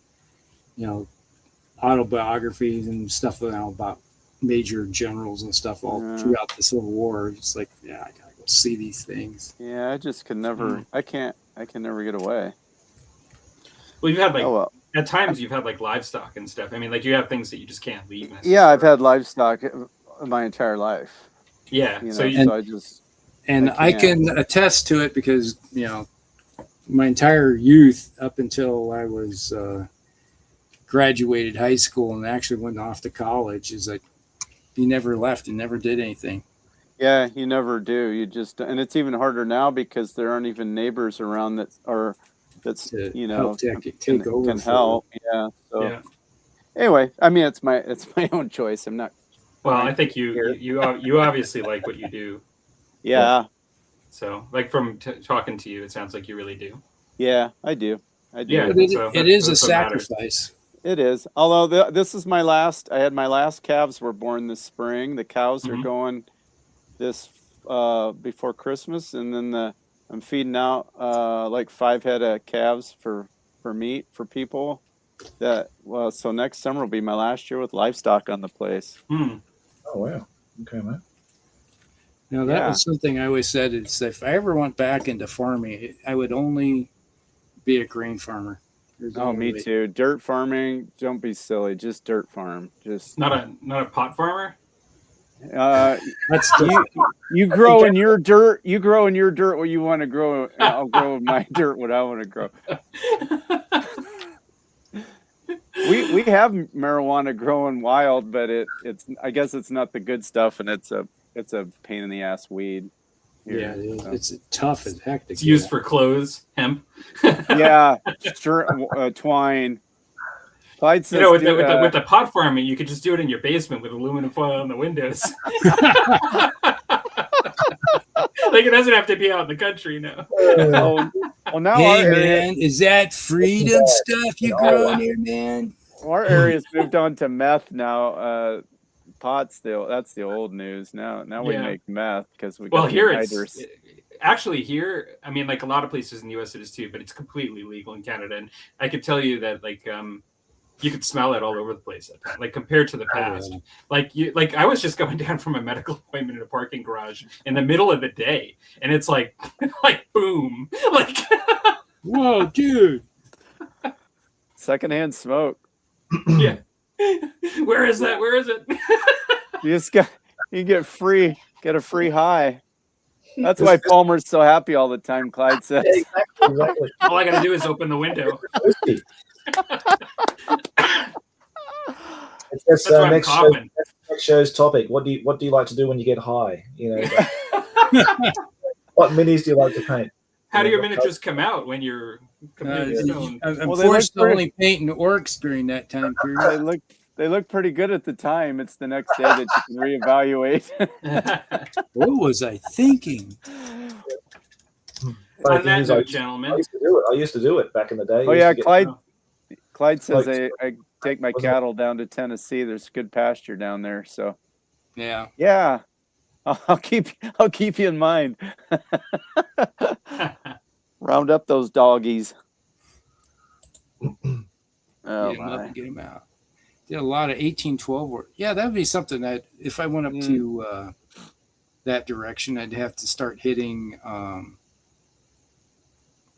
autobiographies and stuff about major generals and stuff all throughout the Civil War. It's like, I gotta see these things. Yeah, I just can never. I can never get away. Well, you've had like Oh well. at times you've had like livestock and stuff. I mean, like you have things that you just can't leave. Yeah, I've had livestock my entire life. Yeah, You know, so so I just. And I can attest to it because, you know, my entire youth up until I was graduated high school and actually went off to college is like you never left and never did anything. Yeah, you never do. You just, and it's even harder now because there aren't even neighbors around that's To you know help take over can for help. Yeah. So yeah. anyway, I mean, it's my own choice. I'm not. Well, I think you obviously like what you do. Yeah. So, like from talking to you, it sounds like you really do. Yeah, I do. I do. Yeah. But So it is a that's what matters. sacrifice. It is. Although this is my last. I had my last calves were born this spring. The cows are going this before Christmas, and then I'm feeding out like 5 head of calves for meat for people. So next summer will be my last year with livestock on the place. Hmm. Oh wow. Okay, man. Now that was something I always said. It's if I ever went back into farming, I would only be a grain farmer. Oh, me too. Dirt farming. Don't be silly. Just dirt farm. Just Not a pot farmer. That's you grow in your dirt. You grow in your dirt what you want to grow. I'll grow in my dirt what I want to grow. We have marijuana growing wild, but it's I guess it's not the good stuff, and it's a pain in the ass weed. Here, yeah, it's tough as heck to It's get. used for clothes, hemp. Yeah, twine. Clyde says, with the pot farming, you could just do it in your basement with aluminum foil on the windows. Like it doesn't have to be out in the country now. well, now Hey our area, man, is that freedom stuff you growing here, man? our area's moved on to meth now. Pot's that's the old news. Now we make meth because we got here it's actually here. I mean, like a lot of places in the U.S. it is too, but it's completely legal in Canada. And I could tell you that like you could smell it all over the place. Like compared to the past, like I was just going down from a medical appointment in a parking garage in the middle of the day, and it's like like boom, like whoa, dude, secondhand smoke. Yeah. Where is that? Where is it? You get a free high. That's why Palmer's so happy all the time, Clyde says. Exactly. All I gotta do is open the window. It's That's why I'm coughing. next show's topic. What do you like to do when you get high? You know, what minis do you like to paint? How do your miniatures come out when you're completely stoned? Unfortunately, only painting orcs during that time period. They look pretty good at the time. It's the next day that you can reevaluate. What was I thinking? On that note, gentlemen, I used to do it back in the day. Oh yeah, Clyde says I take my cattle down to Tennessee. There's good pasture down there, so yeah. I'll keep you in mind. Round up those doggies. Get him out. Did a lot of 1812 work. Yeah, that would be something that if I went up to that direction, I'd have to start hitting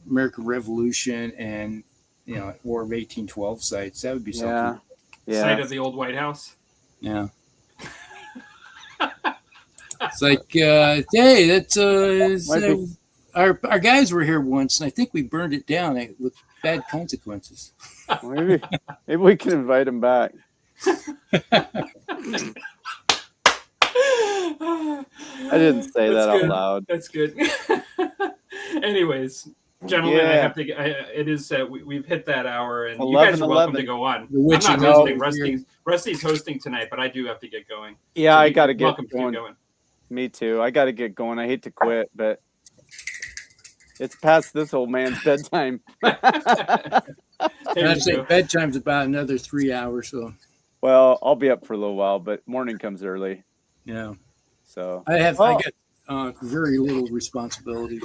American Revolution and War of 1812 sites. That would be something. Yeah. Site of the old White House. Yeah. It's like, hey, that's our guys were here once, and I think we burned it down with bad consequences. Maybe we can invite him back. I didn't say that out loud. That's good. Anyways, gentlemen, I have to. It is. We've hit that hour, and 11, you guys are welcome to go on. I'm not hosting. Rusty's hosting tonight, but I do have to get going. Yeah, so I got to get going. Me too. I got to get going. I hate to quit, but it's past this old man's bedtime. I'd say bedtime's about another 3 hours. So, well, I'll be up for a little while, but morning comes early. Yeah. So I get very little responsibility.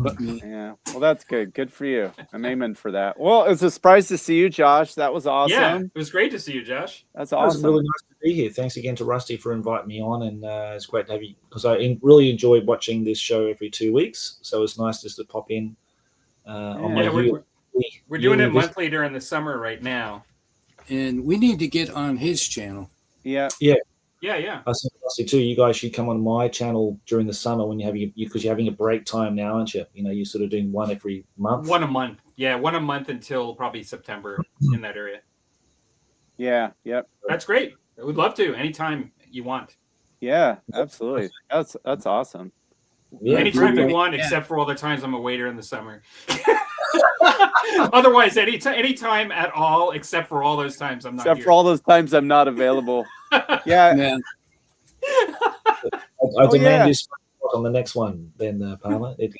but me. Yeah. Well, that's good. Good for you. I'm aiming for that. Well, it's a surprise to see you, Josh. That was awesome. Yeah, it was great to see you, Josh. That's It was awesome. really nice to be here. Thanks again to Rusty for inviting me on, and it's great to have you because I really enjoyed watching this show every 2 weeks. So it's nice just to pop in on my Yeah, we're doing it this- monthly during the summer right now. And we need to get on his channel. Yeah. Yeah. I said Rusty too. You guys should come on my channel during the summer when because you're having a break time now, aren't you? You know, you're sort of doing one every month. One a month. Yeah, one a month until probably September in that area. Yeah. Yep. That's great. I would love to anytime you want. Yeah. Absolutely. That's awesome. Yeah, Anytime you absolutely. want, except for all the times I'm a waiter in the summer. Otherwise, anytime at all, except for all those times I'm not Except here. for all those times I'm not available. Yeah. Yeah. I demand this on the next one, then Palmer. Get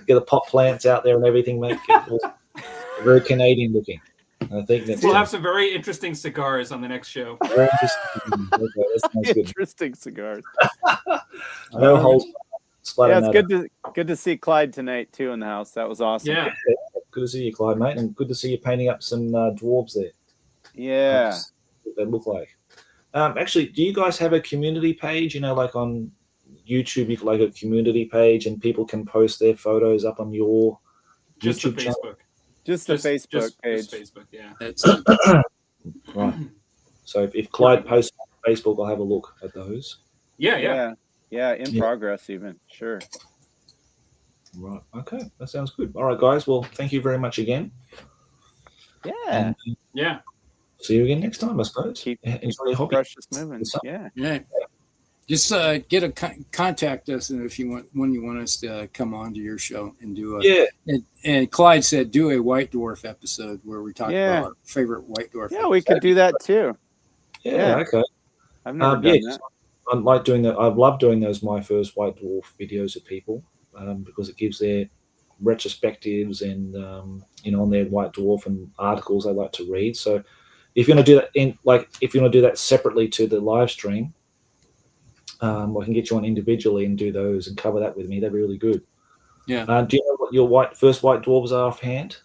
the pot plants out there and everything, mate. Get it all very Canadian looking. I think that's We'll have some very interesting cigars on the next show. very interesting. Okay, that sounds good. Interesting cigars. No holes. Yeah, it's good to see Clyde tonight too in the house. That was awesome. Yeah. Good to see you, Clyde, mate, and good to see you painting up some dwarves there. Yeah. What they look like. Actually, do you guys have a community page? You know, like on YouTube, you like a community page, and people can post their photos up on your Just the YouTube channel. Facebook. Just the Facebook page. Just Facebook, yeah. That's Right. So if Clyde posts on Facebook, I'll have a look at those. Yeah. Yeah, in Yeah. progress even. Sure. Right. Okay. That sounds good. All right, guys. Well, thank you very much again. Yeah. And Yeah. see you again next time, I suppose. Keep Enjoy your hobby. Precious moving. Yeah. yeah. Just get a contact us, and if you want, when you want us to come on to your show and do a Yeah. and Clyde said do a White Dwarf episode where we talk Yeah. about our favorite White Dwarf. Yeah, we could do that too. Yeah. Yeah. Okay. I've never Yeah. done that. I like doing that. I love doing those My First White Dwarf videos with people because it gives their retrospectives and on their White Dwarf and articles I like to read. So if you want to do that if you want to do that separately to the live stream, I can get you on individually and do those and cover that with me. That'd be really good. Yeah. Do you know what your first white dwarves are offhand?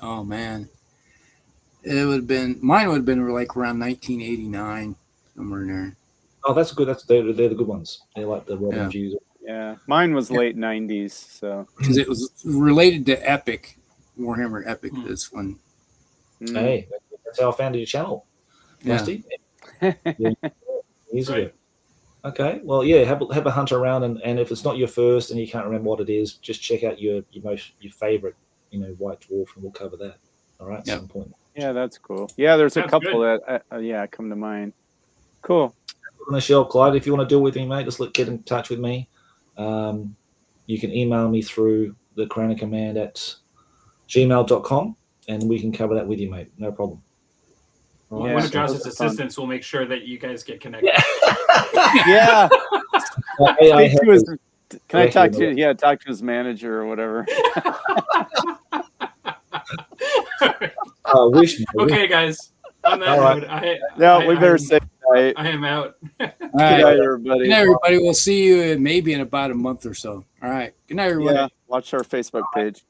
Oh man, it would have been mine. Would have been like around 1989, somewhere in there. Oh, that's good. They're the good ones. They're like the Robin Yeah. Jews. Yeah. Mine was late 90s, so Because it was related to Epic, Warhammer Epic. Hmm. This one. Hey, that's how I found your channel. Yeah. Musty. Yeah. Years ago. Right. Okay. Well, yeah. Have a hunt around, and if it's not your first and you can't remember what it is, just check out your favorite, white dwarf, and we'll cover that. All right. At Yep. some point. Yeah, that's cool. Yeah, there's a Sounds couple that come to mind. Cool. On the shelf, Clyde. If you want to deal with me, mate, just get in touch with me. You can email me through the Crown Command at gmail.com, and we can cover that with you, mate. No problem. All Yeah. One of so Josh's that's fun. assistants will make sure that you guys get connected. Yeah. I Speak to his- Can I Yeah, talk yeah. to talk to his manager or whatever? wish. Mate. Okay, guys. On that All right. note, No, we better say goodnight. I am out. All Good right. night, everybody. Good night, everybody. We'll see you maybe in about a month or so. All right. Good night, everybody. Yeah, watch our Facebook page.